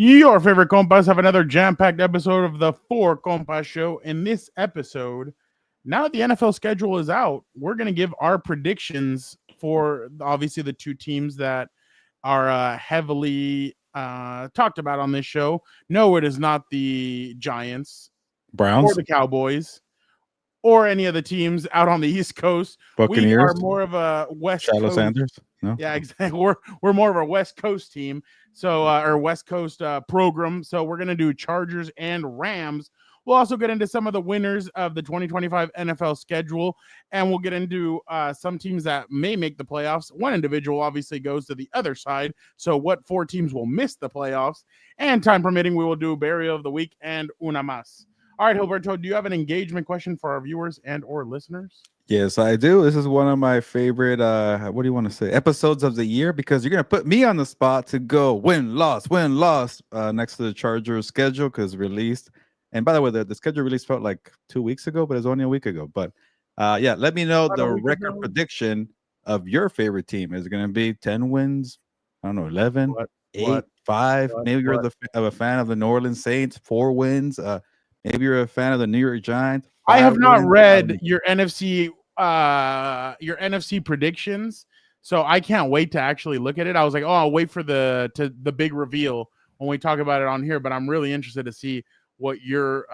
Your favorite compas have another jam-packed episode of the Four Compas show. In this episode, now that the NFL schedule is out, we're going to give our predictions for obviously the two teams that are heavily talked about on this show. No, it is not the Giants, Browns, or the Cowboys, or any of the teams out on the East Coast. Buccaneers. We are more of a West Shiloh Coast. Sanders. No? Yeah, exactly. We're more of a West Coast team, so or West Coast program. So we're gonna do Chargers and Rams. We'll also get into some of the winners of the 2025 NFL schedule, and we'll get into some teams that may make the playoffs. One individual obviously goes to the other side. So what four teams will miss the playoffs? And time permitting, we will do Burial of the Week and Una Mas. All right, HEELberto, do you have an engagement question for our viewers and or listeners? Yes, I do. This is one of my favorite, what do you want to say, episodes of the year, because you're going to put me on the spot to go win, loss, next to the Chargers schedule because released. And by the way, the schedule release felt like 2 weeks ago, but it's only a week ago. But yeah, let me know the record prediction of your favorite team. Is it going to be 10 wins? I don't know, 11, 8, 5? Maybe you're a fan of the New Orleans Saints, 4 wins. Maybe you're a fan of the New York Giants. I have not read your NFC predictions, so I can't wait to actually look at it. I was like, oh, I'll wait for the big reveal when we talk about it on here, but I'm really interested to see what your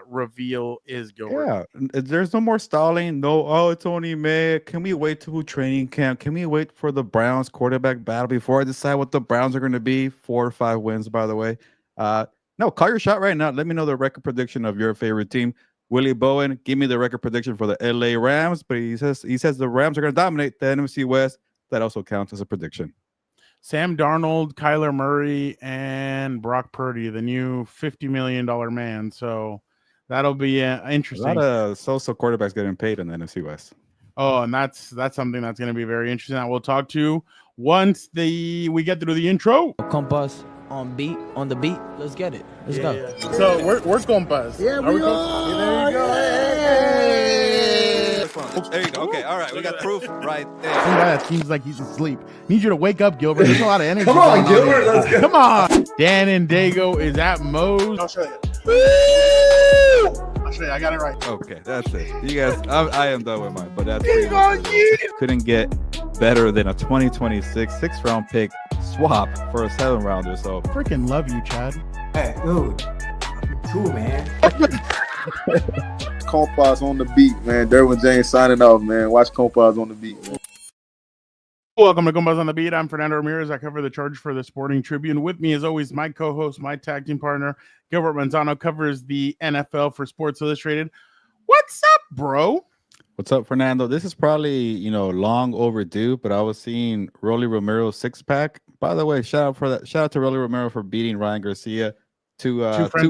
reveal is going. Yeah, there's no more stalling. No, it's only May. Can we wait till training camp? Can we wait for the Browns quarterback battle before I decide what the Browns are going to be? 4 or 5 wins, by the way. No, call your shot right now. Let me know the record prediction of your favorite team. Willie Bowen, give me the record prediction for the LA Rams, but he says the Rams are going to dominate the NFC West. That also counts as a prediction. Sam Darnold, Kyler Murray, and Brock Purdy, the new $50 million man. So that'll be interesting. A lot of so-so quarterbacks getting paid in the NFC West. Oh, and that's something that's going to be very interesting. That we'll talk to once we get through the intro. Compass on the beat. Let's get it. Let's go. Yeah. So we're Compas. Yeah, we are. There you go. Hey. There you go. Okay, all right. We got proof right there. Some guy that seems like he's asleep. Need you to wake up, Gilbert. There's a lot of energy. Come on, Gilbert. Let's go. Come on. Dan and Dago is at Moe's. I'll show you. I'll show you. I got it right. Okay, that's it. You guys, I am done with mine, but that's couldn't get better than a 2026 6th-round pick swap for a 7-rounder. So freaking love you, Chad. Hey, dude. Cool, man. Compas on the beat, man. Derwin James signing off, man. Watch Compas on the beat, man. Welcome to Compas on the Beat. I'm Fernando Ramirez. I cover the Chargers for the Sporting Tribune. With me, as always, my co-host, my tag team partner, Gilbert Manzano, covers the NFL for Sports Illustrated. What's up, bro? What's up, Fernando? This is probably, long overdue, but I was seeing Rolly Romero's 6-pack. By the way, shout out to Rolly Romero for beating Ryan Garcia, two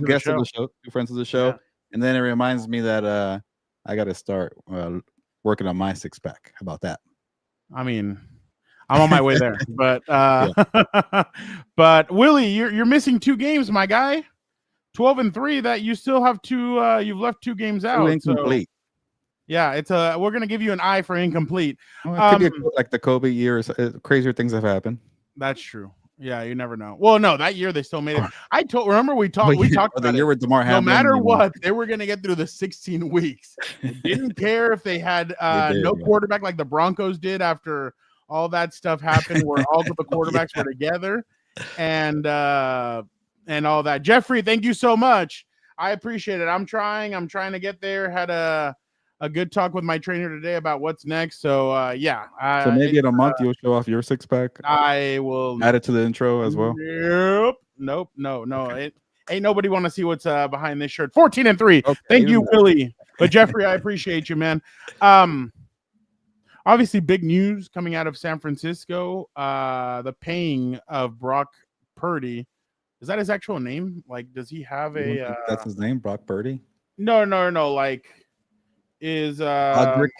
guests of the show, 2 friends of the show. Yeah. And then it reminds me that I got to start working on my 6-pack. How about that? I mean, I'm on my way there, but but Willie, you're missing 2 games, my guy. 12-3. That you still have 2. You've left 2 games out. Incomplete. So, yeah, we're gonna give you an eye for incomplete. Well, it could be like the Kobe years. Crazier things have happened. That's true. Yeah, you never know. Well, no, that year they still made it. Remember we talked about the year with DeMar Hamlin. No matter what, they were going to get through the 16 weeks. They didn't care if they had no quarterback like the Broncos did after all that stuff happened, where all of the quarterbacks were together and all that. Jeffrey, thank you so much. I appreciate it. I'm trying to get there. Had a good talk with my trainer today about what's next. So yeah. So maybe in a month you'll show off your 6-pack. I will add it to the intro as well. Nope. No. Okay. Ain't nobody want to see what's behind this shirt. 14-3. Okay, thank you, Willie. But Jeffrey, I appreciate you, man. Obviously, big news coming out of San Francisco. The paying of Brock Purdy. Is that his actual name? Like, does he have a? That's his name, Brock Purdy. No. Like, is Roderick?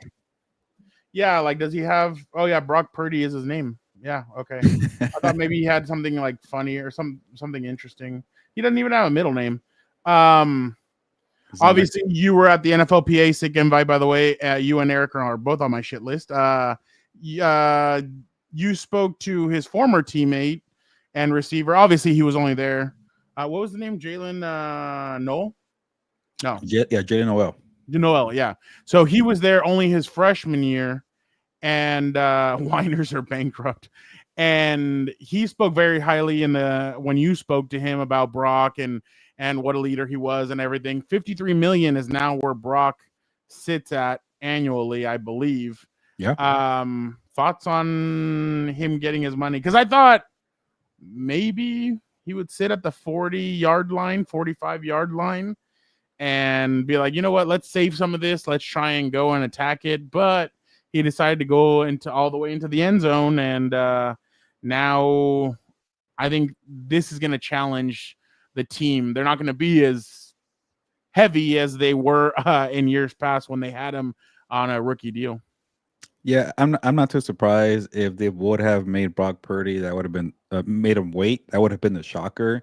Yeah, like, does he have? Oh yeah, Brock Purdy is his name. Yeah, okay. I thought maybe he had something like funny or something interesting. He doesn't even have a middle name. Obviously, you were at the NFLPA. Sick invite, by the way. You and Eric are both on my shit list. You spoke to his former teammate and receiver. Obviously, he was only there What was the name? Jalen Noel? No, Jaden Noel. Noel. Yeah. So he was there only his freshman year, and Whiners are bankrupt. And he spoke very highly when you spoke to him about Brock and what a leader he was and everything. 53 million is now where Brock sits at annually, I believe. Yeah. Thoughts on him getting his money? Because I thought maybe he would sit at the 40-yard line, 45-yard line, and be like, you know what, let's save some of this. Let's try and go and attack it. But he decided to go into all the way into the end zone. And now I think this is going to challenge the team. They're not going to be as heavy as they were in years past when they had him on a rookie deal. Yeah, I'm not too surprised if they would have made Brock Purdy. That would have been made him wait. That would have been the shocker.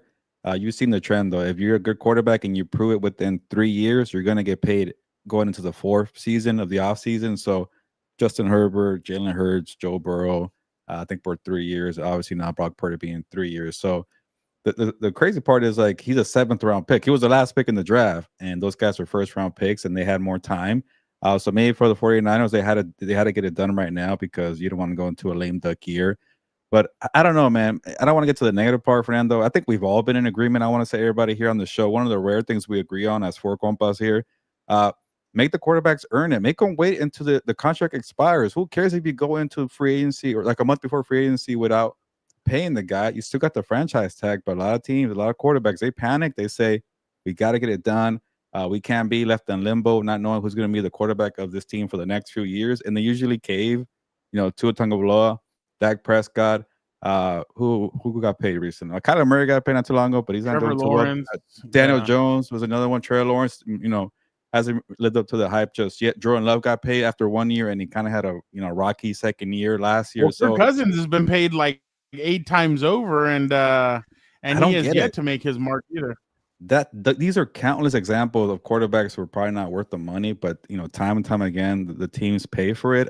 You've seen the trend, though. If you're a good quarterback and you prove it within 3 years, you're going to get paid going into the fourth season of the offseason. So Justin Herbert, Jalen Hurts, Joe Burrow, I think for 3 years. Obviously, not Brock Purdy being 3 years. So the crazy part is, like, he's a 7th-round pick. He was the last pick in the draft, and those guys were first-round picks, and they had more time. So maybe for the 49ers, they had to get it done right now because you don't want to go into a lame duck year. But I don't know, man. I don't want to get to the negative part, Fernando. I think we've all been in agreement. I want to say everybody here on the show, one of the rare things we agree on as Four Compas here, make the quarterbacks earn it. Make them wait until the contract expires. Who cares if you go into free agency or like a month before free agency without paying the guy? You still got the franchise tag, but a lot of teams, a lot of quarterbacks, they panic. They say, we got to get it done. We can't be left in limbo, not knowing who's going to be the quarterback of this team for the next few years. And they usually cave, Tua Tagovailoa, Dak Prescott, who got paid recently. Kyler Murray got paid not too long ago, but he's not Trevor doing too Lawrence, well. Daniel Jones was another one. Trevor Lawrence, hasn't lived up to the hype just yet. Jordan Love got paid after 1 year, and he kind of had a rocky second year last year. Well, Kirk Cousins has been paid like 8 times over, and he has yet to make his mark either. These are countless examples of quarterbacks who are probably not worth the money, but time and time again the teams pay for it.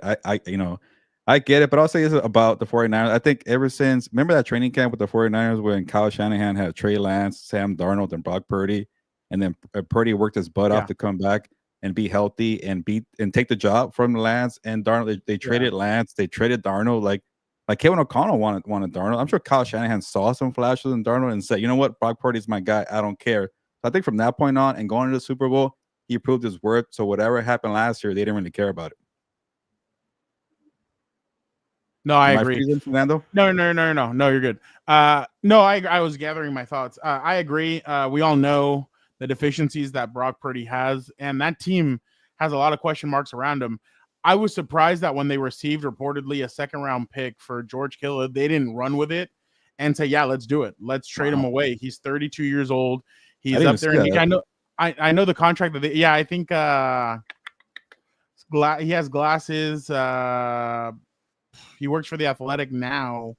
I get it, but I'll say this about the 49ers. I think ever since, remember that training camp with the 49ers when Kyle Shanahan had Trey Lance, Sam Darnold, and Brock Purdy, and then Purdy worked his butt off to come back and be healthy and take the job from Lance and Darnold. They traded Lance, they traded Darnold. Like Kevin O'Connell wanted Darnold. I'm sure Kyle Shanahan saw some flashes in Darnold and said, you know what, Brock Purdy's my guy. I don't care. So I think from that point on and going to the Super Bowl, he proved his worth. So whatever happened last year, they didn't really care about it. No, I agree. Fernando? No, you're good. No, I was gathering my thoughts. I agree. We all know the deficiencies that Brock Purdy has, and that team has a lot of question marks around him. I was surprised that when they received reportedly a 2nd-round pick for George Kittle, they didn't run with it and say, yeah, let's do it. Let's trade him away. He's 32 years old. He's up there. And I know the contract that I think he has glasses. He works for The Athletic now.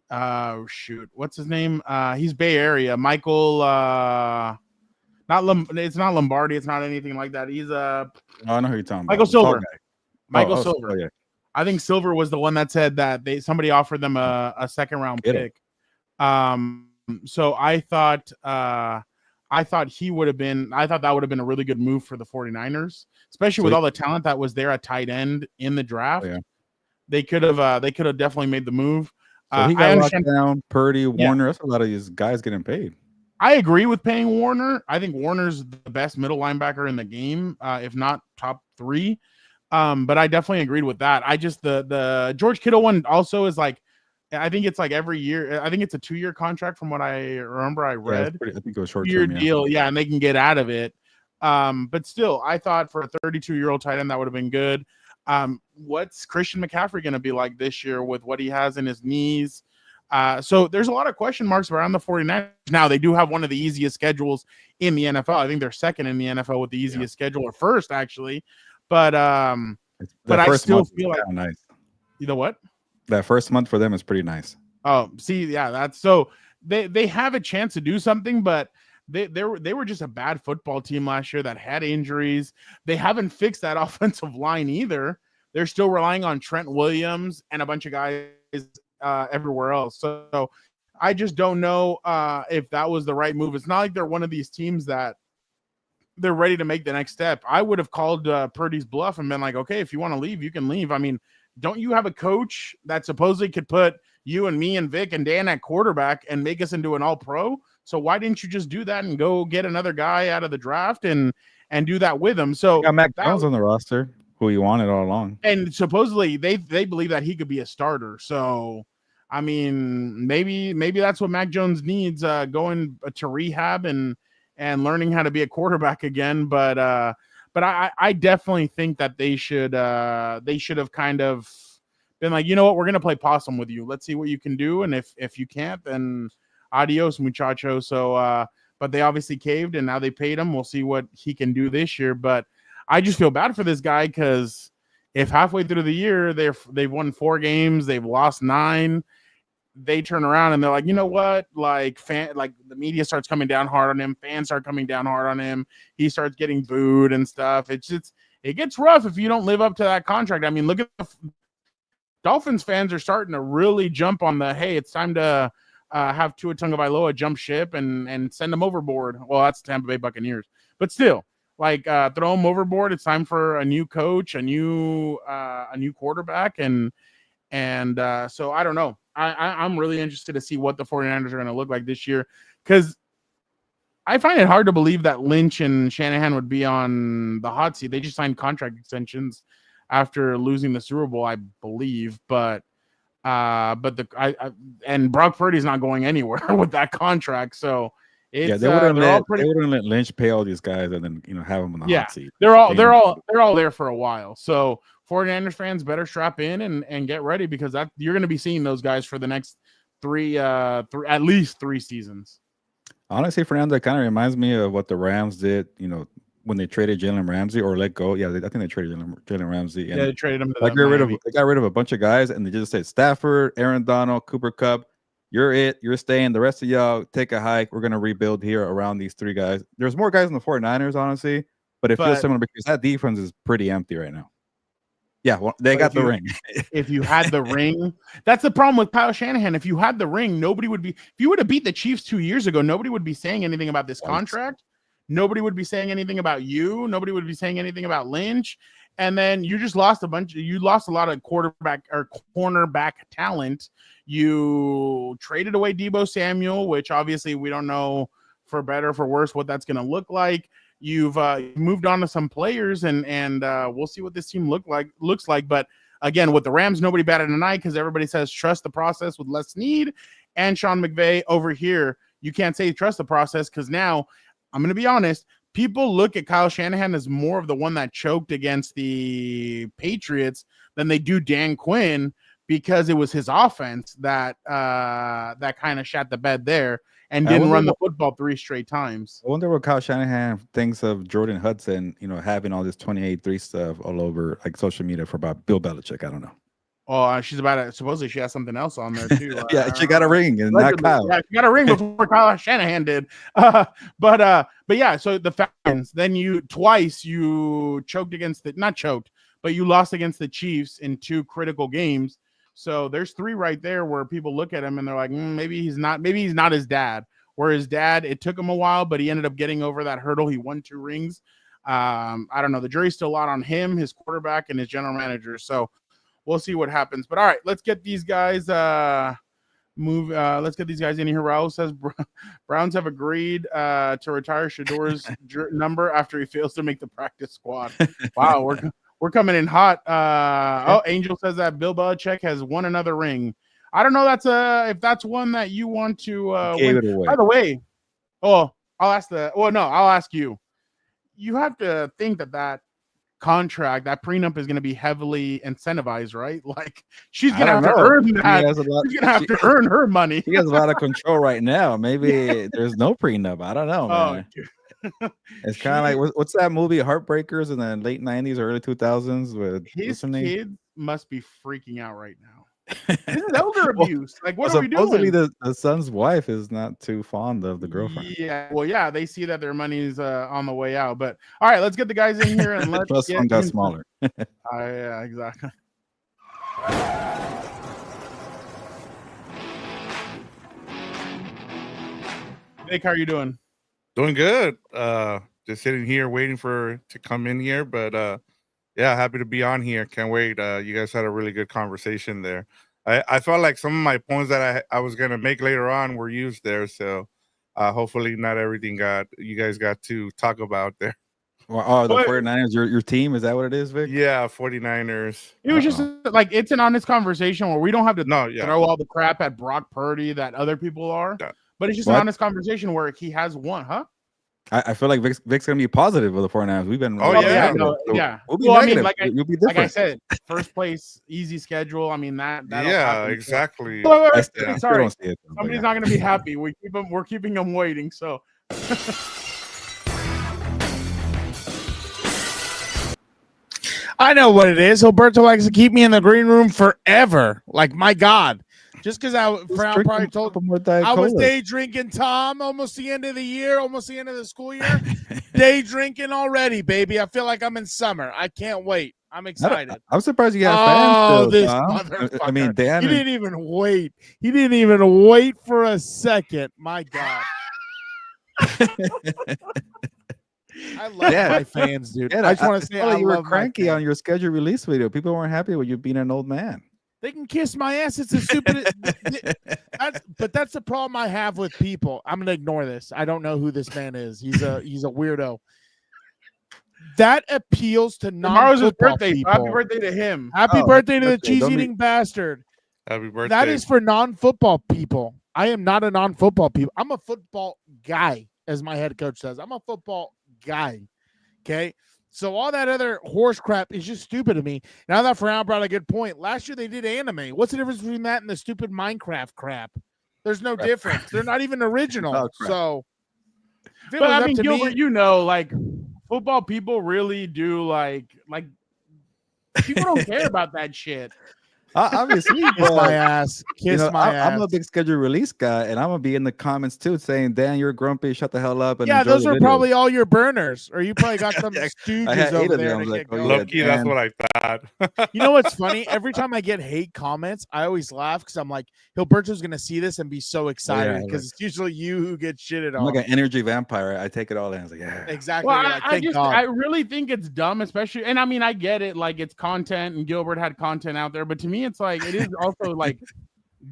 What's his name? He's Bay Area. Michael, it's not Lombardi. It's not anything like that. He's I know who you're talking about. Michael Silver. Michael Silver. Oh, yeah. I think Silver was the one that said that somebody offered them a 2nd-round pick. So I thought that would have been a really good move for the 49ers, especially with all the talent that was there at tight end in the draft. Oh, yeah. They could have definitely made the move. So he got locked down. Purdy, Warner. That's a lot of these guys getting paid. I agree with paying Warner. I think Warner's the best middle linebacker in the game, if not top 3. But I definitely agreed with that. I just the George Kittle one also is like, I think it's like every year. I think it's a 2-year contract from what I remember. I read. I think it was short year deal. Yeah, and they can get out of it. But still, I thought for a 32-year-old tight end that would have been good. What's Christian McCaffrey going to be like this year with what he has in his knees? So there's a lot of question marks around the 49ers. Now, they do have one of the easiest schedules in the NFL. I think they're 2nd in the NFL with the easiest schedule, or 1st, actually. But I still feel like nice. You know what? That first month for them is pretty nice. Oh, see, yeah, that's so they have a chance to do something, but they were just a bad football team last year that had injuries. They haven't fixed that offensive line either. They're still relying on Trent Williams and a bunch of guys everywhere else. So I just don't know if that was the right move. It's not like they're one of these teams that they're ready to make the next step. I would have called Purdy's bluff and been like, okay, if you want to leave, you can leave. I mean, don't you have a coach that supposedly could put you and me and Vic and Dan at quarterback and make us into an all-pro? So why didn't you just do that and go get another guy out of the draft and do that with him? So you got Mac Jones on the roster, who you wanted all along. And supposedly they believe that he could be a starter. So, I mean, maybe that's what Mac Jones needs, going to rehab and learning how to be a quarterback again. But I definitely think that they should have kind of been like, you know what, we're gonna play possum with you. Let's see what you can do, and if you can't, then adios, muchacho. So, but they obviously caved, and now they paid him. We'll see what he can do this year. But I just feel bad for this guy because if halfway through the year they've won 4 games, they've lost 9. They turn around and they're like, you know what? Like the media starts coming down hard on him. Fans start coming down hard on him. He starts getting booed and stuff. It gets rough if you don't live up to that contract. I mean, look at the Dolphins fans are starting to really jump on the, hey, it's time to have Tua Tagovailoa jump ship and send him overboard. Well, that's Tampa Bay Buccaneers, but still, like throw him overboard. It's time for a new coach, a new quarterback, and so I don't know. I'm really interested to see what the 49ers are going to look like this year, because I find it hard to believe that Lynch and Shanahan would be on the hot seat. They just signed contract extensions after losing the Super Bowl, I believe, but Brock Purdy's not going anywhere with that contract. So it's, they wouldn't let Lynch pay all these guys and then have them on the hot seat. They're all there for a while. So 49ers fans better strap in and get ready, because you're going to be seeing those guys for the next at least 3 seasons. Honestly, Fernando, it kind of reminds me of what the Rams did, when they traded Jalen Ramsey or let go. Yeah, I think they traded Jalen Ramsey. And they traded him. They got rid of a bunch of guys, and they just said Stafford, Aaron Donald, Cooper Kupp, you're it. You're staying. The rest of y'all take a hike. We're going to rebuild here around these 3 guys. There's more guys in the 49ers, honestly, but it feels similar because that defense is pretty empty right now. Yeah, well, they got the ring. If you had the ring, that's the problem with Kyle Shanahan. If you had the ring, nobody would be. If you would have beat the Chiefs 2 years ago, nobody would be saying anything about this contract. Nobody would be saying anything about you. Nobody would be saying anything about Lynch. And then you just lost you lost a lot of quarterback or cornerback talent. You traded away Deebo Samuel, which obviously we don't know for better or for worse what that's going to look like. You've moved on to some players, and we'll see what this team looks like. But again, with the Rams, nobody batted an eye because everybody says trust the process with Les Snead and Sean McVay. Over here, you can't say trust the process because now, I'm going to be honest, people look at Kyle Shanahan as more of the one that choked against the Patriots than they do Dan Quinn, because it was his offense that kind of shat the bed there and didn't run the football 3 straight times. I wonder what Kyle Shanahan thinks of Jordan Hudson, having all this 28-3 stuff all over like social media for about Bill Belichick. I don't know. Oh, she's about to. Supposedly, she has something else on there too. Yeah, she got a ring, and not Kyle. Yeah, she got a ring before Kyle Shanahan did. But yeah. So the Falcons. Then you choked against not choked, but you lost against the Chiefs in 2 critical games. So there's 3 right there where people look at him and they're like, maybe he's not his dad. Where his dad, it took him a while, but he ended up getting over that hurdle. He won 2 rings. I don't know. The jury's still out on him, his quarterback, and his general manager. So we'll see what happens. But all right, let's get these guys let's get these guys in here. Raul says Browns have agreed to retire Shador's number after he fails to make the practice squad. Wow, we're coming in hot. Angel says that Bill Belichick has won another ring. I don't know if that's one that you want to win. By the way, I'll ask you. You have to think that contract, that prenup is going to be heavily incentivized, right? Like she's going to have to earn that. She's going to have to earn her money. He has a lot of control right now. Maybe there's no prenup. I don't know, man. It's kind of like what's that movie Heartbreakers in the late 90s, early 2000s with his kids must be freaking out right now. This is elder abuse. Like, what are we doing? Supposedly the son's wife is not too fond of the girlfriend. Yeah, well, yeah, they see that their money's on the way out. But all right, let's get the guys in here and let's plus one got smaller. Yeah, exactly. Nick, how are you doing? Doing good. Just sitting here waiting to come in here, but yeah, happy to be on here. Can't wait. You guys had a really good conversation there. I felt like some of my points that I was gonna make later on were used there, so hopefully not everything you guys got to talk about there. Well, the 49ers, your team, is that what it is, Vic? Yeah, 49ers. It was just like it's an honest conversation where we don't have to throw all the crap at Brock Purdy that other people are, but it's just an honest conversation where he has won, huh? I feel like Vic's gonna be positive with the 49ers. We've been We'll be negative. You'll be different. Like I said, first place, easy schedule. I mean that. Exactly. Sorry, somebody's not gonna be happy. We're keeping them waiting. So. I know what it is. Herbert likes to keep me in the green room forever. Like, my God. Just because Frown probably told I was day drinking, Tom, almost the end of the year, almost the end of the school year. Day drinking already, baby. I feel like I'm in summer. I can't wait. I'm excited. I'm surprised you got fans. Oh, this motherfucker. I mean, Dan. He didn't even wait. He didn't even wait for a second. My God. I love my fans, dude. I just want to say you were cranky on your schedule release video. People weren't happy with you being an old man. They can kiss my ass. It's a stupid. But that's the problem I have with people. I'm gonna ignore this. I don't know who this man is. He's a weirdo. That appeals to Tomorrow's his non-football birthday. people. Happy birthday to him. Happy birthday to the cheese-eating bastard. Happy birthday. That is for non-football people. I am not a non-football people. I'm a football guy, as my head coach says. I'm a football guy. Okay. So all that other horse crap is just stupid to me. Now that Frown brought a good point. Last year they did anime. What's the difference between that and the stupid Minecraft crap? There's no difference. They're not even original. So, but I mean, Gilbert, you know, like football people really do like people don't care about that shit. Obviously, kiss my ass. I'm a big schedule release guy, and I'm gonna be in the comments too, saying, "Dan, you're grumpy. Shut the hell up." And yeah, those are probably all your burners, or you probably got some stooges over there. Lucky, that's what I thought. You know what's funny? Every time I get hate comments, I always laugh because I'm like, Heilberto's gonna see this and be so excited because it's usually you who gets shitted on. I'm like an energy vampire. I take it all in. It's like, yeah, exactly. Well, I really think it's dumb, especially, and I mean, I get it, like it's content, and Gilbert had content out there, but to me, it's like it is also like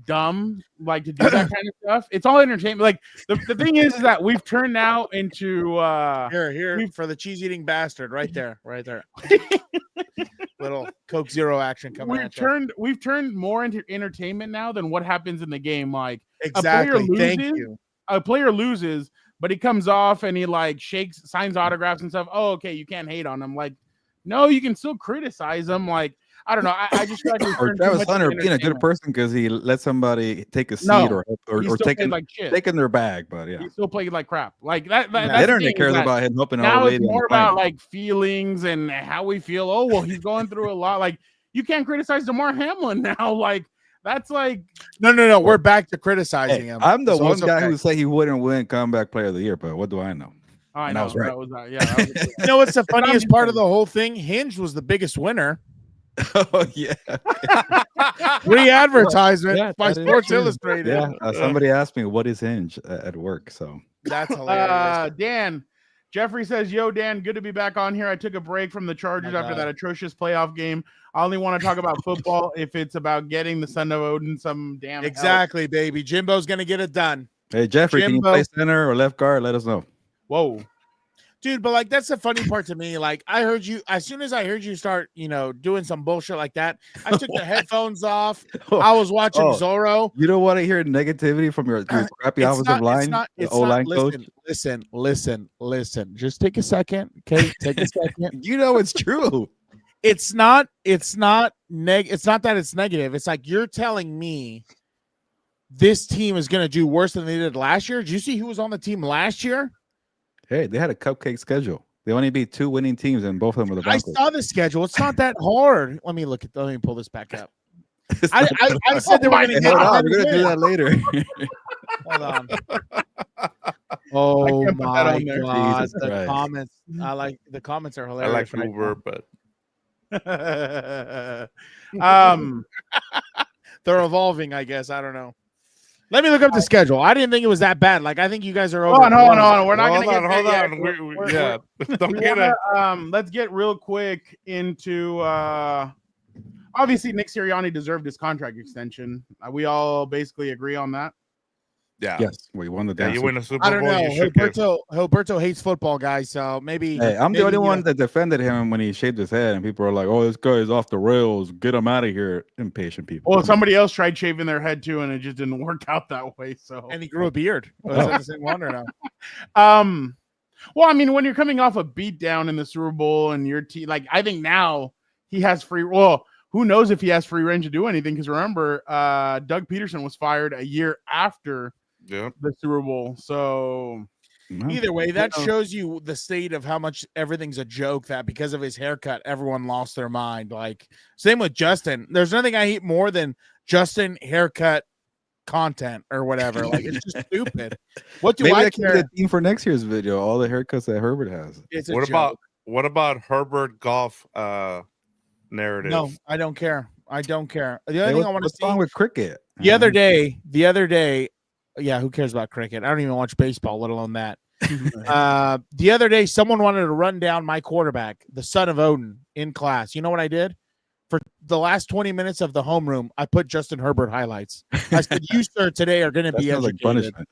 dumb, like to do that kind of stuff. It's all entertainment. Like the thing is that we've turned now into here for the cheese eating bastard right there. Little Coke Zero action coming. We've turned more into entertainment now than what happens in the game. Like exactly. Thank you. A player loses, but he comes off and he like signs autographs and stuff. Oh, okay, you can't hate on him. Like, no, you can still criticize him. Like, I don't know. I just feel like or Travis Hunter being a good person because he let somebody take a seat or taking like taking their bag, but yeah, he still played like crap. Like that. The internet cares about him helping now. Now it's more about like feelings and how we feel. Oh well, he's going through a lot. Like you can't criticize DeMar Hamlin now. Like that's like no. We're back to criticizing him. I'm the one guy who said he wouldn't win comeback player of the year, but what do I know? Oh, I know. I was right. You know what's the funniest part of the whole thing? Hinge was the biggest winner. Oh yeah, re-advertisement by Sports Illustrated. Yeah, somebody asked me what is Hinge at work, so that's hilarious. Dan, Jeffrey says, "Yo, Dan, good to be back on here. I took a break from the Chargers after that atrocious playoff game. I only want to talk about football if it's about getting the son of Odin some damn help. Baby. Jimbo's gonna get it done. Hey, Jeffrey, can you play center or left guard? Let us know. Whoa." Dude, but like that's the funny part to me. Like I heard you as soon as I heard you start, doing some bullshit like that. I took the headphones off. I was watching Zorro. You don't want to hear negativity from your crappy offensive line, O-line coach. Listen. Just take a second. Okay, take a second. It's true. It's not that it's negative. It's like you're telling me this team is gonna do worse than they did last year. Did you see who was on the team last year? Hey, they had a cupcake schedule. They only beat 2 winning teams, and both of them were the Broncos. I saw the schedule. It's not that hard. Let me pull this back up. I said they were going to get. We're going to do that later. Hold on. Oh my God! The comments. The comments are hilarious. I like Uber, but they're evolving. I guess I don't know. Let me look up the schedule. I didn't think it was that bad. Like, I think you guys are over. Hold on. We're not Hold gonna on, get hold there on. yet. Yeah, don't We get wanna, it. let's get real quick into obviously Nick Sirianni deserved his contract extension. We all basically agree on that. Yeah, Yes, we won the yeah. damn You Super win a Super I don't Bowl. know. You should give. Hilberto hates football, guys. So maybe. Hey, I'm the maybe, only one that defended him when he shaved his head, and people are like, "Oh, this guy is off the rails. Get him out of here." Impatient people. Well, somebody else tried shaving their head too, and it just didn't work out that way. So, And he grew a beard. Was that the same one or no? Well, I mean, when you're coming off a beatdown in the Super Bowl and your team, like, I think now he has free. Well, who knows if he has free range to do anything? Because remember, Doug Peterson was fired a year after the Super Bowl. So either way, that shows you the state of how much everything's a joke. That because of his haircut, everyone lost their mind. Like same with Justin. There's nothing I hate more than Justin haircut content or whatever. Like it's just stupid. What do Maybe I that can be care? the theme for next year's video. All the haircuts that Herbert has. It's a What joke. about Herbert golf narrative? No, I don't care. I don't care. The only thing I want to What's see wrong with cricket? the other day, yeah, who cares about cricket? I don't even watch baseball, let alone that. The other day, someone wanted to run down my quarterback, the son of Odin, in class. You know what I did? For the last 20 minutes of the homeroom, I put Justin Herbert highlights. I said, "You, sir, today are going to be Sounds like educated." punishment.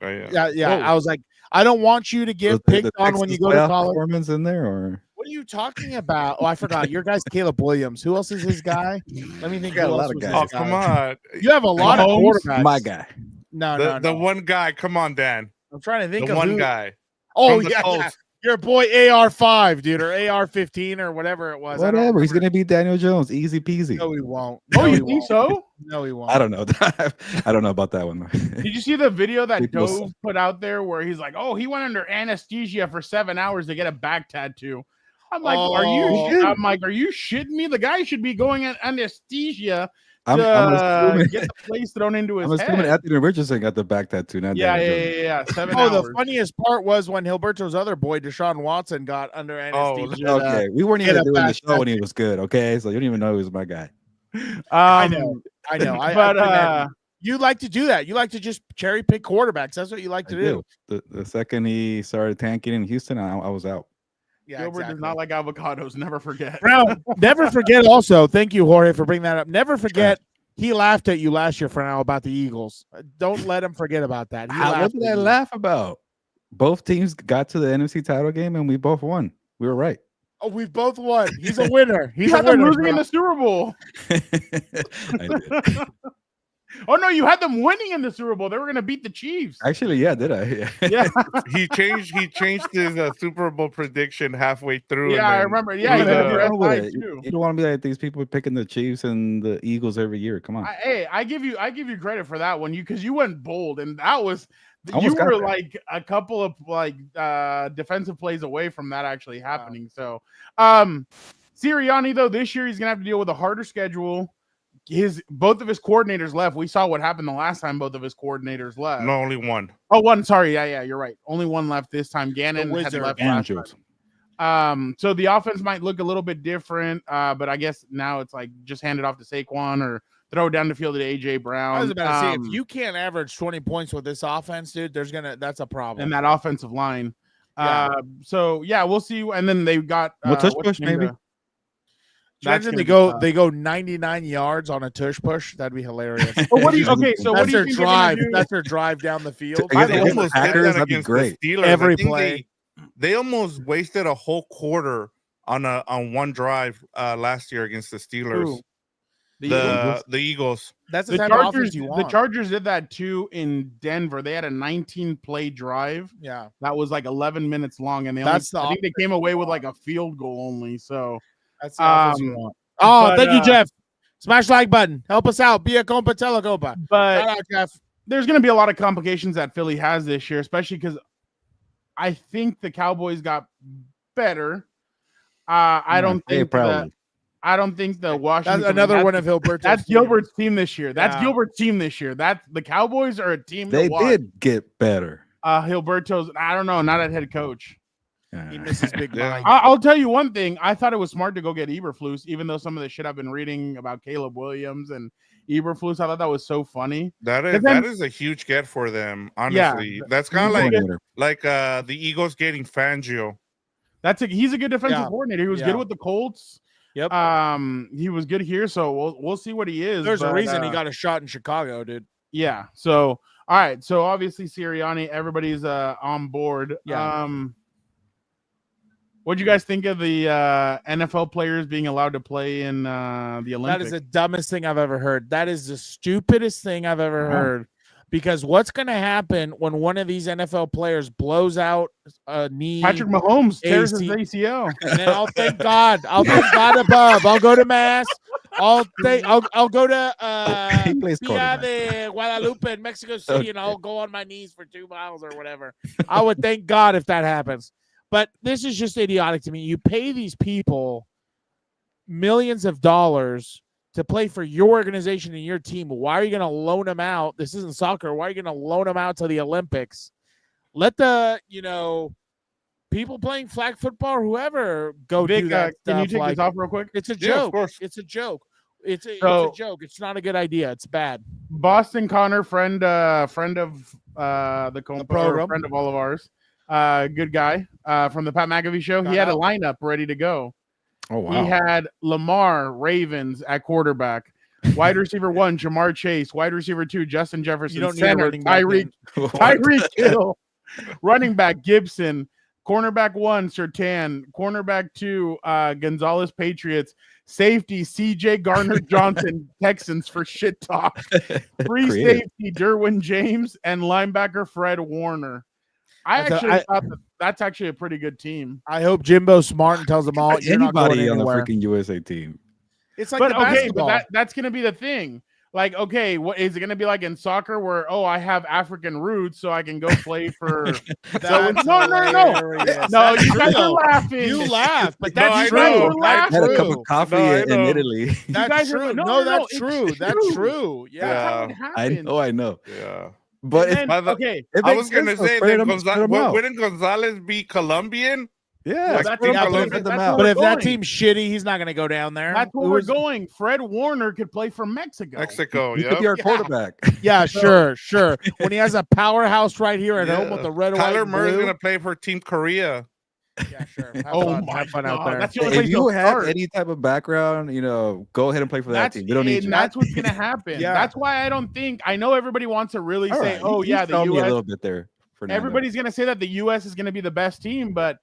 Oh, yeah. Yeah. I was like, I don't want you to get picked on when you go to college. Performance in there, or What are you talking about? Oh, I forgot. Your guy's Caleb Williams. Who else is his guy? Let me think. got Who a lot else of was guys. his Oh, come guy. on. You have a lot of quarterbacks. my guy. No. The one guy. Come on, Dan. I'm trying to think The of one who. guy. Oh from the yeah. Colts. Your boy AR5, dude, or AR15 or whatever it was. Whatever. He's gonna beat Daniel Jones. Easy peasy. No, he won't. Oh, No, you he think won't. so? No, he won't. I don't know. I don't know about that one. Did you see the video that People Dove put out there where he's like, "Oh, he went under anesthesia for 7 hours to get a back tattoo"? I'm like, Oh, are you shit. shitting me? The guy should be going at anesthesia I'm assuming, get the place thrown into his I'm assuming head. Anthony Richardson got the back tattoo. Not Yeah. Daniel Jones. 7 Oh, hours. the funniest part was when Hilberto's other boy, Deshaun Watson, got under anesthesia. Okay, we weren't get even a doing the back show when he was good. Okay, so you don't even know he was my guy. I know. But you like to do that. You like to just cherry pick quarterbacks. That's what you like to do. The second he started tanking in Houston, I was out. Yeah, Gilbert does not like avocados. Never forget. Brown, never forget also, thank you, Jorge, for bringing that up. Never forget he laughed at you last year for now about the Eagles. Don't let him forget about that. What did I laugh about? Both teams got to the NFC title game and we both won. We were right. Oh, we both won. He's a winner. He's You a had them winner. losing in the Super Bowl. I did. Oh no, you had them winning in the Super Bowl. They were going to beat the Chiefs. Actually, yeah, did I? Yeah. He changed his Super Bowl prediction halfway through. Yeah, I remember. Yeah, he he was, did uh, the Wrong with side it. too. You don't want to be like these people picking the Chiefs and the Eagles every year. Come on. I give you credit for that one. Because you went bold, and that was you Almost got were there. like a couple of defensive plays away from that actually happening. So Sirianni, though, this year he's gonna have to deal with a harder schedule. Both of his coordinators left. We saw what happened the last time both of his coordinators left. No, only one. Oh, one. Sorry. Yeah, you're right. Only one left this time. Gannon had left last Andrews. time. So the offense might look a little bit different, but I guess now it's like just hand it off to Saquon or throw it down the field to AJ Brown. I was about to say, if you can't average 20 points with this offense, dude, that's a problem. and that offensive line. Yeah. So yeah, we'll see. And then they got Well, tush what's push, the name maybe. of- Imagine that's they gonna be go tough. 99 yards on a tush push. That'd be hilarious. But what do you? Okay, so what That's do you their think they're gonna drive. do? That's their drive down the field. Against They the almost did Packers, that that'd be against great. the Steelers. Every I think play. They almost wasted a whole quarter on one drive last year against the Steelers. Who? The Eagles? The Eagles. That's the, The type of Chargers, offense you the want. Chargers did that too in Denver. They had a 19-play drive Yeah. that was like 11 minutes long, and I think they came away with like a field goal only. So That's the offense you Um, want. Oh, but, thank you, Jeff. Smash like button. Help us out. Be a compa, tell a compa. but Shout out, Jeff. there's going to be a lot of complications that Philly has this year, especially because I think the Cowboys got better. I don't think the Washington. That's another one of Hilbert's. That's Gilbert's team this year. That's Yeah. Gilbert's team this year. That's the Cowboys are a team. They to watch. did get better. Hilberto's. I don't know. Not at head coach. He misses Big Yeah. Mike. I'll tell you one thing. I thought it was smart to go get Eberflus, even though some of the shit I've been reading about Caleb Williams and Eberflus, I thought that was so funny. That But then- is a huge get for them. Yeah. Honestly, that's kind of like the Eagles getting Fangio. He's a good defensive Yeah. coordinator. He was Yeah. good with the Colts. Yep. He was good here, so we'll see what he is. There's a but, reason he got a shot in Chicago, dude. Yeah. So all right. So obviously Sirianni, everybody's on board. Yeah. What'd you guys think of the NFL players being allowed to play in the Olympics? That is the dumbest thing I've ever heard. That is the stupidest thing I've ever heard. Because what's going to happen when one of these NFL players blows out a knee? Patrick Mahomes tears his AC. ACL. And then I'll thank God. I'll thank God above. I'll go to mass. I'll go to He plays Via quarterback. de Guadalupe in Mexico City, and I'll go on my knees for 2 miles or whatever. I would thank God if that happens. But this is just idiotic to me. You pay these people millions of dollars to play for your organization and your team. Why are you going to loan them out? This isn't soccer. Why are you going to loan them out to the Olympics? Let the, people playing flag football or whoever go Vic, do that can you stuff. take Like, this off real quick? it's a Yeah, of joke. course. It's a joke. It's a joke. It's not a good idea. It's bad. Boston Connor, friend of the program. friend of all of ours. Good guy from the Pat McAfee show. He had a lineup ready to go. Oh wow. He had Lamar Ravens at quarterback, wide receiver 1 Jamar Chase, wide receiver 2 Justin Jefferson, You don't need a center running back Tyreek Hill, running back Gibson, cornerback 1 Surtain, cornerback 2 Gonzalez Patriots, safety CJ Garner Johnson Texans for shit talk, free Creative. safety Derwin James, and linebacker Fred Warner. I actually thought that's actually a pretty good team. I hope Jimbo's smart and tells them all, you're not going Anybody on the anywhere. freaking USA team. It's like But the okay, basketball. but that's gonna be the thing. Like, okay, what is it gonna be like in soccer where I have African roots, so I can go play for That's no. hilarious. No, That's you guys true. are laughing. You laugh, but No, that's I true. know. That's Had a cup true. of coffee No, I in know. Italy. That's guys are- true. no, No, no, that's it's true. That's true. true. Yeah. That's how it Yeah. happened. I know. Yeah. But And it's, then, okay, it I makes was gonna sense, though. say Spread that 'em- spread 'em out. wouldn't Gonzalez be Colombian? Yeah, Like, spread team 'em out, Colombia- spread them that's out. But we're if that going. team's shitty, he's not going to go down there. that's where we're going. Fred Warner could play for Mexico. Mexico, He yeah. could be our quarterback. Yeah, sure. When he has a powerhouse right here at home with the red, white, Tyler and Murray's blue. gonna play for Team Korea. Yeah, sure. Have Oh fun. my Have fun out God, there. that's the only If place you he'll have start. any type of background, go ahead and play for that team. We don't need you. That's what's gonna happen. Yeah. That's why I don't think. I know everybody wants to really All say, right, "Oh you yeah, the sell me a U.S." little bit there. Fernando. Everybody's gonna say that the U.S. is gonna be the best team, but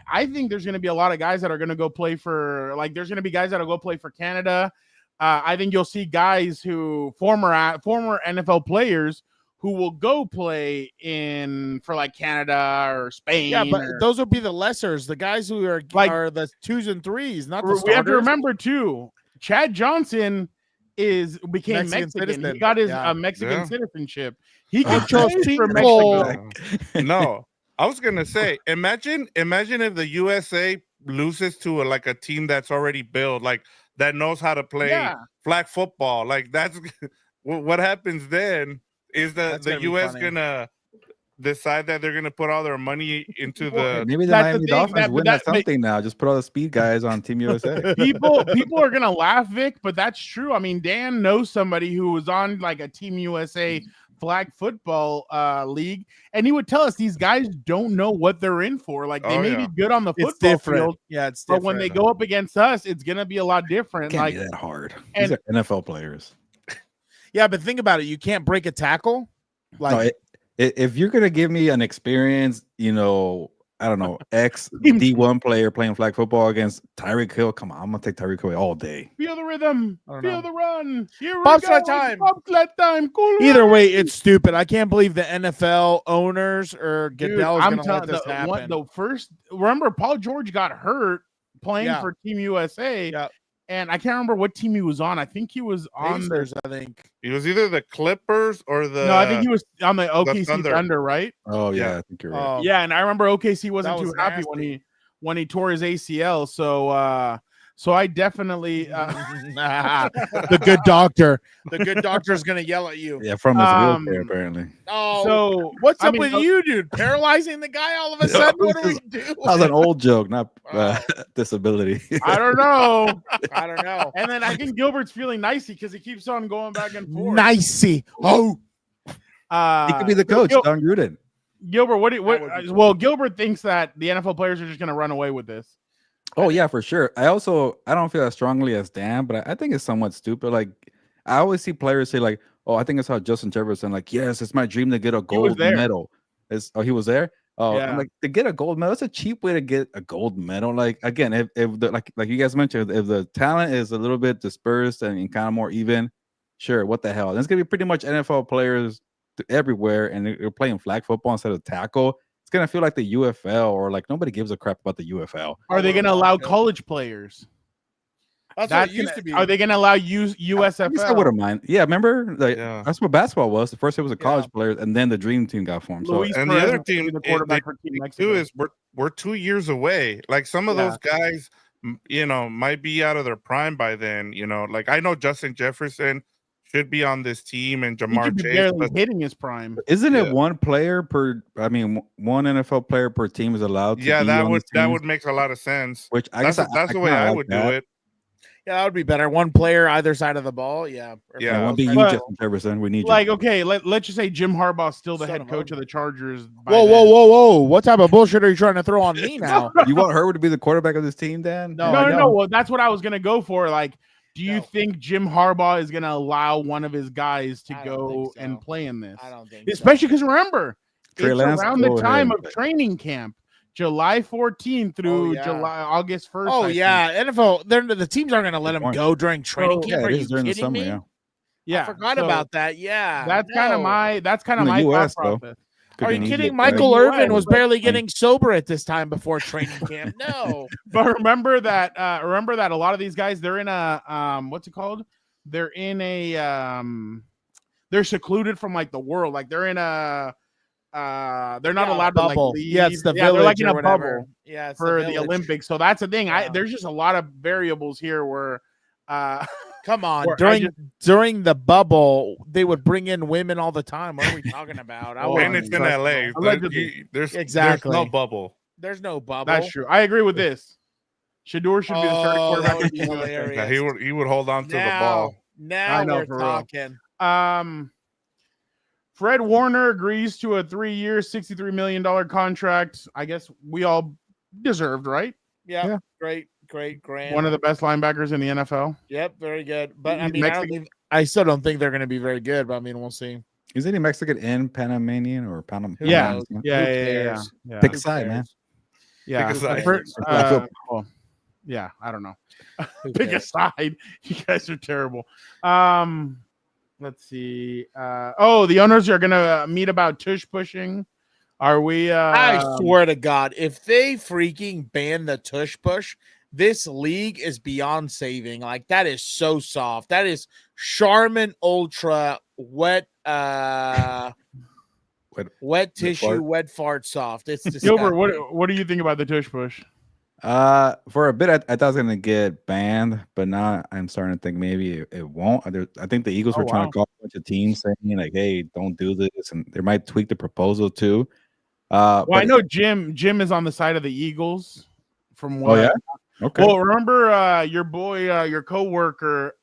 I think there's gonna be a lot of guys that are gonna go play for. Like, there's gonna be guys that'll go play for Canada. I think you'll see guys who former NFL players who will go play for like Canada or Spain. Yeah, but those will be the lessers. The guys who are the 2s and 3s, not the starters. we have to remember too. Chad Johnson became Mexican Mexican. citizen. He got his Yeah. Mexican Yeah. citizenship. He Oh, could chose play for people. Mexico. No, I was gonna say, imagine if the USA loses to a team that's already built, like that knows how to play Yeah. flag football. Like that's what happens then. Is That's the gonna be US funny. gonna decide that they're gonna put all their money into Well, the? Maybe the That's Miami the thing, Dolphins that- win that- at something now. Just put all the speed guys on Team USA. people are gonna laugh, Vic, but that's true. I mean, Dan knows somebody who was on like a Team USA flag football league, and he would tell us these guys don't know what they're in for. Like, they Oh, may yeah. be good on the It's football different. field, Yeah, it's but different. when they go up against us, it's gonna be a lot different. Can't Like, be that hard. and- These are NFL players. Yeah, but think about it. You can't break a tackle. Like, No, if you're gonna give me an experience, I don't know, ex D1 player playing flag football against Tyreek Hill. Come on, I'm gonna take Tyreek Hill all day. feel the rhythm, I don't feel know. the run. Here we Bobsled go. time. Bobsled time. Cool. either way, it's stupid. I can't believe the NFL owners or Dude, Goodell is I'm going to let telling this happen. the first. Remember, Paul George got hurt playing Yeah. for Team USA, Yeah. and I can't remember what team he was on. I think he was on the. Pacers, I think. It was either the Clippers or the. No, I think he was on the OKC Thunder. Thunder, right? Oh yeah, Yeah. I think you're right. Oh, Yeah, and I remember OKC wasn't That was too happy when he tore his ACL. So So I definitely the good doctor. The good doctor is gonna yell at you. Yeah, from his wheelchair apparently. Oh, so what's I up mean, with you, dude? Paralyzing the guy all of a sudden? What do we do? That was an old joke, not disability. I don't know. I don't know. And then I think Gilbert's feeling nicey because he keeps on going back and forth. Nicey. Oh, He could be the coach, Don Gruden. Gilbert, what? That would be Well, Gilbert thinks that the NFL players are just going to run away with this. Oh yeah, for sure. I don't feel as strongly as Dan, but I think it's somewhat stupid. Like I always see players say like, "Oh, I think I saw Justin Jefferson." Like, yes, it's my dream to get a gold medal. He was there. Oh, Yeah. I'm like, to get a gold medal, it's a cheap way to get a gold medal. Like again, if the, like you guys mentioned, if the talent is a little bit dispersed and kind of more even, sure, what the hell? And it's gonna be pretty much NFL players everywhere, and they're playing flag football instead of tackle. It's gonna feel like the UFL, or like nobody gives a crap about the UFL. Are they going to allow college players? that's what it used to be. Are they going to allow I guess I USFL? wouldn't mind. Yeah, remember? Like, Yeah. that's what basketball was. First, it was a college players, and then the dream team got formed. So Luis And the Perez other is gonna be team, the quarterback for Team too, Mexico. is we're 2 years away. Like some of those guys, might be out of their prime by then. Like I know Justin Jefferson should be on this team, and He Jamar could be Chase. barely But hitting his prime. isn't it Yeah. one player per? I mean, one NFL player per team is allowed. To yeah, be that on would the teams, would make a lot of sense. Which I That's guess that's the way kinda I like would that. do it. Yeah, that would be better. One player either side of the ball. Yeah. Yeah. One being you, But- Justin Jefferson. We need Like, you. okay, let's just say Jim Harbaugh's still the Son head of coach a- of the Chargers. by Whoa, then. whoa, whoa, whoa! What type of bullshit are you trying to throw on me now? You want Herbert to be the quarterback of this team, Dan? No, No, I no. don't. Well, that's what I was gonna go for. Like, do you No. think Jim Harbaugh is gonna allow one of his guys to I don't go think so. and play in this? I don't think Especially because remember, Trey it's Lance, around the go time ahead. of training camp, July 14th through yeah. August 1st. Oh I think. yeah, NFL. The teams aren't going to let Good him point. go during training So- camp. Yeah, Are it you is during the kidding summer. me? Yeah, Yeah, I forgot so about that. Yeah, that's kind of no. my In the US, thought though. process. Could Are be you an kidding? easy Michael play. Irvin was But- barely getting sober at this time before training camp. No. But remember that a lot of these guys, they're in a what's it called? They're in a they're secluded from like the world. Like they're in a they're not Yeah, allowed to like bubble. leave. Yeah, it's the they're like village in or a whatever. bubble Yeah, it's for the village. Olympics. So that's the thing. Yeah. There's just a lot of variables here where Come on, Or I during the bubble, they would bring in women all the time. What are we talking about? I Oh, wouldn't And it's in trust LA. them. Allegedly. There's Exactly. no bubble. There's no bubble. that's true. I agree with this. Shador should be the starting Oh, quarterback. that would be of the USA. hilarious. Yeah, he would hold on to the Now, ball. now I know, we're for real. talking. Fred Warner agrees to a 3-year, $63 million contract. I guess we all deserved, right? Yeah, great, grand. One of the best linebackers in the NFL. Yep, very good. But I He's mean, Mexican. I still don't think they're going to be very good. But I mean, we'll see. Isn't he Mexican and Panamanian or Panam? Yeah. knows? Yeah, Who yeah, cares? yeah. Pick Who a side, man. cares? Yeah. Pick a side. Well, yeah, I don't know. Who Pick a cares? side. You guys are terrible. Let's see. The owners are gonna meet about tush pushing. Are we? I swear to God, if they freaking ban the tush push, this league is beyond saving. Like that is so soft. That is Charmin Ultra wet wet tissue, fart. wet fart soft. It's Gilbert, disgusting. what do you think about the tush push? For a bit, I thought it was gonna get banned, but now I'm starting to think maybe it won't. I think the Eagles Oh, were trying wow. to call a bunch of teams saying like, "Hey, don't do this," and they might tweak the proposal too. Well, But I know Jim is on the side of the Eagles. From Oh what? yeah, okay. Well, remember your boy, your coworker.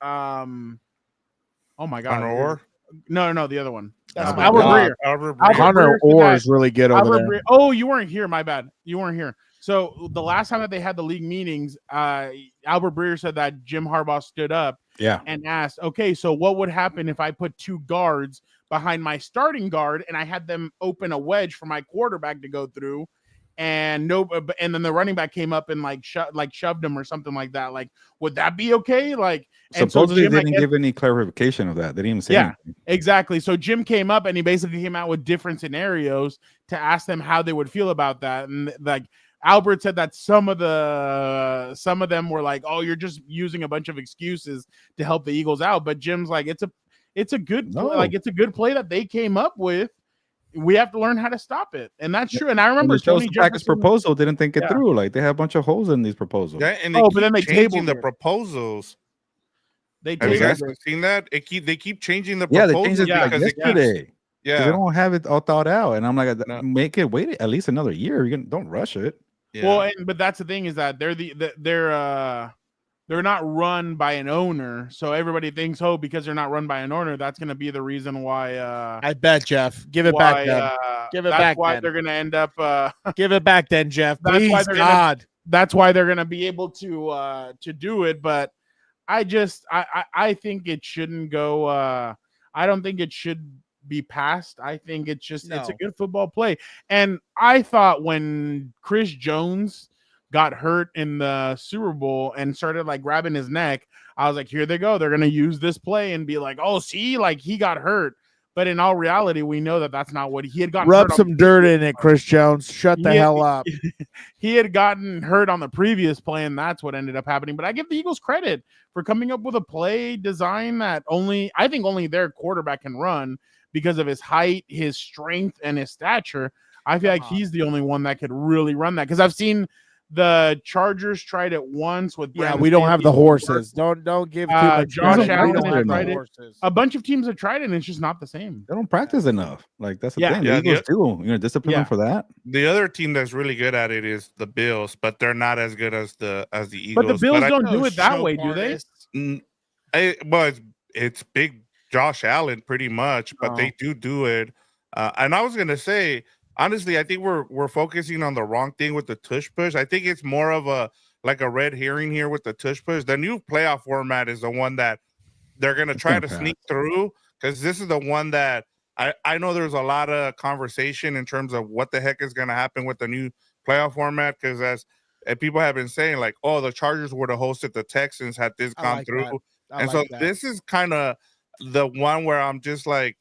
Oh my God. Connor Orr? No, the other one. That's Albert my Albert God. Breer. Albert Albert Breer. Connor Breer said Orr that- is really good over Albert there. Breer- Oh, you weren't here. My bad. You weren't here. So the last time that they had the league meetings, Albert Breer said that Jim Harbaugh stood up Yeah, and asked, "Okay, so what would happen if I put 2 guards behind my starting guard and I had them open a wedge for my quarterback to go through?" And and then the running back came up and shoved him or something like that. Like, would that be okay? Like, and so supposedly Jim, they I didn't guess- give any clarification of that. They didn't even say Yeah. anything. Exactly. So Jim came up and he basically came out with different scenarios to ask them how they would feel about that. And like Albert said that some of them were like, "Oh, you're just using a bunch of excuses to help the Eagles out." But Jim's like, it's a good No. it's a good play that they came up with we have to learn how to stop it, and that's true. And I And remember the Chelsea Tony practice Jefferson. proposal didn't think it Yeah. through. Like they have a bunch of holes in these proposals. Yeah, and Oh, but then they changing tabled the it. proposals. They Have you tabled guys it. seen that? They keep changing the Yeah, proposals they changed it like because it keeps, yesterday. 'Cause they yeah, don't have it all thought out, and I'm like, No. make it wait at least another year. Don't rush it. yeah. Well, but that's the thing is that they're not run by an owner, so everybody thinks, oh, because they're not run by an owner, that's going to be the reason why. I bet, Jeff. Give it back, then. Give it that's back, why then. they're going to end up. Give it back, then, Jeff. That's why Please, they're God. That's why they're going to be able to do it. But I think it shouldn't go. I don't think it should be passed. I think it's just it's a No. good football play. And I thought when Chris Jones got hurt in the Super Bowl and started like grabbing his neck, I was like, here they go. They're going to use this play and be like, oh, see, like he got hurt. But in all reality, we know that that's not what he had gotten. Rub hurt some dirt in it, Chris Jones. Shut the hell up. He had gotten hurt on the previous play, and that's what ended up happening. But I give the Eagles credit for coming up with a play design that I think only their quarterback can run because of his height, his strength, and his stature. I feel like he's the only one that could really run that because I've seen the Chargers tried it once with Brandon we don't have the Staley. horses. Don't give too much Josh credit. Allen We don't has have tried the it. horses. A bunch of teams have tried it, and it's just not the same. They don't practice enough. Like that's the Yeah. thing. Yeah, The Eagles do. Discipline them for that. The other team that's really good at it is the Bills, but they're not as good as the Eagles. But the Bills I- don't do it that way, do they? Well, it's big Josh Allen pretty much, but they do it. And I was gonna say, honestly, I think we're focusing on the wrong thing with the tush push. I think it's more of a red herring here with the tush push. The new playoff format is the one that they're gonna try to sneak through because this is the one that I know there's a lot of conversation in terms of what the heck is gonna happen with the new playoff format because as people have been saying, like, oh, the Chargers would have hosted the Texans had this gone through. And so this is kind of the one where I'm just like,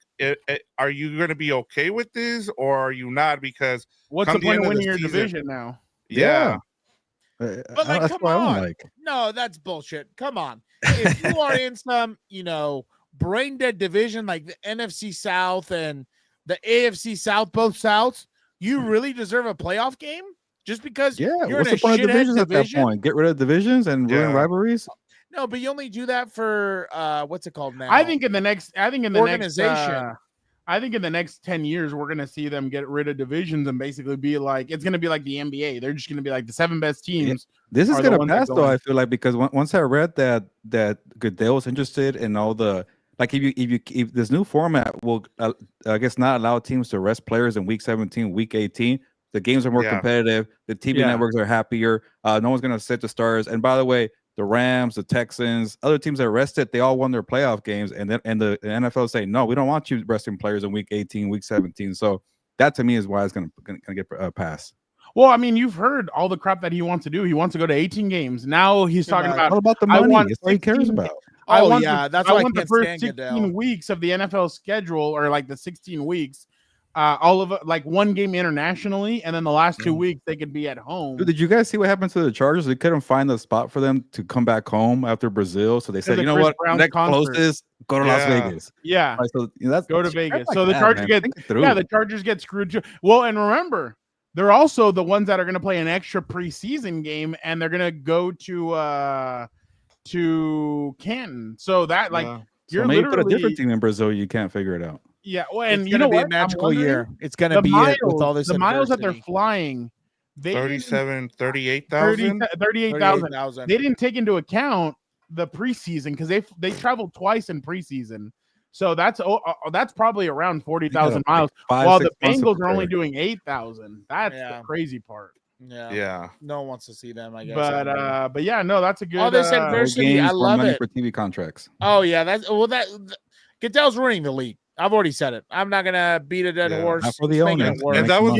are you going to be okay with this or are you not? Because what's the point of winning your division now? Yeah. But like, come on. No, that's bullshit. Come on. If you are in some, brain dead division like the NFC South and the AFC South, both Souths, you really deserve a playoff game just because you're what's in the point of divisions division? at that point? Get rid of divisions and ruin rivalries? No, but you only do that for what's it called now? I think in the next organization. I think in the next 10 years, we're going to see them get rid of divisions and basically be like, it's going to be like the NBA. They're just going to be like the 7 best teams. This is going to pass, though, I feel like, because once I read that Goodell was interested in all the, like, if this new format will, I guess, not allow teams to rest players in week 17, week 18, the games are more competitive. The TV networks are happier. No one's going to sit the stars. And by the way, the Rams, the Texans, other teams that rested, they all won their playoff games. And then the NFL say, no, we don't want you resting players in week 18, week 17. So that to me is why it's going to get a pass. Well, I mean, you've heard all the crap that he wants to do. He wants to go to 18 games. Now he's talking about all about the money. That's what he cares about. I want the first 16 weeks of the NFL schedule, or like the 16 weeks, all of it, like one game internationally, and then the last 2 weeks they could be at home. Dude, did you guys see what happened to the Chargers? They couldn't find a spot for them to come back home after Brazil, so they said, you know what, next closest, go to Las Vegas. Yeah, right, so that's go to Vegas. So the Chargers the Chargers get screwed. Well, and remember, they're also the ones that are going to play an extra preseason game, and they're going to go to Canton. So that you're maybe put a different team in Brazil. You can't figure it out. Yeah, well, and it's be a magical year. It's going to be it with all this. The miles that they're flying, 38,000. 38,000. They didn't take into account the preseason because they traveled twice in preseason. So that's probably around 40,000 miles. While the Bengals are only doing 8,000. That's the crazy part. Yeah. No one wants to see them, I guess. But yeah, no, that's a good. All this adversity, I love it. For TV contracts. Oh yeah, Goodell's ruining the league. I've already said it. I'm not gonna beat a dead horse. Not for the owner. And that was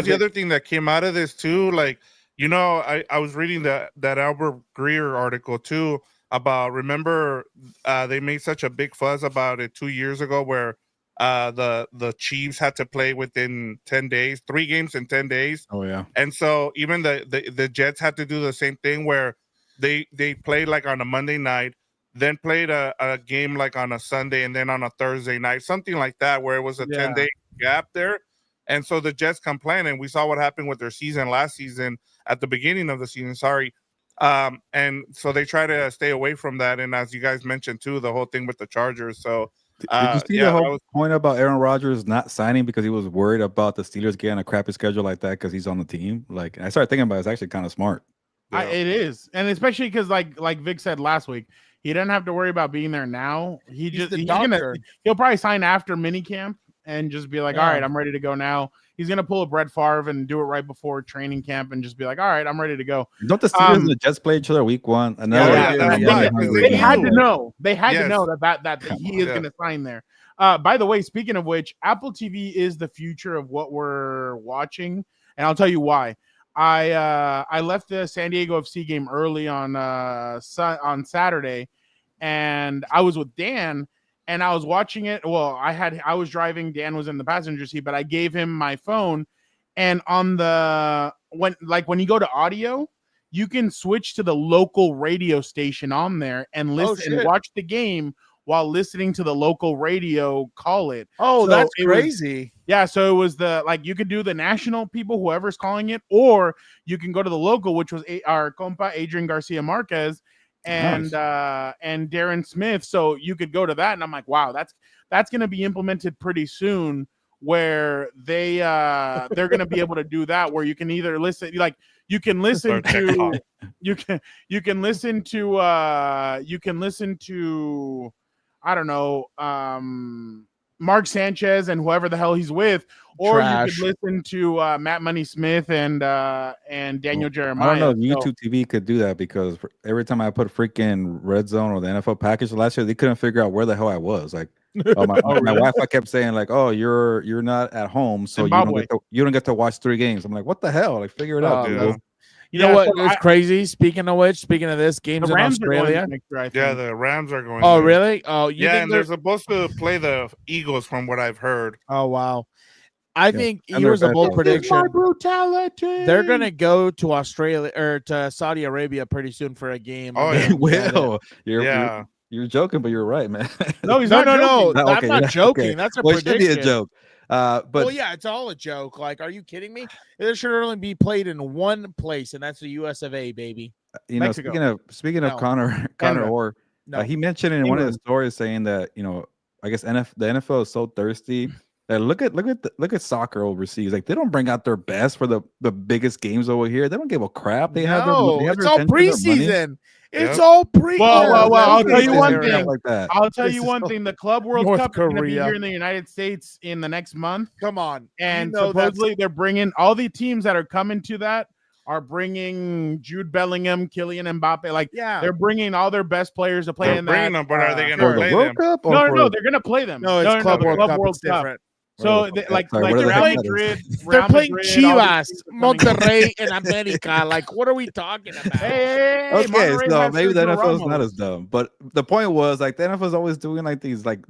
the other thing that came out of this too. Like, I was reading that Albert Greer article too about, remember, they made such a big fuss about it 2 years ago where the Chiefs had to play within 10 days, 3 games in 10 days. Oh yeah. And so even the Jets had to do the same thing where they played like on a Monday night, then played a game like on a Sunday and then on a Thursday night, something like that, where it was a 10-day gap there. And so the Jets complain, and we saw what happened with their season last season at the beginning of the season. And so they try to stay away from that. And as you guys mentioned too, the whole thing with the Chargers. So did you see the whole point about Aaron Rodgers not signing because he was worried about the Steelers getting a crappy schedule like that because he's on the team? Like, I started thinking about it's actually kind of smart. It is, and especially because like Vic said last week, he doesn't have to worry about being there now. He'll probably sign after minicamp and just be like, all right, I'm ready to go now. He's gonna pull a Brett Favre and do it right before training camp and just be like, all right, I'm ready to go. Don't the Steelers and the Jets play each other week 1? They had to know. They had to know that he is gonna sign there. By the way, speaking of which, Apple TV is the future of what we're watching, and I'll tell you why. I left the San Diego FC game early on Saturday, and I was with Dan, and I was watching it. Well, I was driving. Dan was in the passenger seat, but I gave him my phone, and on when you go to audio, you can switch to the local radio station on there and listen and watch the game while listening to the local radio call it. Oh, so that's crazy. So it was you could do the national people, whoever's calling it, or you can go to the local, which was our compa Adrian Garcia Marquez and Darren Smith. So you could go to that, and I'm like, wow, that's going to be implemented pretty soon, where they're going to be able to do that, where you can either listen you can listen to I don't know, Mark Sanchez and whoever the hell he's with, or you could listen to Matt Money Smith and Daniel Jeremiah. I don't know if YouTube TV could do that, because every time I put freaking Red Zone or the NFL package last year, they couldn't figure out where the hell I was. Like, my Wi-Fi kept saying like, "Oh, you're not at home, so you don't get to watch 3 games." I'm like, "What the hell? Like, figure it out, dude." You know what? It's crazy. Speaking of this, games in Australia. The Rams are going. Oh, really? Oh, and they're supposed to play the Eagles, from what I've heard. Oh, wow. I think here's a bold prediction. Brutality. They're gonna go to Australia or to Saudi Arabia pretty soon for a game. Oh, yeah. Well, you're joking, but you're right, man. No, he's not. No. I'm not joking. Okay. That's a prediction. It should be a joke. But it's all a joke. Like, are you kidding me? It should only be played in one place, and that's the US of A, baby. Mexico. Speaking of Connor Orr, he mentioned in one of the stories saying that I guess the NFL is so thirsty. Look at soccer overseas. Like, they don't bring out their best for the biggest games over here. They don't give a crap. It's all preseason. It's all pre. Well, I'll tell you one thing. I'll tell you one thing. The Club World Cup is going to be here in the United States in the next month. Come on, and supposedly they're bringing all the teams that are coming to that are bringing Jude Bellingham, Kylian Mbappe. Like, they're bringing all their best players to play in that. Bringing them, but are they going to play them? No, they're going to play them. No, it's Club World Cup. It's different. So they're playing Madrid. They're playing Chivas, Monterrey, and America. Like, what are we talking about? Okay, so maybe the NFL is not as dumb. But the point was, like, the NFL is always doing like these, like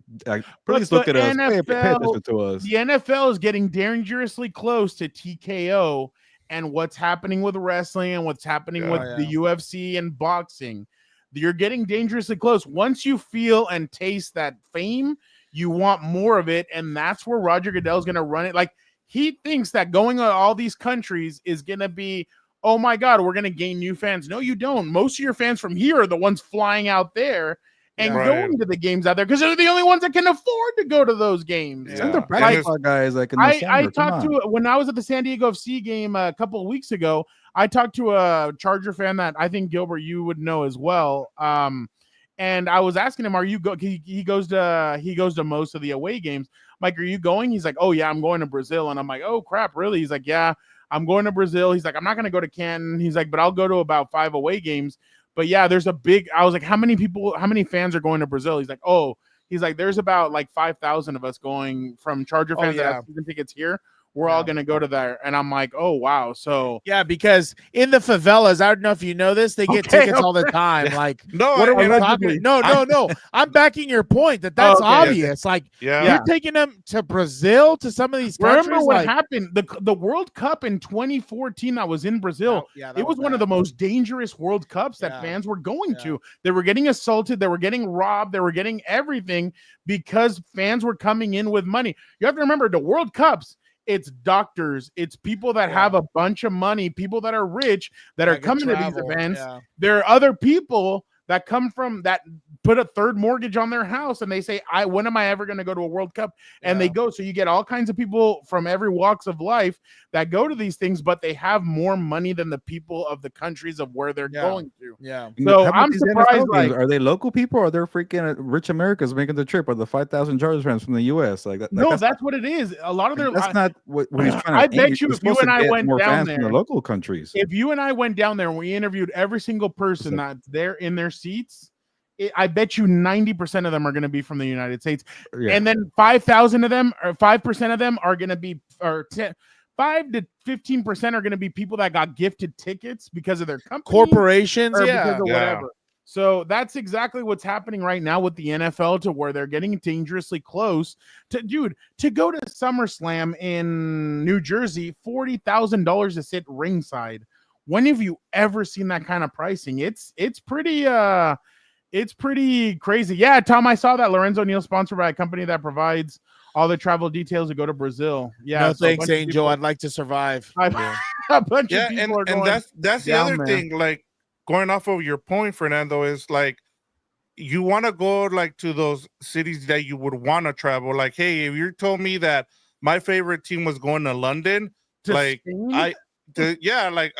please look at us, pay attention to us. The NFL is getting dangerously close to TKO and what's happening with wrestling and what's happening with the UFC and boxing. You're getting dangerously close. Once you feel and taste that fame, you want more of it, and that's where Roger Goodell is going to run it. Like, he thinks that going to all these countries is going to be, oh my God, we're going to gain new fans. No, you don't. Most of your fans from here are the ones flying out there and going to the games out there because they're the only ones that can afford to go to those games. Yeah. The guys, like, in the summer. I talked to when I was at the San Diego FC game a couple of weeks ago. I talked to a Charger fan that I think, Gilbert, you would know as well. And I was asking him, "Are you go?" He goes to most of the away games. I'm like, "Are you going?" He's like, "Oh yeah, I'm going to Brazil." And I'm like, "Oh crap, really?" He's like, "Yeah, I'm going to Brazil." He's like, "I'm not going to go to Canton." He's like, "But I'll go to about 5 away games." But yeah, there's a big. I was like, "How many fans are going to Brazil?" He's like, "Oh." He's like, "There's about like 5,000 of us going from Charger fans that have season tickets here." we're all going to go to there. And I'm like, oh, wow. So Yeah, because in the favelas, I don't know if you know this, they get tickets all the time. Like, No, what are we allegedly. talking? No. I'm backing your point that's okay. obvious. Like, Yeah. you're taking them to Brazil, to some of these countries. Remember what like, happened? The World Cup in 2014 that was in Brazil. that it was one of the most dangerous World Cups that fans were going to. They were getting assaulted. They were getting robbed. They were getting everything because fans were coming in with money. You have to remember the World Cups. It's doctors. It's people that have a bunch of money, people that are rich that are coming to these events. Yeah. There are other people that come from that put a third mortgage on their house and they say, when am I ever going to go to a World Cup? And they go. So you get all kinds of people from every walks of life that go to these things, but they have more money than the people of the countries of where they're going to. Yeah. So How about I'm these surprised. NFL games? Like, Are they local people or are they freaking rich Americans making the trip, or the 5,000 Chargers fans from the U.S.? Like that, no, that's what it is. A lot of their. That's not what he's trying to. I bet He's you if you supposed and to I get went more down fans there, from the local countries. if you and I went down there and we interviewed every single person that's there in their seats, I bet you 90% of them are going to be from the United States. Yeah. And then 5,000 of them or 5% of them are going to be, or 5 to 15% are going to be people that got gifted tickets because of their company, Corporations, or because of whatever. So that's exactly what's happening right now with the NFL, to where they're getting dangerously close to, to go to SummerSlam in New Jersey, $40,000 to sit ringside. When have you ever seen that kind of pricing? It's pretty crazy. Yeah, Tom, I saw that Lorenzo Neal sponsored by a company that provides all the travel details to go to Brazil. Yeah, no, so thanks, Angel. I'd like to survive. A bunch of people are going. And that's the other there. thing. Like, going off of your point, Fernando, is like, you want to go like to those cities that you would want to travel. Like, hey, if you told me that my favorite team was going to London, like Spain?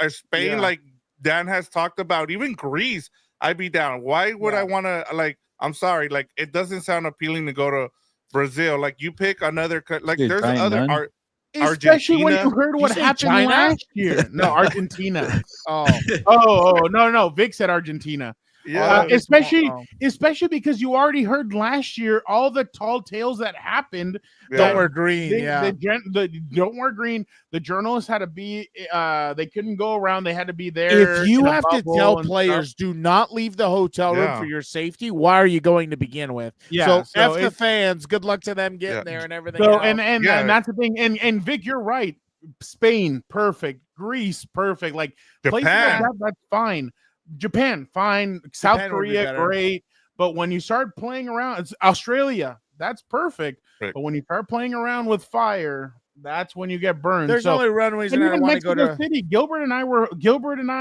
or Spain, like Dan has talked about, even Greece, I'd be down. Why would I want to, like, I'm sorry, like, it doesn't sound appealing to go to Brazil. Like, you pick another, like, Dude, there's other art. Especially when you heard what happened last year. No, Argentina. No. Vic said Argentina. Yeah, especially because you already heard last year all the tall tales that happened. Don't wear green. Don't wear green. The journalists had to be. They couldn't go around. They had to be there. If you have to tell players, do not leave the hotel room for your safety, why are you going to begin with? Yeah. So F the fans. Good luck to them getting there and everything. So else. and that's the thing. And Vic, you're right. Spain, perfect. Greece, perfect. Like places like that, that's fine. Japan, fine. South Korea, great. But when you start playing around, it's Australia, that's perfect. Right. But when you start playing around with fire, that's when you get burned. There's only one reason I want to go to City. Gilbert and I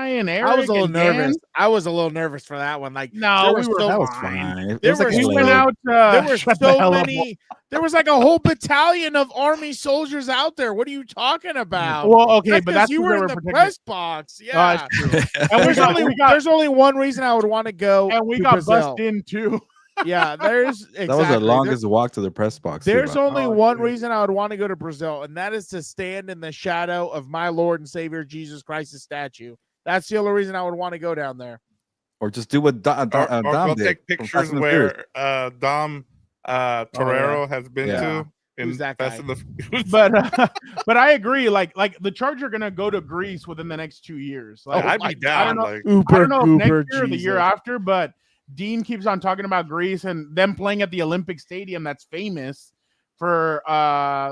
and Eric. I was a little nervous. I was a little nervous for that one. Like, no, that was fine. We went out. There were so many. There was like a whole battalion of Army soldiers out there. What are you talking about? Well, okay, but that's you were in the press box. Yeah, and there's only one reason I would want to go. And we got bussed in too. Yeah, there's that was the longest walk to the press box. There's only one reason I would want to go to Brazil, and that is to stand in the shadow of my Lord and Savior Jesus Christ's statue. That's the only reason I would want to go down there. Or just do what Dom go did. Take pictures where Dom Torero has been to. But I agree. Like the Chargers are gonna go to Greece within the next 2 years. Like, I'd be down. I don't know if next year or the year after, but Dean keeps on talking about Greece and them playing at the Olympic Stadium that's famous for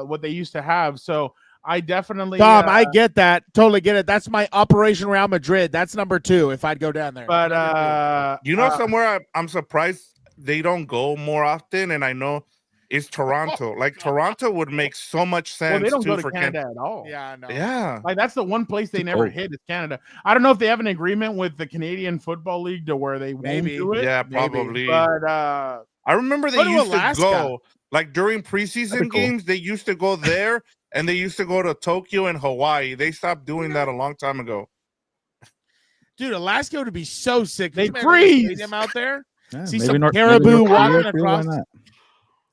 what they used to have. So I definitely Tom, I get that. Totally get it. That's my Operation Real Madrid. That's number 2 if I'd go down there. But somewhere I'm surprised they don't go more often, and I know it's Toronto. Like Toronto would make so much sense. Well, they don't go to for Canada at all. Yeah, I know. Yeah, like that's the one place they never hit is Canada. I don't know if they have an agreement with the Canadian Football League to where they won't do it. Yeah, probably. But I remember they used to go like during preseason games. They used to go there, and they used to go to Tokyo and Hawaii. They stopped doing that a long time ago. Dude, Alaska would be so sick. They freeze them out there. Yeah, see some caribou walking across.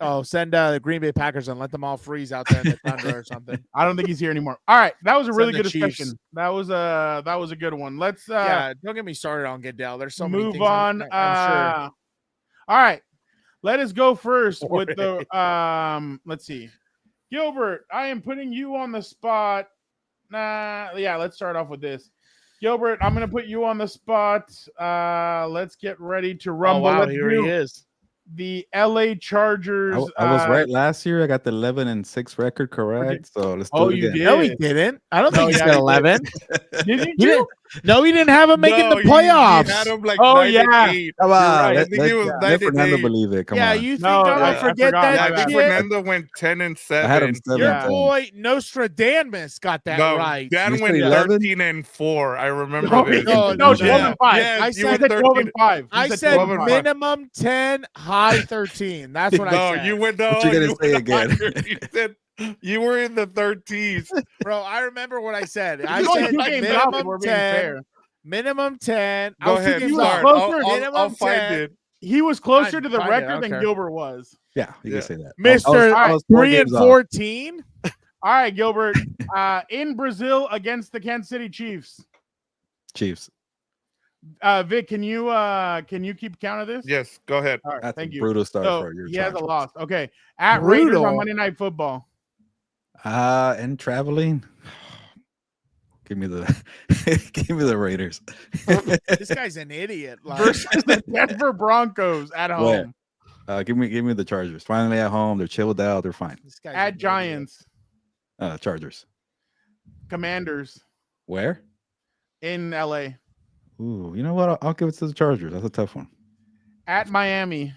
Oh, send the Green Bay Packers and let them all freeze out there in the tundra or something. I don't think he's here anymore. All right, that was a really good discussion. That was a good one. Let's don't get me started on Goodell. There's so many things on. I'm sure. All right, let us go first with the let's see. Gilbert, I am putting you on the spot. Yeah, let's start off with this. Gilbert, I'm gonna put you on the spot. Let's get ready to rumble. Oh, wow, Let's here he do is. the LA Chargers. I was right last year. I got the 11-6 record correct. So let's do Oh, it you again. did? No, he didn't. I don't No, think he's yeah, got he did. 11. Did you? He didn't. No, he didn't have him making the No, playoffs. He had him like Oh, 9 yeah. and 8. Come You're on, right. I let, think he was let 9 and Fernando 8. believe it. Come Yeah, on. you think No, I'm yeah, gonna I forget forgot. that Yeah, I think shit? Fernando went 10 and 7. I had him 7. Your Yeah. boy Nostradamus got that No, right. Dan You went say 11? 13 and 4. I remember No, this. No, no, no, 12 no. and 5. Yes, I you said went He said 12 and 5. He I said said 12 and 5. minimum 10, high 13. That's what I No, said. you went What you gonna say went again? higher. You said you were in the 13s. Bro, I remember what I said. He's I only said 2 games off, if minimum we're being 10. fair. Minimum 10. I Go was 2 ahead, games start. off. Closer. I'll Minimum find 10. it. He was closer Fine, to the fine, I record don't than care. Gilbert was. Yeah, you Yeah. can say that. Mr. I was 4 3 and games off. 14. All right, Gilbert. In Brazil against the Kansas City Chiefs. Chiefs. Vic, can you keep count of this? Yes, go ahead. All right, That's thank a you. brutal start So for your he has a Chargers. loss. Okay. At Raiders Brutal. on Monday Night Football. And traveling. Give me the Raiders. This guy's an idiot. Like, Versus the Denver Broncos at home. Give me the Chargers. Finally at home. They're chilled out. They're fine. this guy's an At idiot. Giants. Chargers. Commanders Where? in LA. Ooh, you know what? I'll give it to the Chargers. That's a tough one. At Miami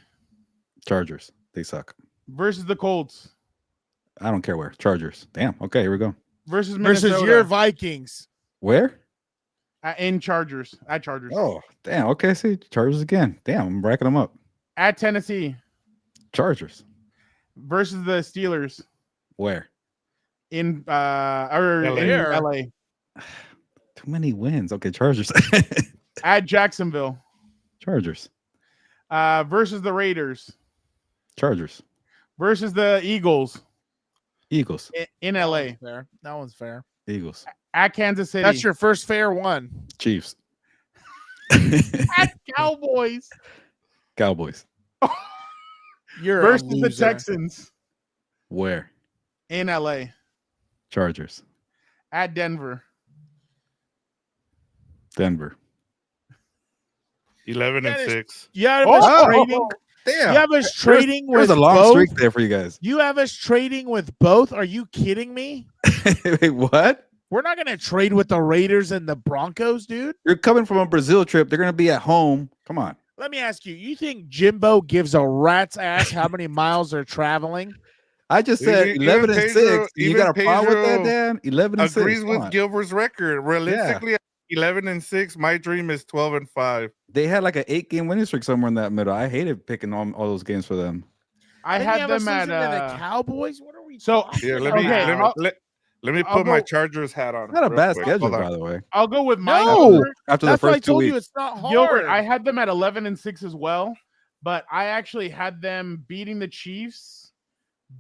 Chargers. They suck. versus the Colts. I don't care where. Chargers. Damn. Okay, here we go. Versus Minnesota. Versus your Vikings. Where? In Chargers. At Chargers. Oh, damn. Okay, see, Chargers again. Damn, I'm racking them up. At Tennessee Chargers. versus the Steelers Where? in LA. in LA. Too many wins. Okay, Chargers. At Jacksonville Chargers. versus the Raiders Chargers. versus the Eagles Eagles. in LA. Fair. That one's fair. Eagles. At Kansas City. That's your first fair one. Chiefs. At Cowboys Cowboys. You're versus a the loser. Texans Where? in LA. Chargers. At Denver. Denver. 11 and That is- 6. You have Oh, us trading. Damn. You have us trading There's with a long both. streak there for you guys. You have us trading with both. Are you kidding me? Wait, what? We're not going to trade with the Raiders and the Broncos, dude. You're coming from a Brazil trip. They're gonna be at home. Come on. Let me ask you. You think Jimbo gives a rat's ass how many miles they're traveling? I just said Even 11 and Pedro- 6. You even got a problem with that, Pedro Dan? 11 and 6. Agrees Come with on. Gilbert's record. Realistically, 11 and 6. My dream is 12 and 5. They had like an 8-game winning streak somewhere in that middle. I hated picking all those games for them. I Then you had have us them at losing to the Cowboys. What are we? so talking Here, let about? me Okay, let me I'll put my go- Chargers hat on. Not a real bad quick. schedule, Hold on. by the way. I'll go with mine. No. Gilbert. After the That's why I first 2 told you weeks. it's not hard. Gilbert, I had them at 11 and 6 as well, but I actually had them beating the Chiefs,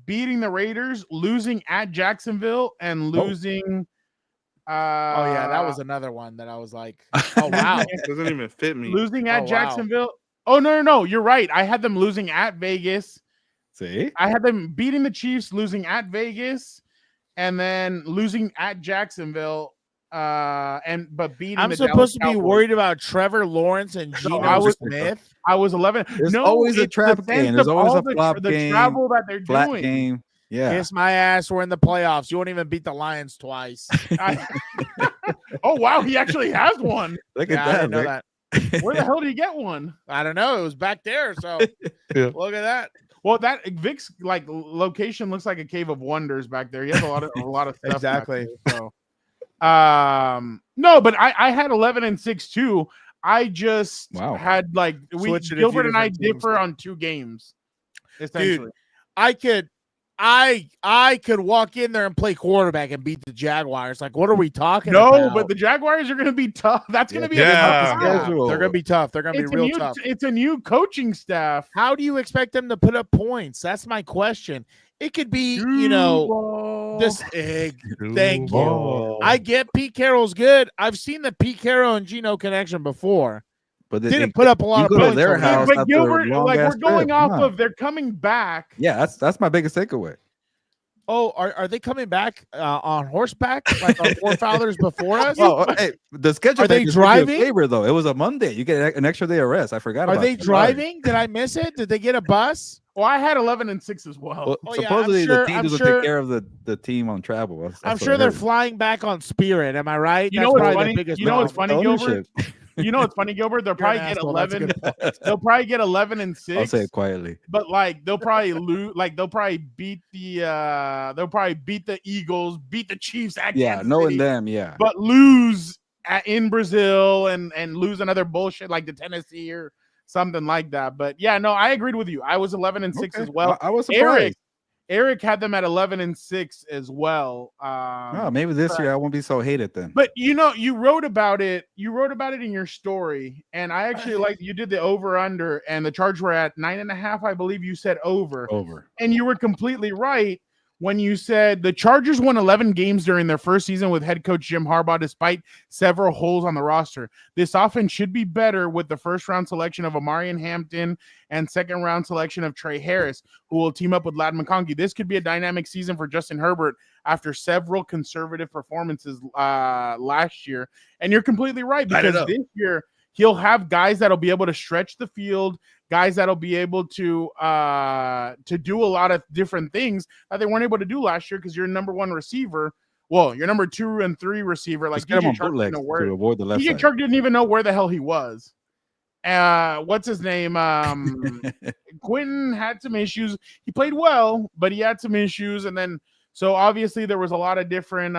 beating the Raiders, losing at Jacksonville, and losing. Oh yeah, that was another one that I was like, oh wow. Doesn't even fit me. losing Oh, at wow. Jacksonville. Oh no, you're right. I had them losing at Vegas. See? I had them beating the Chiefs, losing at Vegas, and then losing at Jacksonville. But beating. I'm the supposed to Dallas be Cowboys. worried about Trevor Lawrence and Geno I was- Smith. I was 11. There's no, always a it's the trap sense game. There's of always all a the flop the game, travel that they're Flat doing. game. Yeah. Kiss my ass. We're in the playoffs. You won't even beat the Lions twice. Oh wow, he actually has one. Look Yeah, I at didn't know that. that. Where the hell did he get one? I don't know. It was back there. So Yeah. look at that. Well, that Vic's like location looks like a cave of wonders back there. He has a lot of stuff. Exactly. Back there, so, no, but I had 11 and 6 too. I just Wow. had like Switch it a few Gilbert and I different teams. differ on 2 games. Essentially. I could walk in there and play quarterback and beat the Jaguars. Like, what are we talking No, about? but the Jaguars are going to be tough. That's going to be Yeah. a Yeah, tough schedule. they're gonna be tough. They're gonna It's be a real new, tough. it's a new coaching staff. How do you expect them to put up points? That's my question. It could be, you know, Duval. this egg. Thank you. Oh. I get Pete Carroll's good. I've seen the Pete Carroll and Geno connection before. But Didn't put up a lot you of go to points. their over Yeah, house there. but after a Gilbert, like long-ass we're going trip. off Come on. of they're coming back. Yeah, that's my biggest takeaway. Oh, are they coming back on horseback like our forefathers before us? Oh, hey, the schedule Are they makers did you a driving? favor though. It was a Monday. You get an extra day of rest. I forgot Are about they that. Sorry. driving? Did I miss it? Did they get a bus? Well, I had 11-6 as well. Well, Oh, yeah, supposedly the team I'm doesn't sure- take care of the team on travel. I'm what sure I they're heard. flying back on Spirit. Am I right? You That's know what's probably funny? the biggest You know what's problem. funny, Gilbert? Ownership. You know what's funny, Gilbert? They'll You're an probably get asshole. That's a 11. good point. They'll probably get I'll 11-6. say it quietly. But like they'll probably lose. Like they'll probably beat the Eagles, beat the Chiefs at Yeah, Kansas knowing City, them, yeah. but lose in Brazil and lose another bullshit like the Tennessee or something like that. But yeah, no, I agreed with you. I was 11-6 Okay. as well. I was surprised. Eric had them at 11-6 as well. Oh, maybe this year I won't be so hated then. But you wrote about it. You wrote about it in your story, and I actually like you did the over under, and the Chargers were at 9.5. I believe you said over, and you were completely right when you said the Chargers won 11 games during their first season with head coach Jim Harbaugh, despite several holes on the roster. This offense should be better with the first round selection of Amarian Hampton and second round selection of Trey Harris, who will team up with Ladd McConkey. This could be a dynamic season for Justin Herbert after several conservative performances last year. And you're completely right, because this year he'll have guys that'll be able to stretch the field, guys that'll be able to do a lot of different things that they weren't able to do last year because you're number one receiver. Well, your number 2 and 3 receiver, like DJ Chark, to avoid the left DJ side. Chark didn't even know where the hell he was. What's his name? Quentin had some issues. He played well, but he had some issues, and then so obviously there was a lot of different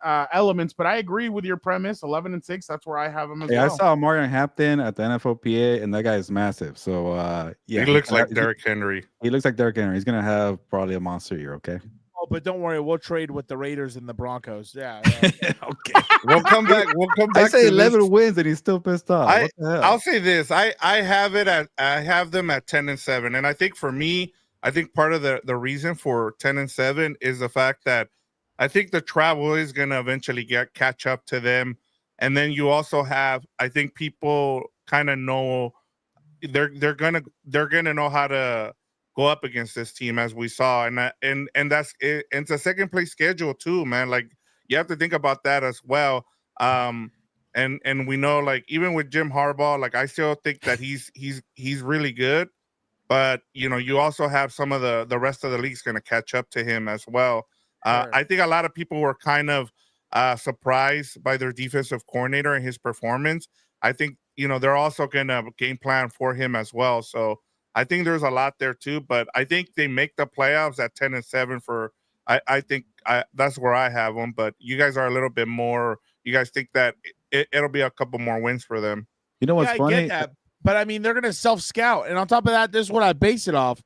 elements. But I agree with your premise. 11-6. That's where I have him as well. I saw Marion Hampton at the NFLPA, and that guy is massive. So yeah, he looks like Derrick Henry. He looks like Derrick Henry. He's gonna have probably a monster year. Okay. Oh, but don't worry, we'll trade with the Raiders and the Broncos. Yeah. Okay. We'll come back. I say 11 wins, and he's still pissed off. What the hell? I'll say this. I have them at 10-7, and I think for me, I think part of the reason for 10-7 is the fact that I think the travel is going to eventually catch up to them, and then you also have, I think people kind of know they're gonna know how to go up against this team, as we saw, and that's it. And it's a second place schedule too, man. Like you have to think about that as well. And we know, like, even with Jim Harbaugh, like I still think that he's really good, but you also have some of the rest of the league's going to catch up to him as well. Sure. I think a lot of people were kind of surprised by their defensive coordinator and his performance. I think they're also going to game plan for him as well. So I think there's a lot there too, but I think they make the playoffs at 10-7 for. I think that's where I have them, but you guys are a little bit more. You guys think that it'll be a couple more wins for them. You know what's funny? I get that, but I mean, they're going to self-scout. And on top of that, this is what I base it off.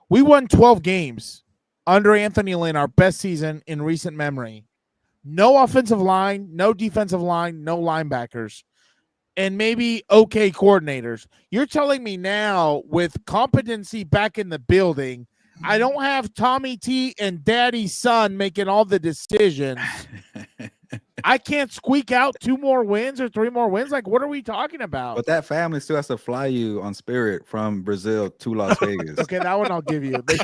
We won 12 games under Anthony Lynn, our best season in recent memory. No offensive line, no defensive line, no linebackers, and maybe okay coordinators. You're telling me now with competency back in the building, I don't have Tommy T and Daddy's son making all the decisions. I can't squeak out 2 more wins or 3 more wins. Like, what are we talking about? But that family still has to fly you on Spirit from Brazil to Las Vegas. Okay, that one I'll give you. They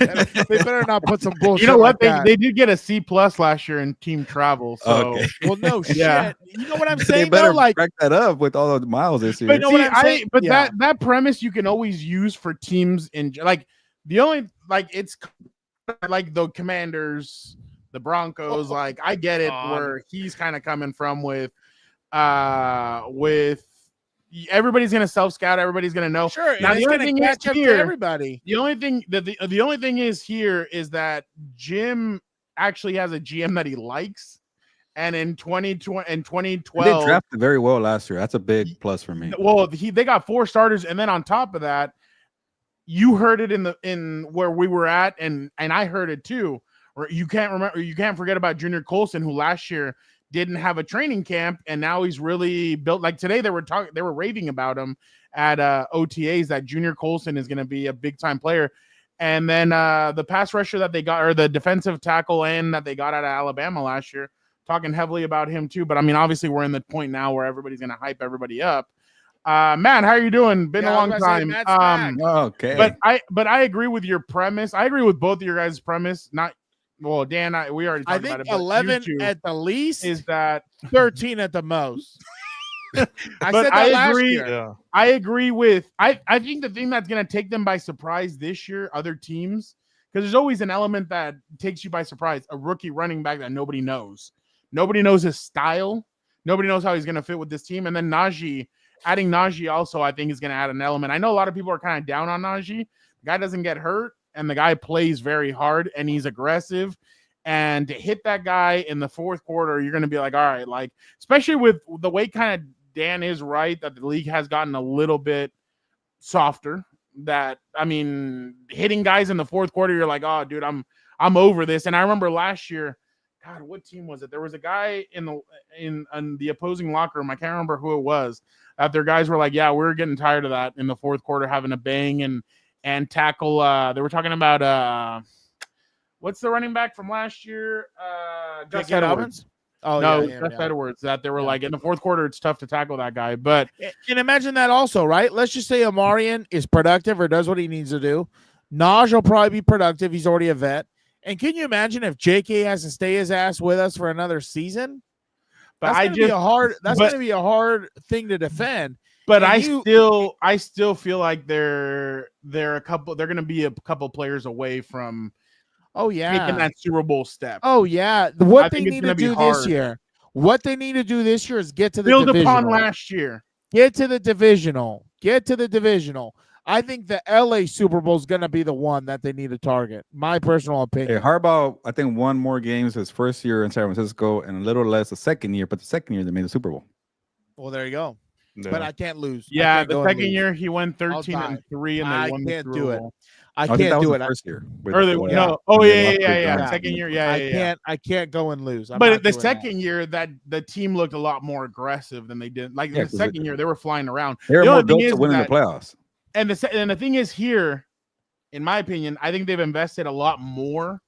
better not put some bullshit. You know what? Like they did get a C+ last year in team travel. So Okay. well, no shit. Yeah. You know what I'm They saying? better Though? Like, back that up with all the miles this year. But know what I'm saying? Yeah. that premise you can always use for teams in like the only like it's like the Commanders, the Broncos. Like I get it where he's kind of coming from with everybody's gonna self-scout, everybody's gonna know. sure. Now, It's going to catch up to everybody. The only thing is here is that Jim actually has a GM that he likes, and in 2020 and 2012 they drafted very well last year. That's a big plus for me. Well, they got 4 starters, and then on top of that, you heard it in where we were at, and I heard it too. Or you can't forget about Junior Colson, who last year didn't have a training camp, and now he's really built. Like today, they were raving about him at OTAs that Junior Colson is going to be a big time player. And then the pass rusher that they got, or the defensive tackle end that they got out of Alabama last year, talking heavily about him too. But I mean, obviously, we're in the point now where everybody's going to hype everybody up. Matt, how are you doing? Been a Yeah, I was long about to say, time. Matt's back. Okay. But I agree with your premise. I agree with both of your guys' premise. Not well, Dan. We already I talked about think it. But 11 you two at the least, is that 13 at the most. I but said that I last agree. year. Yeah. I agree with. I think the thing that's going to take them by surprise this year, other teams, because there's always an element that takes you by surprise. A rookie running back that nobody knows. Nobody knows his style. Nobody knows how he's going to fit with this team. And then Najee, adding Najee also, I think is going to add an element. I know a lot of people are kind of down on Najee. The guy doesn't get hurt, and the guy plays very hard, and he's aggressive. And to hit that guy in the fourth quarter, you're going to be like, all right, like, especially with the way kind of Dan is right that the league has gotten a little bit softer. That, I mean, hitting guys in the fourth quarter, you're like, oh, dude, I'm over this. And I remember last year, God, what team was it? There was a guy in the opposing locker room. I can't remember who it was. That their guys were like, yeah, we're getting tired of that in the fourth quarter, having to bang and tackle. They were talking about what's the running back from last year? Gus J.K. Edwards. Dobbins? Oh, No, yeah, Gus Edwards. That they were Yeah. like in the fourth quarter, it's tough to tackle that guy. But And imagine that also, right? Let's just say Amarian is productive or does what he needs to do. Naj will probably be productive. He's already a vet. And can you imagine if JK has to stay his ass with us for another season? but That's going to be a hard thing to defend. But And I still feel like they're going to be a couple players away from Oh yeah. taking that Super Bowl step. Oh yeah. I What they think it's need gonna to be do hard. this year. What they need to do this year is get to the Build divisional. upon last year. Get to the divisional. Get to the divisional. I think the LA Super Bowl is going to be the one that they need to target. My personal Hey, opinion. Harbaugh, I think won more games his first year in San Francisco and a little less the second year, but the second year they made the Super Bowl. Well, there you go. Yeah. But I can't lose. I Yeah, can't the go and second lose. year he went I'll 13-3 and I they won the can't Super do it. Bowl. I think can't that was do the it. first year. with Or the- no. Oh when they yeah, lost to yeah. Giants. Second year, yeah. I can't go and lose. I'm But not the doing second year, that the team looked a lot more aggressive than they did. Like in Yeah, the 'cause second year, they were flying around. They were The more only thing built to is win in the that- playoffs. And the thing is here, in my opinion, I think they've invested a lot more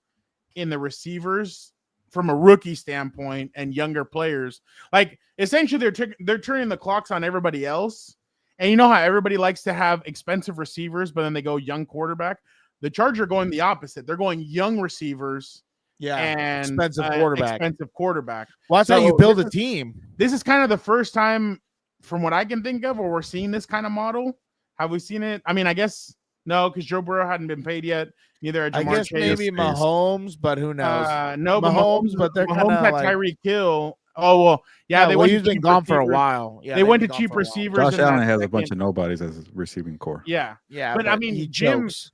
in the receivers from a rookie standpoint and younger players. Like essentially, they're turning the clocks on everybody else. And you know how everybody likes to have expensive receivers, but then they go young quarterback. The Chargers are going the opposite. They're going young receivers Yeah. and Expensive quarterback. Expensive quarterback. Well, that's how So you build a this is- team. This is kind of the first time, from what I can think of, where we're seeing this kind of model. Have we seen it? I mean, I guess no, because Joe Burrow hadn't been paid yet. Neither had I Jamar guess Chase. maybe Mahomes, but who knows? No, but Mahomes, but they're Mahomes kinda had like- Tyreek Hill. Oh well, yeah. They well, went he's to been cheap gone for a receivers. while. Yeah, They they've went been to gone cheap for a while. receivers. Josh in that Allen has a second- bunch of nobodies as his receiving core. Yeah, Yeah, but I mean, he Jim, chokes.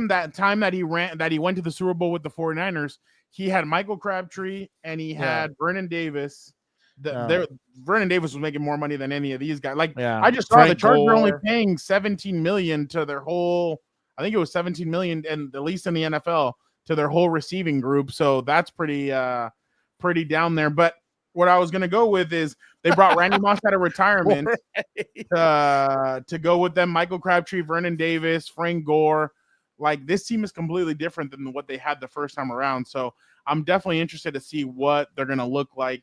that time that he went to the Super Bowl with the 49ers, he had Michael Crabtree and he had Vernon Davis. Vernon Davis was making more money than any of these guys. Like Yeah, I just saw Frank the Chargers are only Gore. paying 17 million to their whole. I think it was 17 million, and at least in the NFL, to their whole receiving group. So that's pretty down there. But what I was gonna go with is they brought Randy Moss out of retirement to go with them. Michael Crabtree, Vernon Davis, Frank Gore. Like this team is completely different than what they had the first time around. So I'm definitely interested to see what they're gonna look like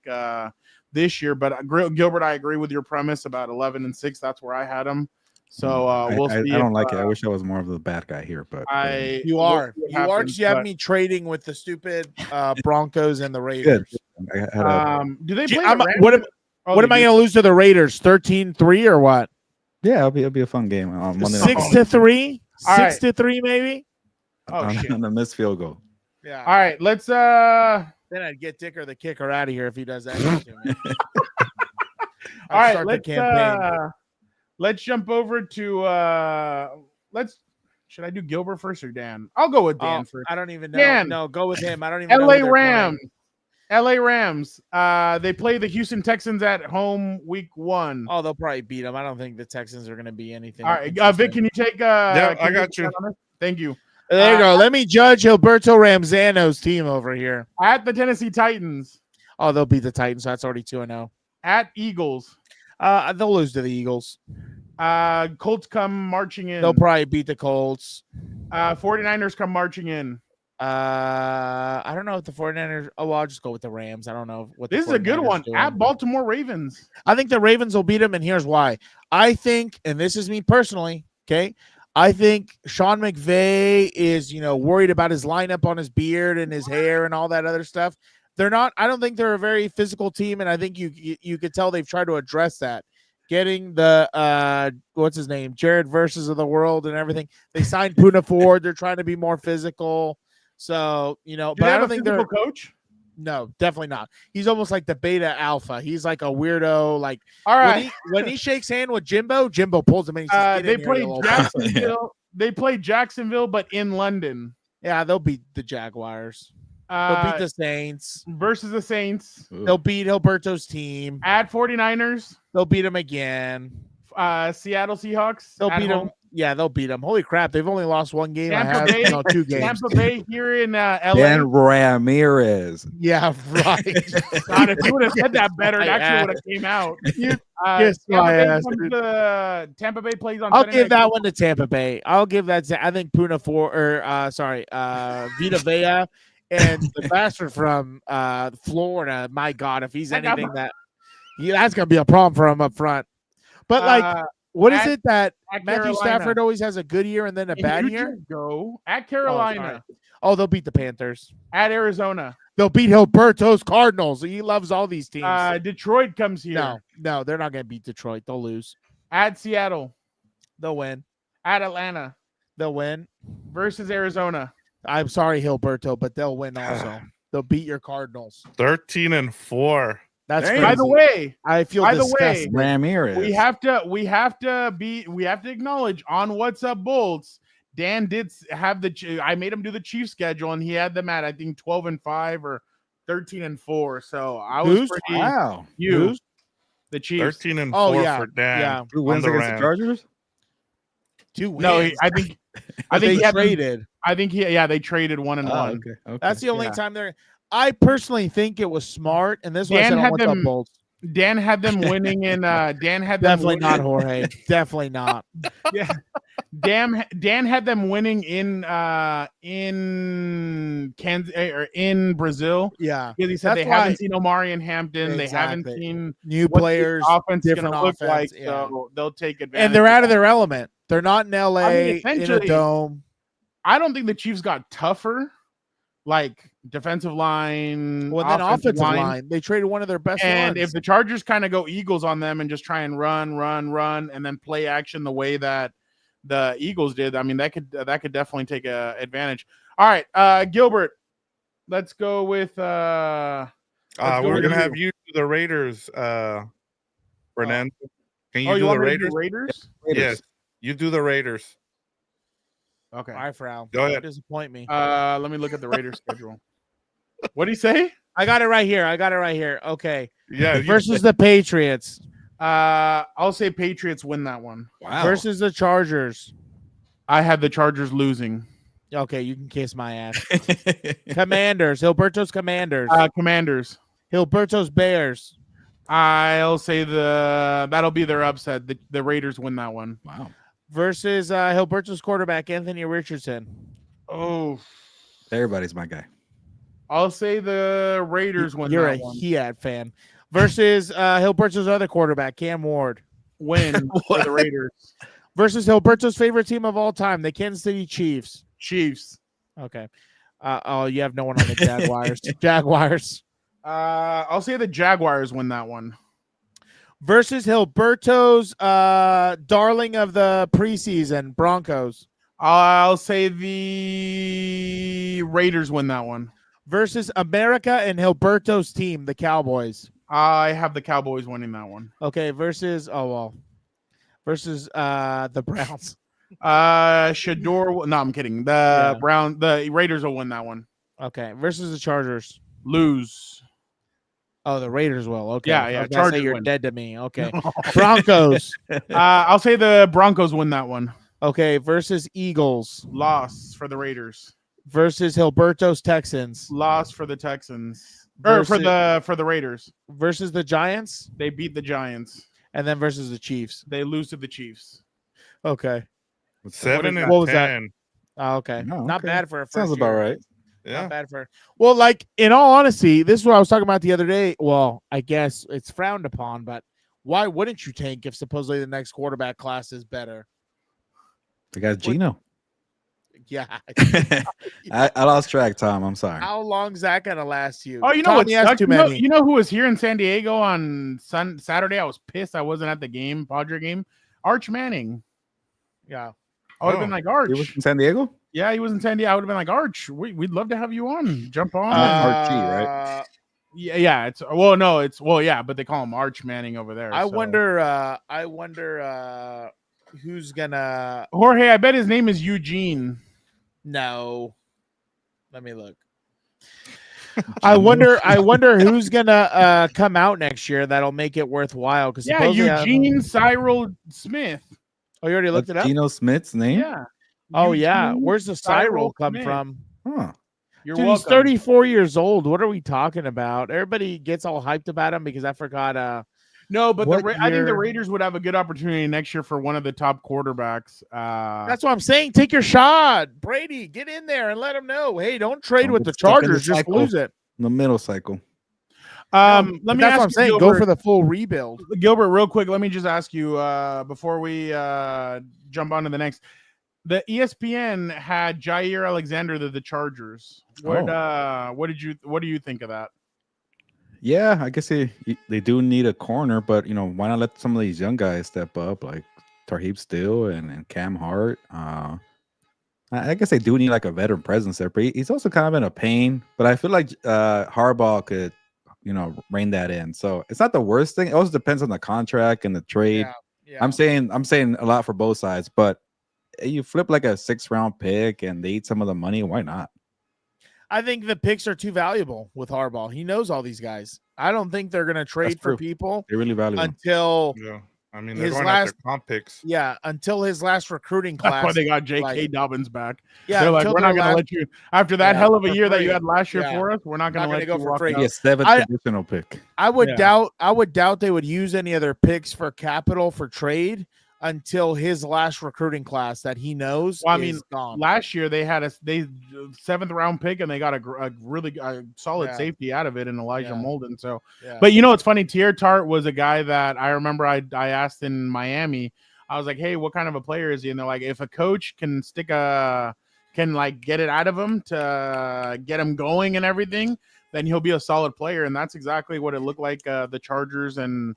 this year. But Gilbert, I agree with your premise about 11-6. That's where I had them. So we'll see. I don't like it. I wish I was more of the bad guy here, but You are. Because you have me trading with the stupid Broncos and the Raiders. I had a, do they play? What am I going to lose to the Raiders? 13-3 or what? yeah, it'll be a fun game on Monday night. 6-3? All right. 6-3 maybe? Oh shit! On the missed field goal. Yeah. All right, let's Then I'd get Dicker the kicker out of here if he does that to me. all right, start the campaign. let's jump over to should I do Gilbert first or Dan? I'll go with Dan first. I don't even know. Dan. No, go with him. I don't even know. LA who they're Rams. playing. LA Rams. They play the Houston Texans at home week 1. Oh, they'll probably beat them. I don't think the Texans are going to be anything. All right, interesting. Vic, can you take Yeah, can I you got take you. that on us? Thank you. There you go. Let me judge Herbert Ramzano's team over here. At the Tennessee Titans, Oh, they'll beat the Titans. So that's already 2-0. at Eagles. They'll lose to the Eagles. Colts come marching in. They'll probably beat the Colts. 49ers come marching in. I don't know if the 49ers. Oh, well, I'll just go with the Rams. I don't know what the This is a good 49ers one. doing. At Baltimore Ravens. I think the Ravens will beat them, and here's why. I think, and this is me personally, okay? I think Sean McVay is, worried about his lineup on his beard and his hair and all that other stuff. They're not. I don't think they're a very physical team, and I think you could tell they've tried to address that. Getting the what's his name, Jared Versus of the world and everything. They signed Puna Ford. They're trying to be more physical. So but I don't think they're coach. No, definitely not. He's almost like the beta alpha. He's like a weirdo. Like All right, when he shakes hand with Jimbo pulls him in. they play Jacksonville. They play Jacksonville, but in London. Yeah, they'll beat the Jaguars. They'll beat the Saints. Versus the Saints. They'll beat Heilberto's team. At 49ers. They'll beat them again. Seattle Seahawks. They'll beat them. Yeah, they'll beat them. Holy crap! They've only lost one game. Tampa Bay, 2 games. Tampa Bay here in LA. Dan Ramirez. Yeah, right. God, if you would have said that better, it actually would have came out. Tampa Bay plays on. I'll give that one to Tampa Bay. I'll give that to, I think Puna Ford Vita Vea and the bastard from Florida. My God, if he's anything that's gonna be a problem for him up front. But what is it that Matthew Stafford always has a good year and then a bad year? Go at Carolina. Oh, they'll beat the Panthers. At Arizona. They'll beat Heilberto's Cardinals. He loves all these teams. Detroit comes here. No, they're not going to beat Detroit. They'll lose. At Seattle. They'll win. At Atlanta. They'll win. Versus Arizona. I'm sorry, Heilberto, but they'll win also. They'll beat your Cardinals. 13-4. That's by the way, I feel disgusted. Ramirez. We have to acknowledge on What's Up Bolts. Dan did have I made him do the Chiefs schedule, and he had them at I think 12-5 or 13-4. So I was pretty wow. You, the Chiefs 13-4 for Dan. Yeah. Who wins against the Chargers? 2 wins. No, I think they traded. They traded 1-1. Okay. That's the only time they're. I personally think it was smart, and this was Dan had them winning in. Dan had them definitely not Jorge. Definitely not. Yeah, Dan had them winning in Kansas or in Brazil. Yeah, because he said they haven't seen Omari and Hampton. Exactly. They haven't seen new players. Offense different going to look like, yeah. so they'll take advantage. And they're out of their element. They're not in LA in a dome. I don't think the Chiefs got tougher. Like defensive line, well, then offensive line. They traded one of their best. And ones. if the Chargers kind of go Eagles on them and just try and run, and then play action the way that the Eagles did, I mean that could definitely take advantage. All right, Gilbert, let's go with. We're gonna have you do the Raiders, Fernando. Can you do the Raiders? Raiders? Yes, you do the Raiders. Okay. All right, Frau. Go ahead. Don't disappoint me. Let me look at the Raiders schedule. What did he say? I got it right here. Okay. Yeah. Versus the Patriots. I'll say Patriots win that one. Wow. Versus the Chargers. I had the Chargers losing. Okay, you can kiss my ass. Commanders. Heilberto's Commanders. Commanders. Heilberto's Bears. I'll say that'll be their upset. The Raiders win that one. Wow. Versus Heilberto's quarterback, Anthony Richardson. Oh. Everybody's my guy. I'll say the Raiders win You're that a one. Heat fan. Versus Heilberto's other quarterback, Cam Ward. Win for the Raiders. Versus Heilberto's favorite team of all time, the Kansas City Chiefs. Chiefs. Okay. You have no one on the Jaguars. Jaguars. I'll say the Jaguars win that one. Versus Heilberto's darling of the preseason, Broncos. I'll say the Raiders win that one. Versus America and Heilberto's team, the Cowboys. I have the Cowboys winning that one. Okay, versus versus the Browns. Shador. No, I'm kidding. The Raiders will win that one. Okay, versus the Chargers. Lose. Oh, the Raiders will. Okay. Yeah. Chargers. You're dead to me. Okay. Broncos. I'll say the Broncos win that one. Okay. Versus Eagles. Loss for the Raiders. Versus Heilberto's Texans. Loss for the Texans. Versus, for the Raiders. Versus the Giants. They beat the Giants. And then versus the Chiefs. They lose to the Chiefs. Okay. 7-10. What was that? Oh, okay. Oh, Not okay. bad for a first Sounds about year. right. Yeah. Not bad for. Well, like in all honesty, this is what I was talking about the other day. Well, I guess it's frowned upon, but why wouldn't you tank if supposedly the next quarterback class is better? They got Gino. Yeah. I lost track, Tom. I'm sorry. How long's that gonna last you? Oh, you know Tom, what? he has sucks? too many. You know who was here in San Diego on Saturday? I was pissed I wasn't at the game, Padre game. Arch Manning. Yeah. I would have been like Arch. He was in San Diego? Yeah, he was in San Diego. I would have been like Arch. We'd love to have you on. Jump on. Archie, right? Yeah. Yeah, but they call him Arch Manning over there. I so. wonder who's gonna. Jorge, I bet his name is Eugene. No. Let me look. I wonder who's gonna come out next year that'll make it worthwhile. Because Yeah, Eugene Cyril Smith. Oh, you already looked it up? Gino Smith's name? Yeah. Oh, yeah. Eugene Where's the Cyril Cyril come Smith. from? Huh. You're Dude, welcome. he's 34 years old. What are we talking about? Everybody gets all hyped about him because I forgot. No, but What I think the year- Raiders would have a good opportunity next year for one of the top quarterbacks. That's what I'm saying. Take your shot, Brady. Get in there and let him know. Hey, don't trade Don't with get the stuck in the Chargers. Just cycle. lose it. The middle cycle. let me That's ask what I'm you, saying. Gilbert, Go for the full rebuild. Gilbert, real quick. Let me just ask you before we jump on to the next. The ESPN had Jair Alexander to the Chargers. What do you think of that? Yeah, I guess they do need a corner, but why not let some of these young guys step up, like Tarheeb Still and Cam Hart? I guess they do need like a veteran presence there, but he's also kind of in a pain. But I feel like Harbaugh could, rein that in. So it's not the worst thing. It also depends on the contract and the trade. Yeah. I'm saying a lot for both sides, but you flip like a 6th round pick and they eat some of the money. Why not? I think the picks are too valuable with Harbaugh. He knows all these guys. I don't think they're going to trade for true. people They're really valuable. until Yeah. I mean, they're his going last- after comp picks. until his last recruiting class. That's why they got J.K. like- Dobbins back. Yeah, They're like, until we're not their going to last- let you after that Yeah, hell of a for year that you free. had last year Yeah. for us. We're not going to Not let gonna you go for walk free. out. Yeah, 7th additional pick. I would Yeah. doubt they would use any other picks for capital for trade until his last recruiting class that he knows Well, I is mean, gone. Last year they had a 7th round pick and they got a really solid Yeah. safety out of it in Elijah Yeah. Molden. So, Yeah. but it's funny. Tier Tart was a guy that I remember I asked in Miami. I was like, hey, what kind of a player is he? And they're like, if a coach can get it out of him to get him going and everything, then he'll be a solid player. And that's exactly what it looked like the Chargers and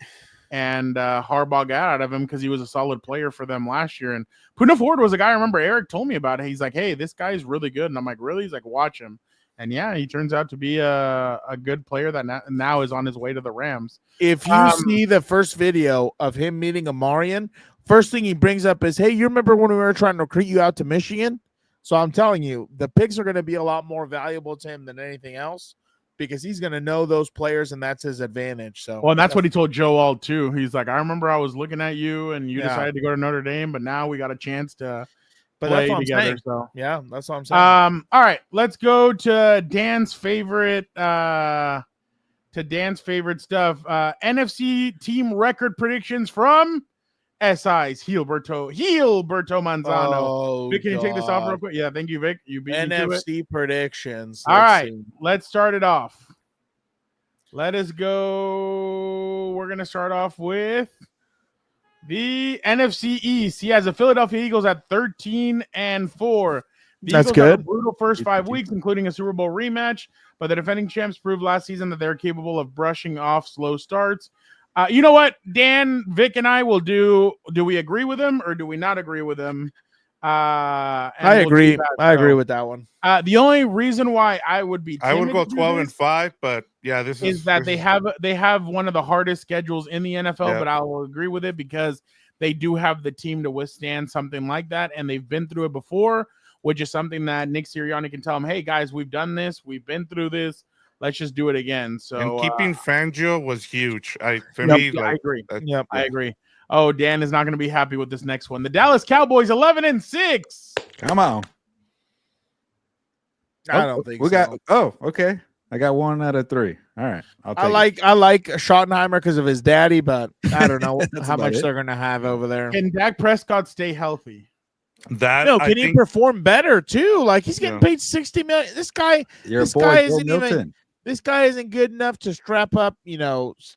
Harbaugh got out of him because he was a solid player for them last year. And Puna Ford was a guy I remember Eric told me about. He's like, hey, this guy's really good. And I'm like, really? He's like, watch him. And yeah, he turns out to be a good player that now is on his way to the Rams. If you see the first video of him meeting Amarian, first thing he brings up is, hey, you remember when we were trying to recruit you out to Michigan? So I'm telling you, the picks are going to be a lot more valuable to him than anything else because he's going to know those players, and that's his advantage. So, Well, and that's what he told Joe Alt too. He's like, I remember I was looking at you and you Yeah. decided to go to Notre Dame, but now we got a chance to But play that's what I'm together. saying. So Yeah, that's what I'm saying. all right, let's go to Dan's favorite stuff. NFC team record predictions from SI's HEELberto Manzano. Oh, Vic, can you take this off real God. quick? Yeah, thank you, Vic. You beat me to it. NFC predictions. All Let's right, see. let's start it off. Let us go. We're going to start off with the NFC East. He has the Philadelphia Eagles at 13-4. The That's Eagles have a good. brutal first 5 weeks, including a Super Bowl rematch, but the defending champs proved last season that they're capable of brushing off slow starts. You know what, Dan, Vic, and I will do we agree with him or do we not agree with him? I agree. I agree with that one. The only reason why I would be I would timid go to do 12-5, but yeah, this is that they have one of the hardest schedules in the NFL, Yeah. but I will agree with it because they do have the team to withstand something like that, and they've been through it before, which is something that Nick Sirianni can tell them, hey, guys, we've done this. We've been through this. Let's just do it again. So and keeping Fangio was huge. I agree. Yep. I agree. Oh, Dan is not going to be happy with this next one. The Dallas Cowboys 11-6. Come on. I don't think we so. got. Oh, okay. I got 1 out of 3. All right. I'll take I like Schottenheimer because of his daddy, but I don't know That's how about much it. they're going to have over there. Can Dak Prescott stay healthy? That No, I can he think perform better too? Like he's getting Yeah. paid $60 million. This guy Your This boy guy Joe isn't even- Milton. this guy isn't good enough to strap up, what's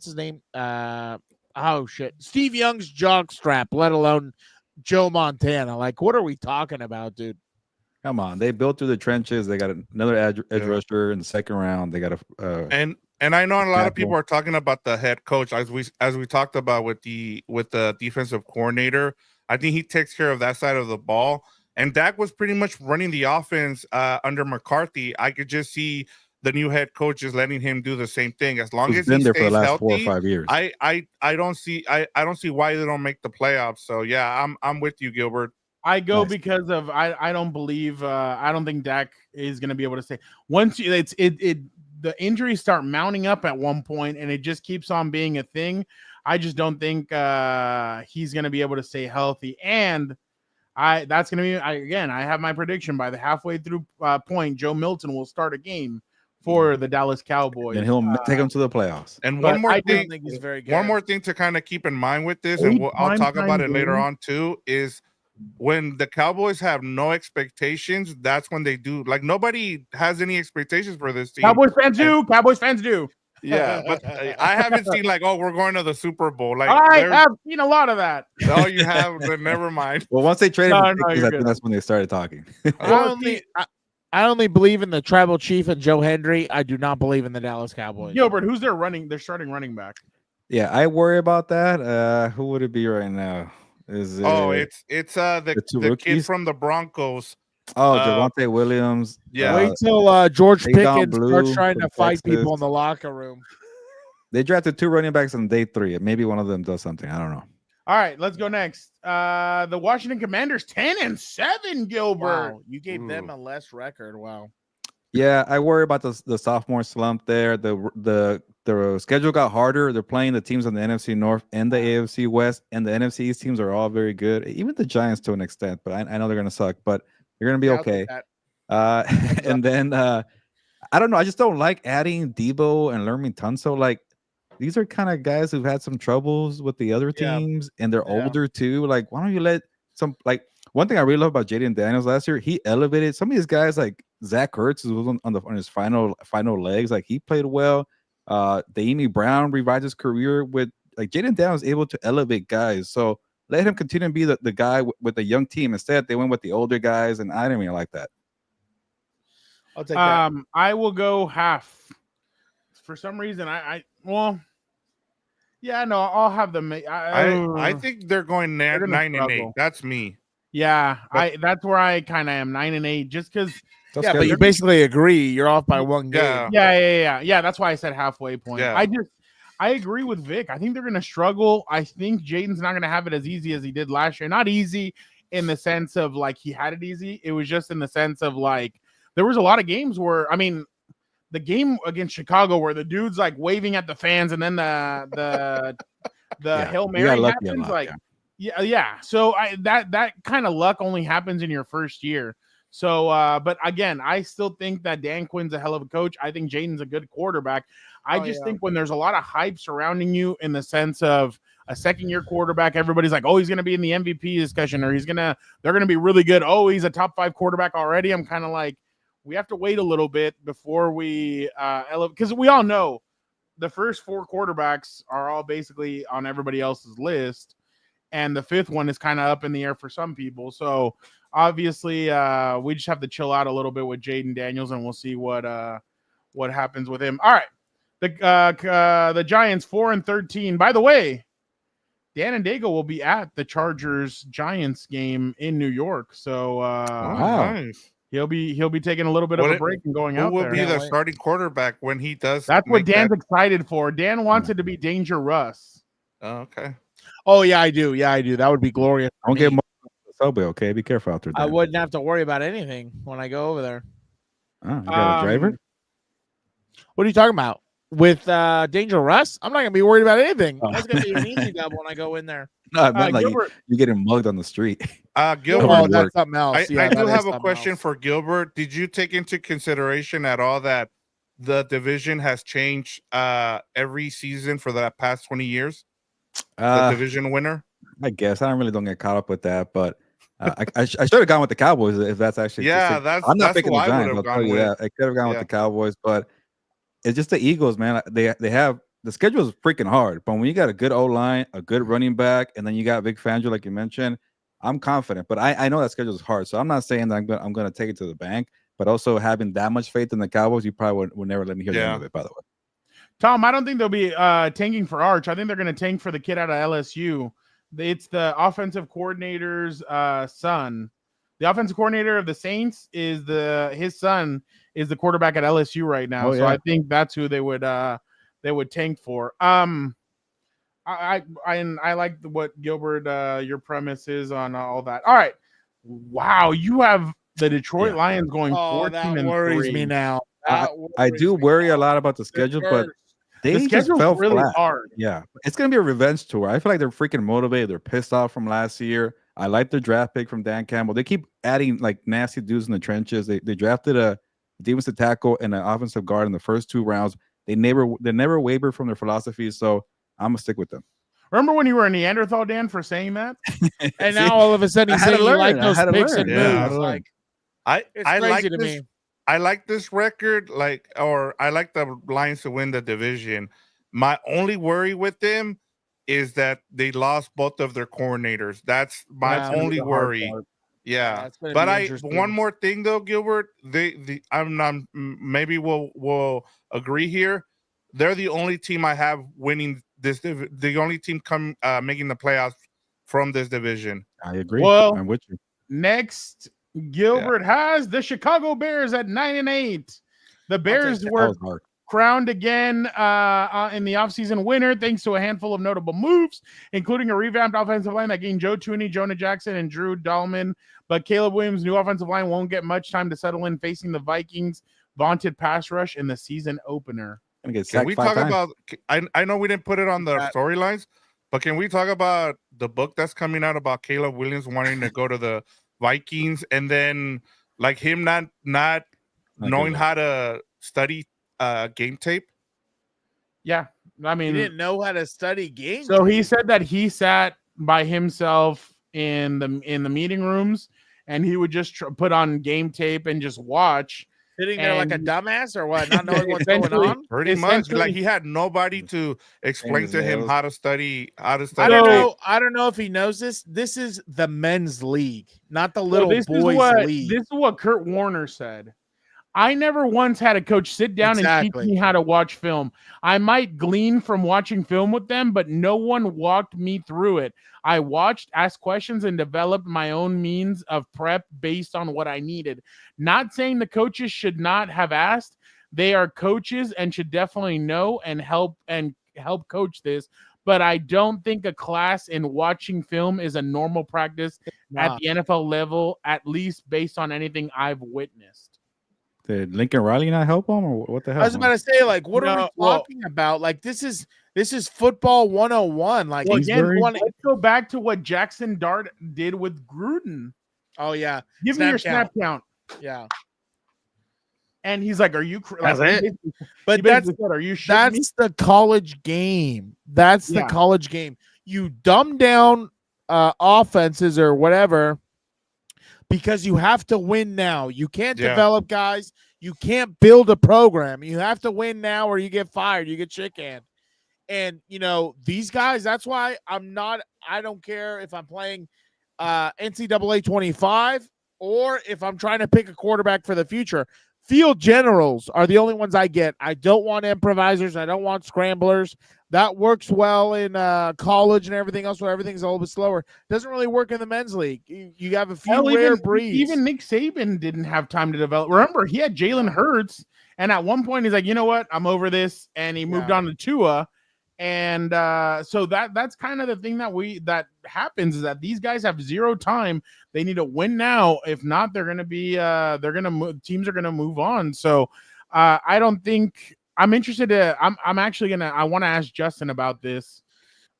his name? Steve Young's jock strap, let alone Joe Montana. Like, what are we talking about, dude? Come on, they built through the trenches. They got another edge Yeah. rusher in the second round. They got a and I know a lot of tackle. people are talking about the head coach as we talked about with the defensive coordinator. I think he takes care of that side of the ball. And Dak was pretty much running the offense under McCarthy. I could just see the new head coach is letting him do the same thing. As long who's as been he there for the stays last healthy, 4 or 5 years. I don't see why they don't make the playoffs. So yeah, I'm with you, Gilbert. I go Nice. because of I don't believe I don't think Dak is going to be able to stay. Once the injuries start mounting up at one point and it just keeps on being a thing. I just don't think he's going to be able to stay healthy. And that's going to be again. I have my prediction by the halfway through point. Joe Milton will start a game for the Dallas Cowboys. And he'll take them to the playoffs. And But one more I thing, don't think he's very good. one more thing to kind of keep in mind with this, 8 and I'll talk about it primetime later games. on too, is when the Cowboys have no expectations, that's when they do. Like nobody has any expectations for this team. Cowboys fans do. Cowboys fans do. Yeah, but I haven't seen like, oh, we're going to the Super Bowl. Like I have seen a lot of that. oh, you have, then never mind. Well, once they traded No, for no, Pickens, you're I good. think that's when they started talking. I only believe in the tribal chief and Joe Hendry. I do not believe in the Dallas Cowboys. Gilbert, who's their starting running back? Yeah, I worry about that. Who would it be right now? Is it, It's the two kid rookies? from the Broncos. Javonte Williams? Yeah. Wait till George Davon Pickens Blue starts trying to from fight people Texas. in the locker room. They drafted 2 running backs on day 3. Maybe one of them does something. I don't know. All right, let's go next. The Washington Commanders 10-7, Gilbert. Wow, you gave them a less record. Wow. Yeah, I worry about the sophomore slump there. The schedule got harder. They're playing the teams on the NFC North and the AFC West, and the NFC East teams are all very good. Even the Giants to an extent, but I know they're gonna suck, but they're gonna be okay. And then I don't know. I just don't like adding Debo and Lerman Tunsil. Like these are kind of guys who've had some troubles with the other teams, and they're older too. Like, why don't you let some like one thing I really love about Jaden Daniels last year, he elevated some of these guys like Zach Ertz, who was on his final legs. Like he played well. De'Ami Brown revived his career with like Jaden Daniels was able to elevate guys. So let him continue to be the guy with the young team. Instead, they went with the older guys, and I didn't really like that. I'll take that. I will go half. For some reason, I'll have them. I think they're going They're gonna 9-8. struggle. That's me. Yeah, that's where I kind of am 9-8, just because. Yeah, but you basically agree. You're off by one Yeah. game. Yeah. That's why I said halfway point. Yeah. I agree with Vic. I think they're gonna struggle. I think Jaden's not gonna have it as easy as he did last year. Not easy in the sense of like he had it easy. It was just in the sense of like there was a lot of games where the game against Chicago where the dude's like waving at the fans and then the Hail Mary happens. Like yeah. So that kind of luck only happens in your first year. So, but again, I still think that Dan Quinn's a hell of a coach. I think Jaden's a good quarterback. I just think when there's a lot of hype surrounding you in the sense of a second-year quarterback, everybody's like, oh, he's going to be in the MVP discussion, or they're going to be really good. Oh, he's a top 5 quarterback already. I'm kind of like, we have to wait a little bit before we because we all know the first 4 quarterbacks are all basically on everybody else's list, and the 5th one is kind of up in the air for some people. So obviously, we just have to chill out a little bit with Jaden Daniels, and we'll see what happens with him. All right, the Giants 4-13. By the way, Dan and Dago will be at the Chargers Giants game in New York, so wow. Nice. he'll be taking a little bit of a break and going out Who will there. be the starting quarterback when he does? That's what Dan's excited for. Dan wants it to be Danger Russ. Oh, okay. Oh yeah, I do. Yeah, I do. That would be glorious. Don't get more subway, okay? Be careful out there. I wouldn't have to worry about anything when I go over there. Oh, you got a driver? What are you talking about? With Danger Russ? I'm not gonna be worried about anything. That's gonna be an easy dub when I go in there. No, I meant like Gilbert, you're getting mugged on the street. Gilbert, Oh, that's something else. I do have a question for Gilbert. Did you take into consideration at all that the division has changed every season for the past 20 years? The division winner? I guess I really don't get caught up with that, but I should have gone with the Cowboys if that's actually. Yeah, I'm not that's picking who the I would Giants. have I'll tell gone you with. that. I could have gone with Yeah. the Cowboys, but it's just the Eagles, man. They have the schedule is freaking hard, but when you got a good O line, a good running back, and then you got Vic Fangio, like you mentioned, I'm confident. But I know that schedule is hard, so I'm not saying that I'm gonna take it to the bank. But also having that much faith in the Cowboys, you probably would never let me hear the end of it. By the way. Tom, I don't think they'll be tanking for Arch. I think they're going to tank for the kid out of LSU. It's the offensive coordinator's son. The offensive coordinator of the Saints is his son is the quarterback at LSU right now. So I think that's who they would tank for. I like what Gilbert your premise is on all that. All right. Wow, you have the Detroit Lions going 14 that and worries 3. me now. I do worry a lot about the schedule, but they just fell really flat. hard. Yeah, it's gonna be a revenge tour. I feel like they're freaking motivated. They're pissed off from last year. I like the draft pick from Dan Campbell. They keep adding like nasty dudes in the trenches. They drafted a defensive tackle and an offensive guard in the first 2 rounds. They never waver from their philosophy. So I'm gonna stick with them. Remember when you were a Neanderthal, Dan, for saying that? And now all of a sudden he's saying you like those picks and moves. Like it's I crazy like to this. me. I like this record, I like the Lions to win the division. My only worry with them is that they lost both of their coordinators. That's my only worry. Yeah, but one more thing though, Gilbert. Maybe we'll agree here. They're the only team I have winning this. The only team making the playoffs from this division. I agree. Well, I'm with you. Next, Gilbert has the Chicago Bears at 9-8. The Bears were crowned again in the offseason winner thanks to a handful of notable moves, including a revamped offensive line that gained Joe Tooney, Jonah Jackson, and Drew Dahlman. But Caleb Williams' new offensive line won't get much time to settle in facing the Vikings' vaunted pass rush in the season opener. Can we talk about I know we didn't put it on the storylines, but can we talk about the book that's coming out about Caleb Williams wanting to go to the Vikings and then like him not knowing how to study game tape? Yeah, I mean, he didn't know how to study game. So he said that he sat by himself in the meeting rooms and he would just put on game tape and just watch. Sitting there like a dumbass or what? Not knowing what's going on? Pretty much. Like he had nobody to explain to him how to study. I don't know if he knows this. This is the men's league, not the little boys league. This is what Kurt Warner said. I never once had a coach sit down and teach me how to watch film. I might glean from watching film with them, but no one walked me through it. I watched, asked questions, and developed my own means of prep based on what I needed. Not saying the coaches should not have asked. They are coaches and should definitely know and help coach this. But I don't think a class in watching film is a normal practice at the NFL level, at least based on anything I've witnessed. Did Lincoln Riley not help him, or what the hell? I was about to say, like, what are we talking about? Like, this is football 101. Like, again, let's go back to what Jackson Dart did with Gruden. Oh yeah, give me your snap count. Yeah, and he's like, "Are you?" That's it. But that's the college game. That's the college game. You dumb down offenses or whatever. Because you have to win now. You can't develop guys. You can't build a program. You have to win now or you get fired. You get shit-canned. And, these guys, that's why I don't care if I'm playing NCAA 25 or if I'm trying to pick a quarterback for the future. Field generals are the only ones I get. I don't want improvisers. I don't want scramblers. That works well in college and everything else where everything's a little bit slower. Doesn't really work in the men's league. You have a few rare breeds. Even Nick Saban didn't have time to develop. Remember, he had Jalen Hurts, and at one point he's like, you know what? I'm over this, and he moved on to Tua. And so that's kind of the thing that happens is that these guys have zero time. They need to win now. If not, they're going to be teams are going to move on. So I don't think I'm interested. I'm actually going to I want to ask Justin about this.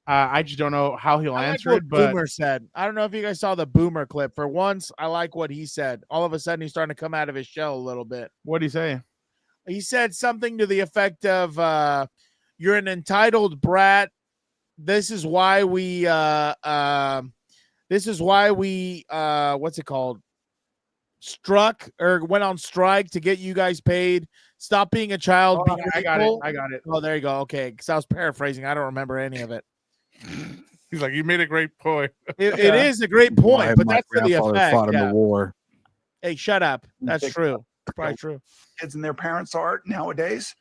I just don't know how he'll answer it. But Boomer said, I don't know if you guys saw the Boomer clip. For once, I like what he said. All of a sudden, he's starting to come out of his shell a little bit. What did he say? He said something to the effect of, you're an entitled brat this is why we what's it called? Struck or went on strike to get you guys paid. Stop being a child. Be I got it. grateful. Oh, there you go. Okay, because I was paraphrasing. I don't remember any of it. He's like, you made a great point. It is a great point, Why but my that's to the grandfather effect. fought in Yeah. the war. Hey, shut up. That's Think true. Probably true. Kids and their parents are nowadays,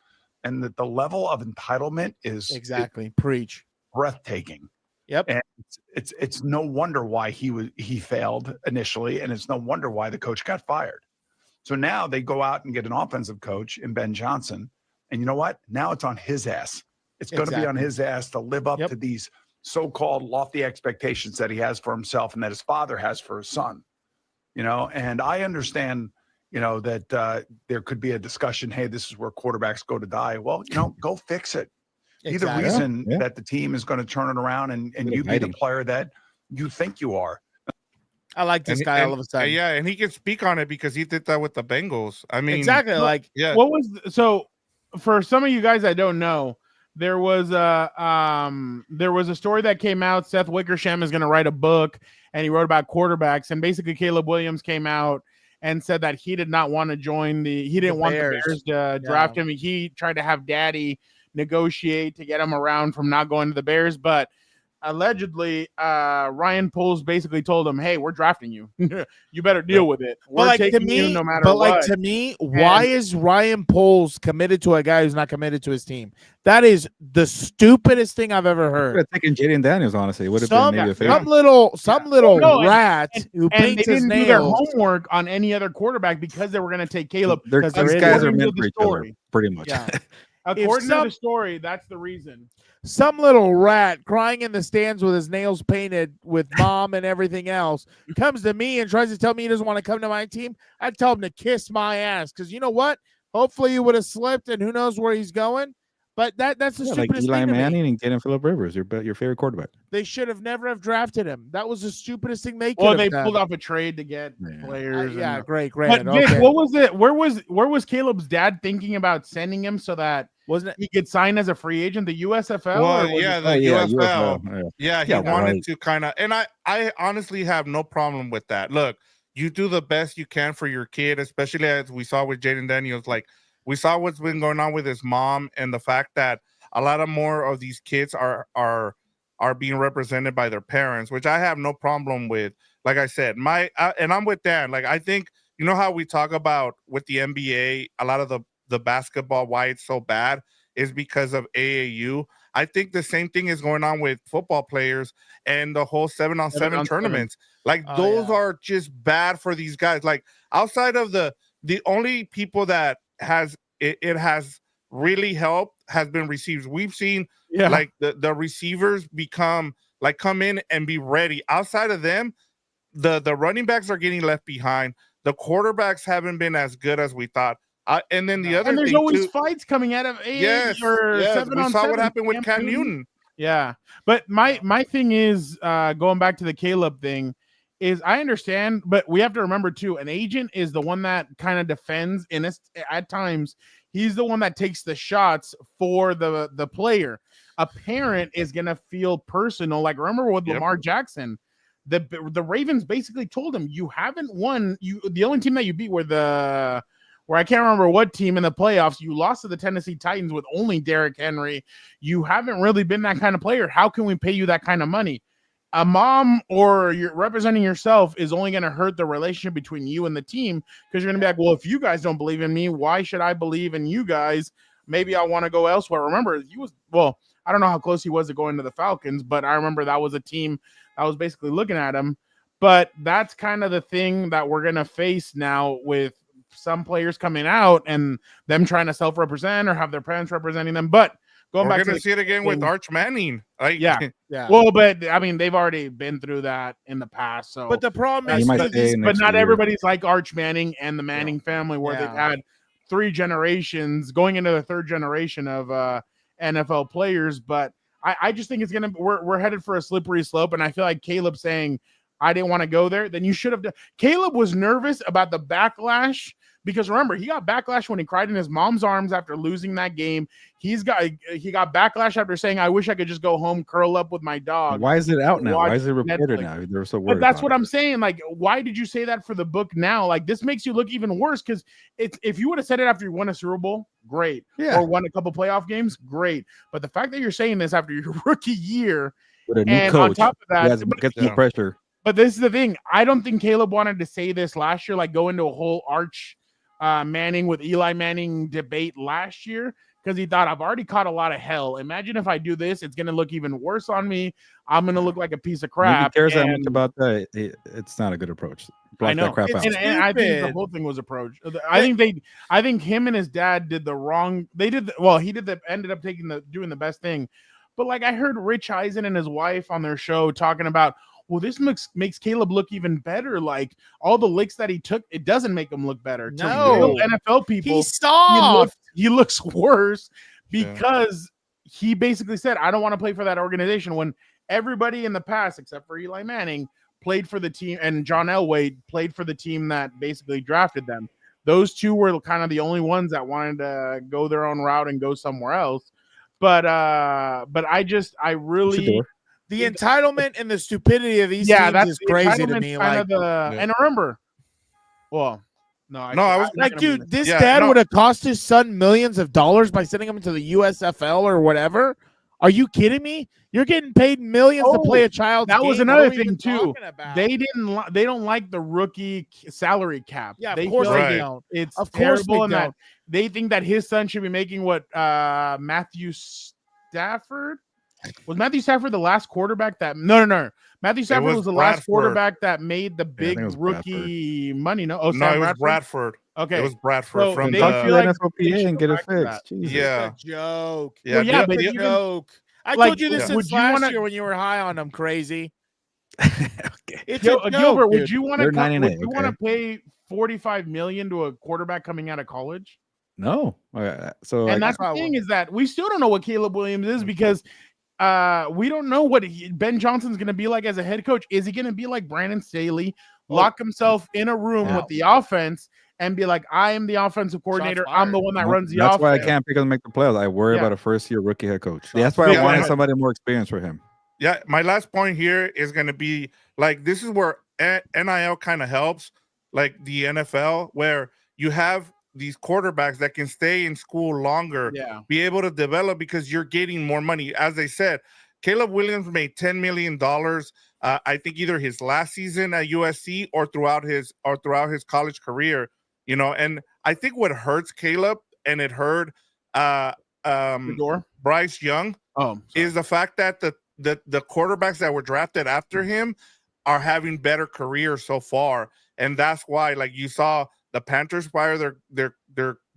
and that the level of entitlement is Exactly. Preach. breathtaking. Yep. And it's no wonder why he failed initially, and it's no wonder why the coach got fired. So now they go out and get an offensive coach in Ben Johnson, and you know what? Now it's on his ass. It's going to be on his ass to live up to these so-called lofty expectations that he has for himself and that his father has for his son. You know, and I understand, you know, that there could be a discussion. Hey, this is where quarterbacks go to die. Well, you know, go fix it. Be the reason that the team is going to turn it around and you be the player that you think you are. I like this guy all of a sudden. Yeah, and he can speak on it because he did that with the Bengals. I mean, exactly. Like, yeah. What was so for some of you guys that don't know, there was a story that came out. Seth Wickersham is going to write a book, and he wrote about quarterbacks. And basically, Caleb Williams came out and said that he did not want to join he didn't want the Bears to draft him. He tried to have Daddy negotiate to get him around from not going to the Bears, but allegedly Ryan Poles basically told him, hey, we're drafting you. You better deal with it. We're taking you no matter what. Like, to me, why is Ryan Poles committed to a guy who's not committed to his team? That is the stupidest thing I've ever heard. I was thinking Jaden Daniels, honestly, would have been maybe a favorite. Some little rat who paints his nails. Do their homework on any other quarterback because they were going to take Caleb. These guys are meant for each other, pretty much. Yeah. According to the story, that's the reason. Some little rat crying in the stands with his nails painted with mom and everything else comes to me and tries to tell me he doesn't want to come to my team. I'd tell him to kiss my ass, because you know what? Hopefully he would have slipped, and who knows where he's going. But that's the stupidest like Eli thing. Manning and getting Phillip Rivers, your favorite quarterback. They should have never have drafted him. That was the stupidest thing they could have they done. pulled off a trade to get players. Great. But Vic, what was it? Where was Caleb's dad thinking about sending him so that he could sign as a free agent? The USFL? Well, yeah, the USFL. USFL. Yeah, he wanted to kind of, and I honestly have no problem with that. Look, you do the best you can for your kid, especially as we saw with Jaden Daniels. Like, we saw what's been going on with his mom, and the fact that a lot of more of these kids are being represented by their parents, which I have no problem with. Like I said, and I'm with Dan. Like, I think, you know how we talk about with the NBA, a lot of the basketball, why it's so bad is because of AAU. I think the same thing is going on with football players and the whole 7-on-7 tournaments. Like, those are just bad for these guys. Like, outside of the only people that it has really helped has been receivers. We've seen like the receivers come in and be ready. Outside of them, the running backs are getting left behind. The quarterbacks haven't been as good as we thought. And then the other and there's thing always too, fights coming out of yes, we saw what happened with Cam Newton. Yeah, but my thing is going back to the Caleb thing is I understand, but we have to remember too, an agent is the one that kind of defends, and at times he's the one that takes the shots for the player. A parent is gonna feel personal. Like, remember with Lamar Jackson, the Ravens basically told him, you haven't won. The only team that you beat where I can't remember what team in the playoffs, you lost to the Tennessee Titans with only Derrick Henry. You haven't really been that kind of player. How can we pay you that kind of money? A mom or you're representing yourself is only going to hurt the relationship between you and the team, because you're going to be like, well, if you guys don't believe in me, why should I believe in you guys? Maybe I want to go elsewhere. Remember, I don't know how close he was to going to the Falcons, but I remember that was a team that was basically looking at him. But that's kind of the thing that we're going to face now with some players coming out and them trying to self-represent or have their parents representing them. But we're going to see it again with Arch Manning. Right? Yeah. Well, but I mean, they've already been through that in the past. So, but the problem is, but not everybody's like Arch Manning and the Manning family, where they've had 3 generations going into the 3rd generation of NFL players. But I just think we're headed for a slippery slope. And I feel like Caleb saying, I didn't want to go there, then you should have done. Caleb was nervous about the backlash because remember, he got backlash when he cried in his mom's arms after losing that game. He got backlash after saying, "I wish I could just go home, curl up with my dog." Why is it out now? Why watch is it reported Netflix. now? They're so worried. But that's about what it. I'm saying. Like, why did you say that for the book now? Like, this makes you look even worse because if you would have said it after you won a Super Bowl, great. Yeah. Or won a couple playoff games, great. But the fact that you're saying this after your rookie year, With a new and coach, on top of that, gets more pressure. But this is the thing. I don't think Caleb wanted to say this last year, like go into a whole Arch Manning with Eli Manning debate last year, because he thought, I've already caught a lot of hell. Imagine if I do this, it's going to look even worse on me. I'm going to look like a piece of crap. If he cares that much about that, it's not a good approach. Block I know. that crap out. And I think the whole thing was approached. I think him and his dad did the wrong. Ended up doing the best thing. But like I heard Rich Eisen and his wife on their show talking about, well, this makes Caleb look even better. Like all the licks that he took, it doesn't make him look better. No. To real NFL people, He's soft. He looks worse because he basically said, I don't want to play for that organization, when everybody in the past, except for Eli Manning, played for the team, and John Elway played for the team that basically drafted them. Those two were kind of the only ones that wanted to go their own route and go somewhere else. But I really. The entitlement and the stupidity of these teams is crazy to me. Like, and remember, well, dude, this dad would have cost his son millions of dollars by sending him into the USFL or whatever. Are you kidding me? You're getting paid millions to play a child's game. That was another thing too. They don't like the rookie salary cap. Yeah, of course they don't. It's of course terrible, and that they think that his son should be making what Matthew Stafford. Was Matthew Stafford the last quarterback that? No. Matthew Stafford was the last quarterback that made the big rookie money. No, it was Bradford. Okay, it was Bradford from they the feel like NFLPA and get it fixed. Yeah, it's a joke. Yeah, but joke. I told you this since last year when you were high on them. Crazy. Okay. It's a joke, Gilbert, dude. would you want to pay $45 million to a quarterback coming out of college? No. So and that's the thing is that we still don't know what Caleb Williams is, because we don't know what Ben Johnson's going to be like as a head coach. Is he going to be like Brandon Staley, lock himself in a room with the offense and be like, I am the offensive coordinator. I'm the one that runs the offense. That's why I can't pick him to make the playoffs. I worry about a first-year rookie head coach. That's why I wanted somebody more experienced for him. Yeah, my last point here is going to be, like, this is where NIL kind of helps, like the NFL, where you have these quarterbacks that can stay in school longer, be able to develop, because you're getting more money. As they said, Caleb Williams made $10 million. I think either his last season at USC or throughout his college career. And I think what hurts Caleb, and it hurt Bryce Young, is the fact that the quarterbacks that were drafted after him are having better careers so far, and that's why, like, you saw the Panthers fire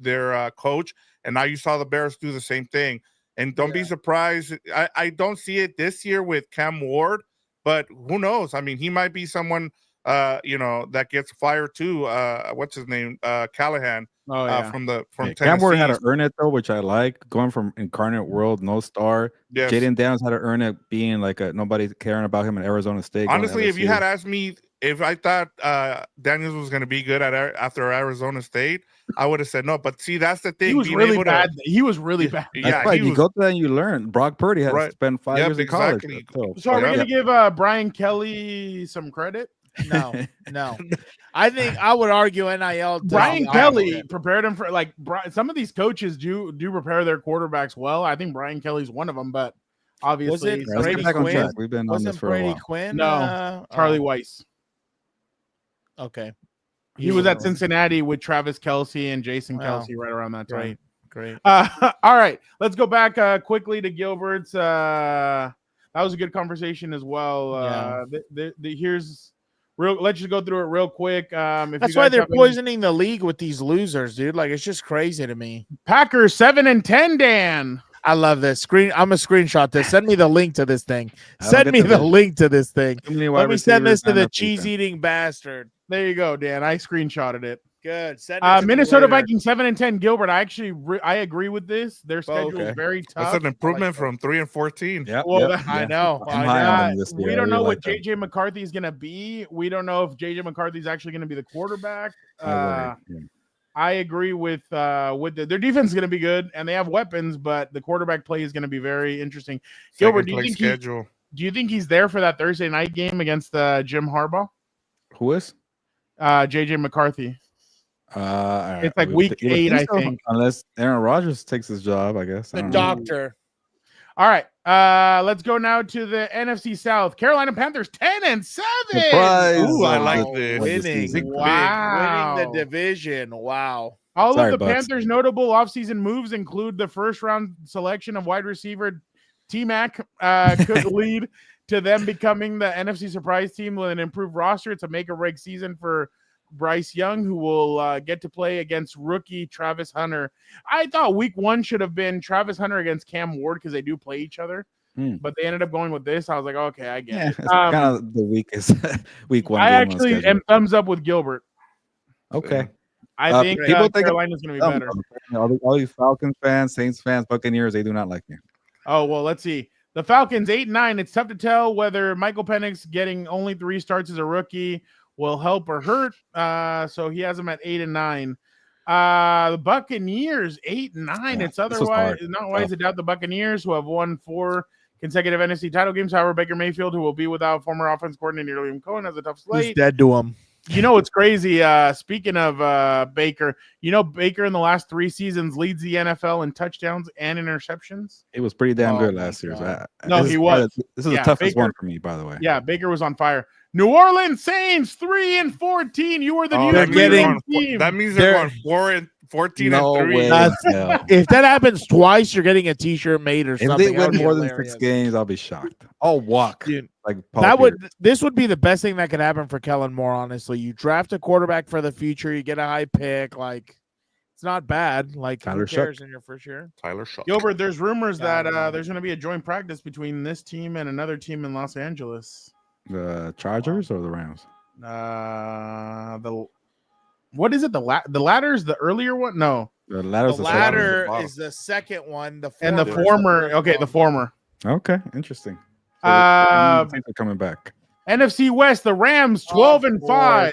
their coach, and now you saw the Bears do the same thing. And don't be surprised. I don't see it this year with Cam Ward, but who knows? I mean, he might be someone that gets fired too. What's his name? Callahan. From Tennessee. Cam Ward had to earn it though, which I like. Going from incarnate world, no star. Yes. Jaden Downs had to earn it, being like nobody caring about him in Arizona State. Honestly, if you had asked me if I thought Daniels was going to be good after Arizona State, I would have said no. But see, that's the thing. He was really bad. He was really bad. That's right. You go through that and you learn. Brock Purdy had to spend 5 years in college. So are we going to give Brian Kelly some credit? No. I think I would argue NIL. Brian Kelly prepared him for, like, some of these coaches do prepare their quarterbacks well. I think Brian Kelly's one of them, but obviously Brady Quinn? We've been on this for a while. Quinn? No, Charlie Weiss. Okay. He was at Cincinnati with Travis Kelce and Jason Kelce right around that time. Great. All right, let's go back quickly to Gilbert's. That was a good conversation as well. Here's let's just go through it real quick. That's why they're poisoning the league with these losers, dude. Like, it's just crazy to me. Packers 7-10, Dan. I love this. I'm gonna screenshot this. Send me the link to this thing. Send me the link to this thing. Let me send this to the cheese-eating bastard. There you go, Dan. I screenshotted it. Good. Minnesota Vikings 7-10. Gilbert, I actually I agree with this. Their schedule is very tough. That's an improvement from 3-14. Yeah. Well, I know. We don't know what JJ McCarthy is going to be. We don't know if JJ McCarthy is actually going to be the quarterback. I I agree with their defense is going to be good, and they have weapons, but the quarterback play is going to be very interesting. Gilbert, do you think he's there for that Thursday night game against Jim Harbaugh? Who is? JJ McCarthy. It's like week 8, I think. Unless Aaron Rodgers takes his job, I guess. The doctor. All right. Let's go now to the NFC South. Carolina Panthers 10-7. Surprise. Ooh, I like this. Winning. Wow. Winning the division. Wow. All Sorry, of the Bucks. Panthers' notable offseason moves include the first-round selection of wide receiver T-Mac could lead to them becoming the NFC surprise team with an improved roster. It's a make-or-break season for Bryce Young, who will get to play against rookie Travis Hunter. I thought week 1 should have been Travis Hunter against Cam Ward because they do play each other, but they ended up going with this. I was like, okay, I get it. It's kind of the weakest week 1. I actually am thumbs up with Gilbert. Okay. I think people think Carolina's going to be better. All these Falcons fans, Saints fans, Buccaneers, they do not like me. Oh, well, let's see. The Falcons 8-9. It's tough to tell whether Michael Penix getting only 3 starts as a rookie will help or hurt. So he has them at 8-9. The Buccaneers 8-9. It's otherwise not wise to doubt the Buccaneers, who have won 4 consecutive NFC title games. However, Baker Mayfield, who will be without former offense coordinator Liam Cohen, has a tough slate. He's dead to him. You know what's crazy? Speaking of Baker, Baker in the last 3 seasons leads the NFL in touchdowns and interceptions. He was pretty damn good last year. He was. This is the toughest one for me, by the way. Yeah, Baker was on fire. New Orleans Saints 3-14. You were the new team. That means they're going 4-14-3. If that happens twice, you're getting a T-shirt made or something. If they win more than 6 games, I'll be shocked. I'll walk. Dude, like Paul this would be the best thing that could happen for Kellen Moore. Honestly, you draft a quarterback for the future, you get a high pick. Like, it's not bad. Like, who cares in your first year? Tyler Shuck. Gilbert, there's rumors that there's going to be a joint practice between this team and another team in Los Angeles. The Chargers or the Rams? What is it? The ladder's the earlier one? No. The ladder's the ladder is the second one. The former. Okay, interesting. So things are coming back. NFC West, the Rams 12-5.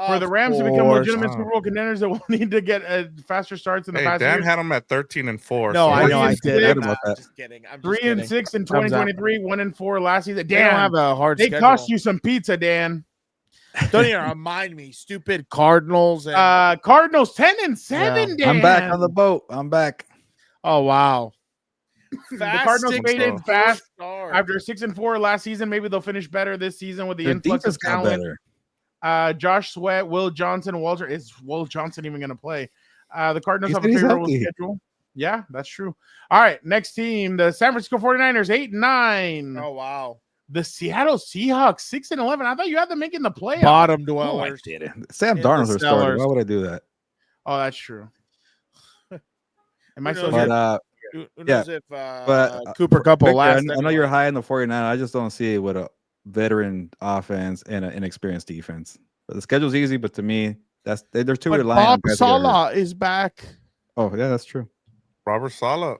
For the Rams to become legitimate Super Bowl contenders, they will need to get faster starts in the past Dan years. had them at 13-4. No, I know I did. I'm just kidding. 3-6 in 2023, 1-4 last season. Dan, they don't have a hard schedule. Cost you some pizza, Dan. Don't even remind me. Stupid Cardinals. Cardinals 10-7. Dan. I'm back on the boat. I'm back. Oh wow. The Cardinals faded fast after 6-4 last season. Maybe they'll finish better this season with the influx of talent. Josh Sweat, Will Johnson, Walter. Is Will Johnson even going to play? The Cardinals have a favorable schedule. Yeah, that's true. All right, next team, the San Francisco 49ers, 8-9. Oh, wow. The Seattle Seahawks, 6-11. I thought you had them making the playoffs. Bottom dwellers. Oh, I did it. Sam Darnold's our starter. Why would I do that? Oh, that's true. Am I so good? Who knows if Cooper Kupp will last? I know you're high in the 49ers. I just don't see it with a veteran offense and an inexperienced defense. But the schedule's easy, but to me, they're too reliant. Bob Saleh is back. Oh, yeah, that's true. Robert Saleh.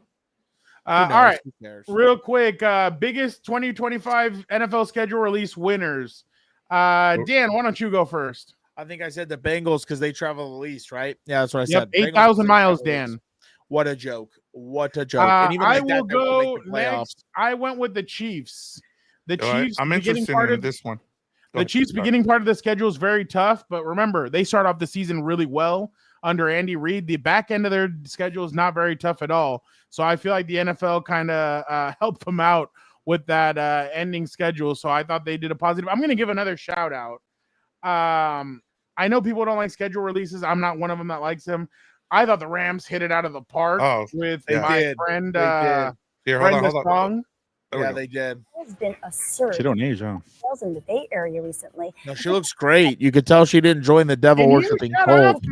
All right, real quick, biggest 2025 NFL schedule release winners. Dan, why don't you go first? I think I said the Bengals because they travel the least, right? Yeah, that's what I said. 8,000 miles, Dan. What a joke. What a joke. And even I will go next. I went with the Chiefs. The Chiefs. I'm interested in this one. The Chiefs' beginning part of the schedule is very tough, but remember, they start off the season really well under Andy Reid. The back end of their schedule is not very tough at all. So I feel like the NFL kind of helped them out with that ending schedule. So I thought they did a positive. I'm going to give another shout out. I know people don't like schedule releases. I'm not one of them that likes them. I thought the Rams hit it out of the park with my friend Brenda Strong. Yeah, they did. There's been a surge. She don't age, huh? In the Bay Area recently. No, she looks great. You could tell she didn't join the devil worshiping cult.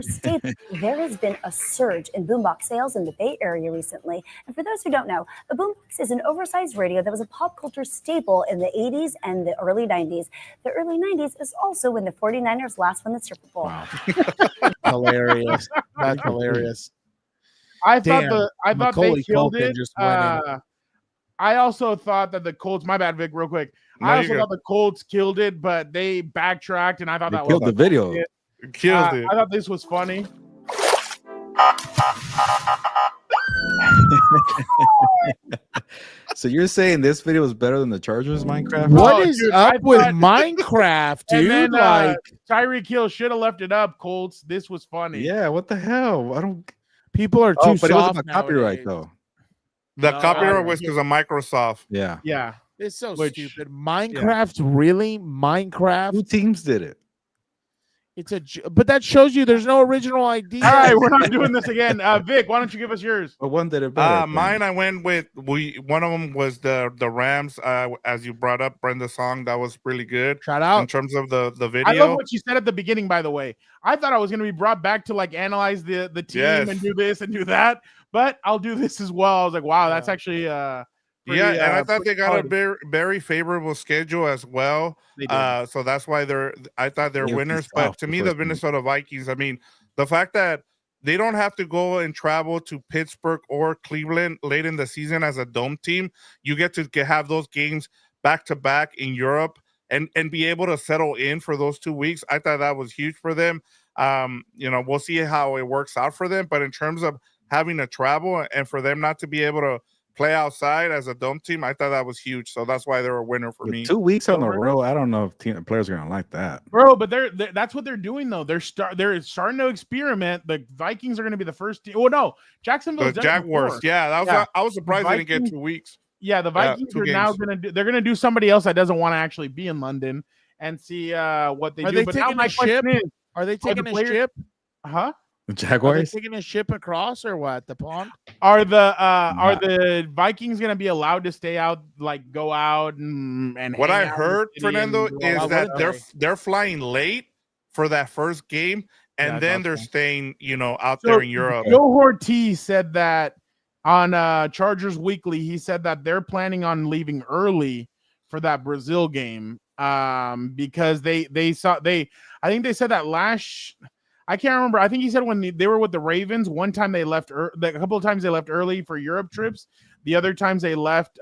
There has been a surge in boombox sales in the Bay Area recently. And for those who don't know, a boombox is an oversized radio that was a pop culture staple in the 80s and the early 90s. The early 90s is also when the 49ers last won the Super Bowl. Wow. Hilarious. That's hilarious. I thought they killed it. I also thought that the Colts, my bad, Vic, real quick. I also thought the Colts killed it, but they backtracked, and I thought they killed the video. Killed it. I thought this was funny. So you're saying this video is better than the Chargers Minecraft? What Oh, is dude, up I with thought- Minecraft, And dude? then Like Tyreek Hill should have left it up, Colts. This was funny. Yeah, what the hell? I don't. people are too Oh, but it wasn't soft about copyright nowadays. though. The No, copyright I- was because of Microsoft. Yeah. Yeah. It's so Which- stupid. Minecraft, really? Minecraft? Two teams did it. It's but that shows you there's no original idea. All right, we're not doing this again. Vic, why don't you give us yours? But one did it better. I think. Mine, I went with one of them was the Rams. As you brought up, Brenda Song, that was really good Shout in out. terms of the video. I love what you said at the beginning, by the way. I thought I was going to be brought back to like analyze the team Yes. and do this and do that, but I'll do this as well. I was like, wow, that's actually pretty, and I thought they pretty got a hard. very, very favorable schedule as well. They did. So that's why I thought they're They were winners. pissed But off to the me, the first week. Minnesota Vikings, I mean, the fact that they don't have to go and travel to Pittsburgh or Cleveland late in the season as a dome team, you get to have those games back to back in Europe and be able to settle in for those 2 weeks. I thought that was huge for them. We'll see how it works out for them. But in terms of having to travel and for them not to be able to play outside as a dome team, I thought that was huge. So that's why they're a winner for With me. 2 weeks on the Over. row. I don't know if players are gonna like that. Bro, but that's what they're doing though. They're starting to experiment. The Vikings are going to be the first team. Oh no, Jacksonville's The done it Jaguars, before. yeah, that was Yeah. I was surprised they didn't Vikings- get 2 weeks. Yeah, the Vikings 2 are now games. going to do. They're going to do somebody else that doesn't want to actually be in London and see what they Are do. they But now taking my a question ship? is, Are they taking the a players- ship? huh? The Are they Jaguars. taking a ship across or what? The pond? Are the Vikings going to be allowed to stay out, like go out and What hang I out in the heard, city and Fernando, do all is Why that wouldn't they're flying late for that first game, and Yeah, I then thought they're so. staying, out So, there in Europe. Joe Ortiz said that on Chargers Weekly. He said that they're planning on leaving early for that Brazil game because I think they said that I can't remember. I think he said when they were with the Ravens, one time they left a couple of times they left early for Europe trips. The other times they left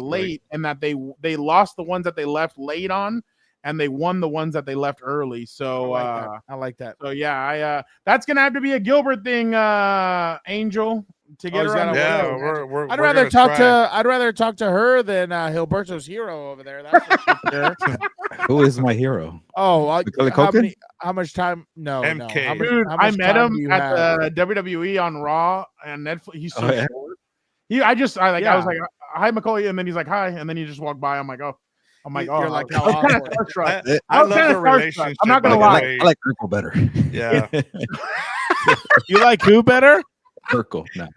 late, and that they lost the ones that they left late on, and they won the ones that they left early. So I like that. so yeah, that's gonna have to be a Gilbert thing, Angel, to get he's around. gotta the Yeah, way. we're I'd we're rather gonna talk try. to her than HEELberto's hero over there. That's for sure. Who is my hero? Oh, Macaulay how, Culkin? how much time? No, no. MK. How much, Dude, how I much met time do him you at have? the WWE on Raw and Netflix. He's so Oh, yeah? short. I was Yeah. like, hi, Macaulay, and then he's like, hi, and then he just walked by. I'm like, oh, You're like, I how was kinda awkward. starstruck. I was love kinda the starstruck. relationship. I'm not gonna by the lie. way. I like Urkel better. Yeah. You like who better? Urkel. No.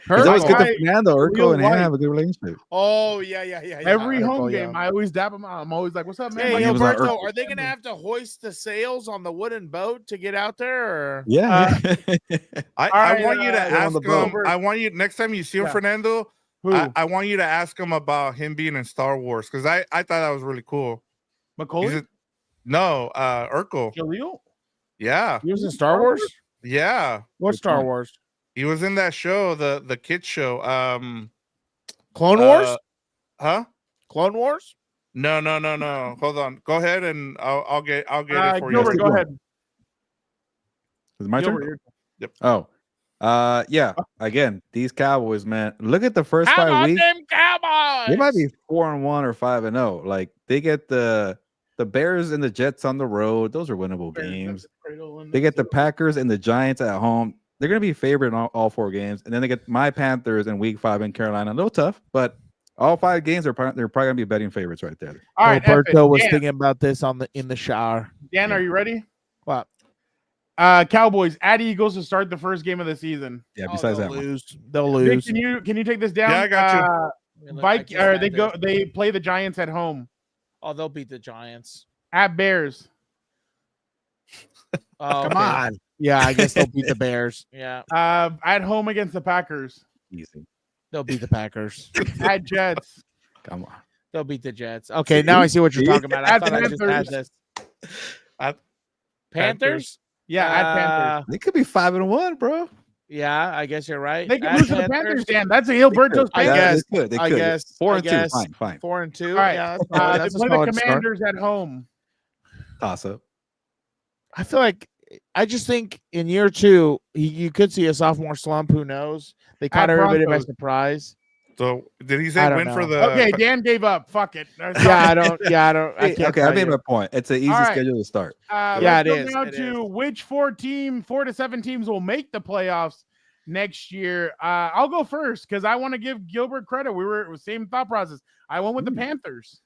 Her? It's always good I- to Fernando. Urkel real and him life. have a good relationship. Oh yeah. Every Urkel, home yeah. game, I always dap him out. I'm always like, what's up, man? Hey, Like, he was on HEELberto, Urkel. are they gonna have to hoist the sails on the wooden boat to get out there? Or? Yeah. I right, want you to on ask the boat. him. I want you next time you see him, Yeah. Fernando. Who? I want you to ask him about him being in Star Wars because I thought that was really cool. Macaulay? No, Urkel. Jaleel? Yeah, He was in Star Wars. yeah. What Which Star one? Wars? He was in that show, the kids show. Clone Wars. Huh? Clone Wars. No. Hold on. Go ahead and I'll get it for Gilbert, you. go ahead. Is it my Gilbert, turn? you're- Oh. Yeah. Again, these Cowboys, man. Look at the first How 5 about weeks. them Cowboys? They might be 4-1 or 5-0. Like they get the Bears and the Jets on the road. Those are winnable games. They get the Packers and the Giants at home. They're going to be favored in all 4 games. And then they get my Panthers in week 5 in Carolina. A little tough, but all 5 games they're probably going to be betting favorites right there. All right, HEELberto was Dan, thinking about this in the shower. Dan, are you ready? What? Cowboys at Eagles to start the first game of the season. Yeah, besides they'll that one. lose. They'll Vic, lose. can you take this down? Yeah, I got you. They play the Giants at home Oh, they'll beat the Giants. at Bears. Oh, Come okay. on. Yeah, I guess they'll beat the Bears. Yeah, At home against the Packers. Easy. they'll beat the Packers. At Jets. Come on. They'll beat the Jets. Okay, now I see what you're talking about. I At thought I just had Panthers. this. At Panthers? Yeah, at Panthers. They could be 5-1, bro. Yeah, I guess you're right. They can At lose to the Panthers, Dan. That's a HEELberto's I pick. guess. They could. They I could. guess. 4-2. Fine. 4-2. All right. Yeah, They that's a play the solid start. Commanders at home. Toss up. I feel like I just think in year 2, you could see a sophomore slump. Who knows? They caught everybody by Broncos. surprise. So did he I say don't win for know. the? Okay, Dan gave up. Fuck it. Yeah, I don't. I can't. Okay, I tell made you. my point. It's an easy All right. schedule to start. Yeah, Let's it go is. down It to is. which 4 to 7 teams will make the playoffs next year. I'll go first because I want to give Gilbert credit. We were same thought process. I went with the Panthers.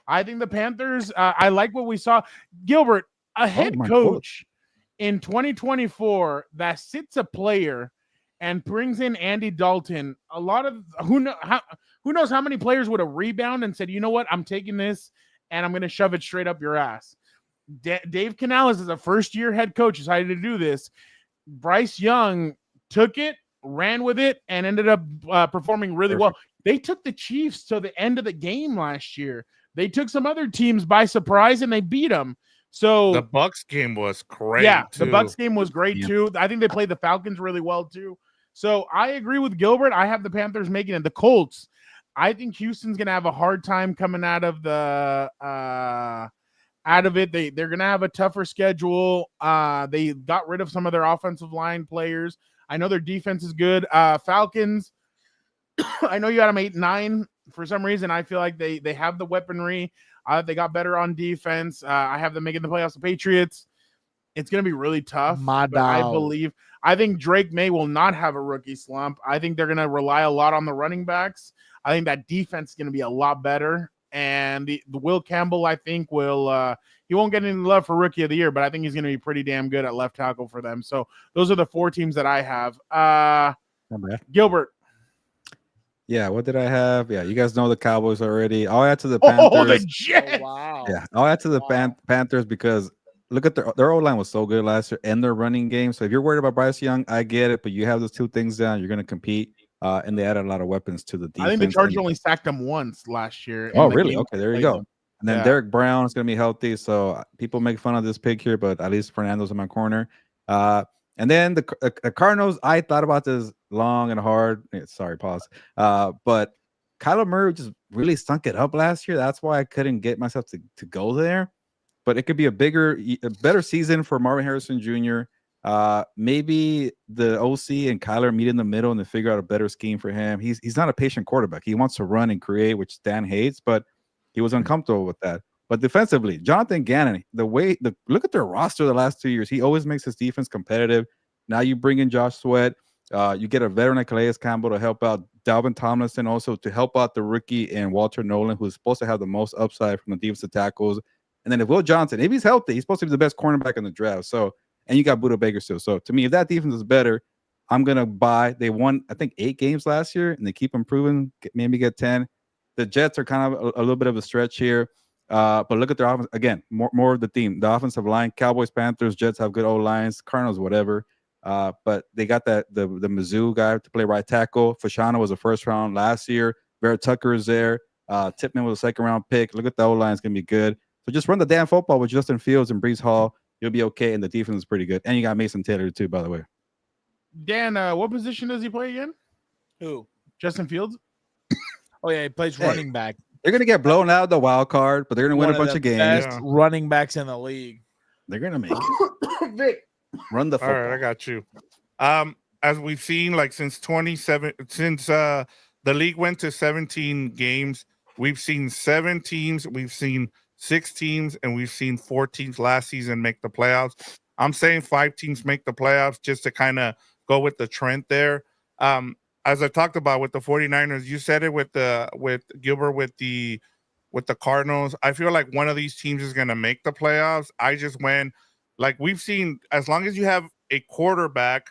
I think the Panthers. I like what we saw. Gilbert, a head my coach in 2024 that sits a player and brings in Andy Dalton. A lot of who knows how many players would have rebounded and said, you know what, I'm taking this and I'm going to shove it straight up your ass. Dave Canales is a first-year head coach, decided to do this. Bryce Young took it, ran with it, and ended up performing really well. They took the Chiefs to the end of the game last year. They took some other teams by surprise, and they beat them. So The Bucks game was great. yeah, too. the Bucks game was great too. I think they played the Falcons really well too. So I agree with Gilbert. I have the Panthers making it. The Colts, I think Houston's gonna have a hard time coming out of the out of it. They're gonna have a tougher schedule. They got rid of some of their offensive line players. I know their defense is good. Falcons, I know you got them 8-9. For some reason, I feel like they have the weaponry. They got better on defense. I have them making the playoffs. The Patriots, it's going to be really tough. I think Drake May will not have a rookie slump. I think they're going to rely a lot on the running backs. I think that defense is going to be a lot better. And the Will Campbell, I think, will he won't get any love for rookie of the year, but I think he's going to be pretty damn good at left tackle for them. So those are the 4 teams that I have. Gilbert. Yeah, what did I have? Yeah, you guys know the Cowboys already. I'll add to the Panthers. Oh, the Jets. Oh, wow. Yeah, I'll add to the Panthers because look at their O-line was so good last year and their running game. So if you're worried about Bryce Young, I get it, but you have those 2 things down, you're going to compete. And they added a lot of weapons to the defense. I think the Chargers only sacked them once last year. Oh, really? Okay, there you go. Them. And then Derek Brown is going to be healthy. So people make fun of this pick here, but at least Fernando's in my corner. And then the Cardinals, I thought about this long and hard. Sorry, pause. But Kyler Murray just really stunk it up last year. That's why I couldn't get myself to go there. But it could be a better season for Marvin Harrison Jr. Maybe the OC and Kyler meet in the middle and they figure out a better scheme for him. He's not a patient quarterback. He wants to run and create, which Stan hates, but he was uncomfortable with that. But defensively, Jonathan Gannon, look at their roster the last 2 years. He always makes his defense competitive. Now you bring in Josh Sweat. You get a veteran like Calais Campbell to help out Dalvin Tomlinson, also to help out the rookie and Walter Nolan, who's supposed to have the most upside from the defensive tackles. And then if Will Johnson, if he's healthy, he's supposed to be the best cornerback in the draft. So, and you got Budda Baker still. So to me, if that defense is better, I'm going to buy. They won, I think, 8 games last year, and they keep improving, maybe get 10. The Jets are kind of a little bit of a stretch here. But look at their offense again. More of the theme. The offensive line: Cowboys, Panthers, Jets have good O lines. Cardinals, whatever. But they got the Mizzou guy to play right tackle. Fashanu was a first round last year. Vera Tucker is there. Tipman was a second round pick. Look at the O line; it's gonna be good. So just run the damn football with Justin Fields and Breece Hall. You'll be okay, and the defense is pretty good. And you got Mason Taylor too, by the way. Dan, what position does he play again? Who? Justin Fields. Oh yeah, he plays running back. They're gonna get blown out of the wild card, but they're gonna win a bunch of games. Best running backs in the league. They're gonna make it. Vic. Run the football. All right, I got you. As we've seen, like since the league went to 17 games, we've seen 7 teams, we've seen 6 teams, and we've seen 4 teams last season make the playoffs. I'm saying 5 teams make the playoffs just to kind of go with the trend there. As I talked about with the 49ers, you said it with Gilbert with the Cardinals. I feel like one of these teams is going to make the playoffs. I just went like we've seen, as long as you have a quarterback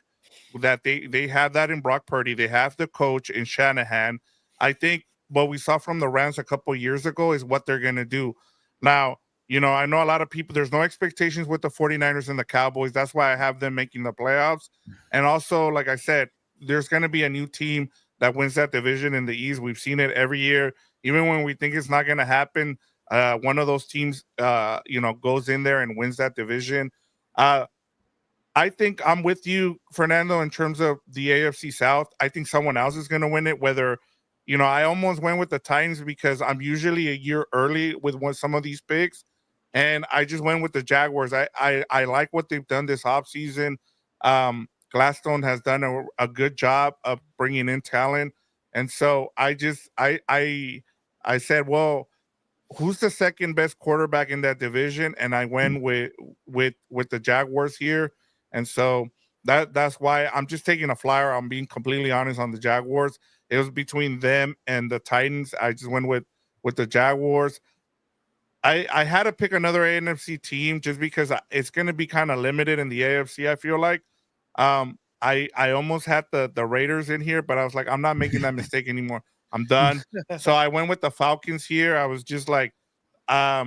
that they have that in Brock Purdy, they have the coach in Shanahan. I think what we saw from the Rams a couple of years ago is what they're going to do. Now, I know a lot of people, there's no expectations with the 49ers and the Cowboys. That's why I have them making the playoffs. And also, like I said, there's going to be a new team that wins that division in the East. We've seen it every year. Even when we think it's not going to happen, one of those teams, goes in there and wins that division. I think I'm with you, Fernando, in terms of the AFC South. I think someone else is going to win it, whether, I almost went with the Titans because I'm usually a year early with some of these picks. and I just went with the Jaguars. I like what they've done this offseason. Gladstone has done a good job of bringing in talent, and so I said, well, who's the second best quarterback in that division? And I went with the Jaguars here, and so that's why I'm just taking a flyer. I'm being completely honest on the Jaguars. It was between them and the Titans. I just went with the Jaguars. I had to pick another NFC team just because it's going to be kind of limited in the AFC. I feel like I almost had the Raiders in here, but I was like, I'm not making that mistake anymore. I'm done. So I went with the Falcons here. I was just like, I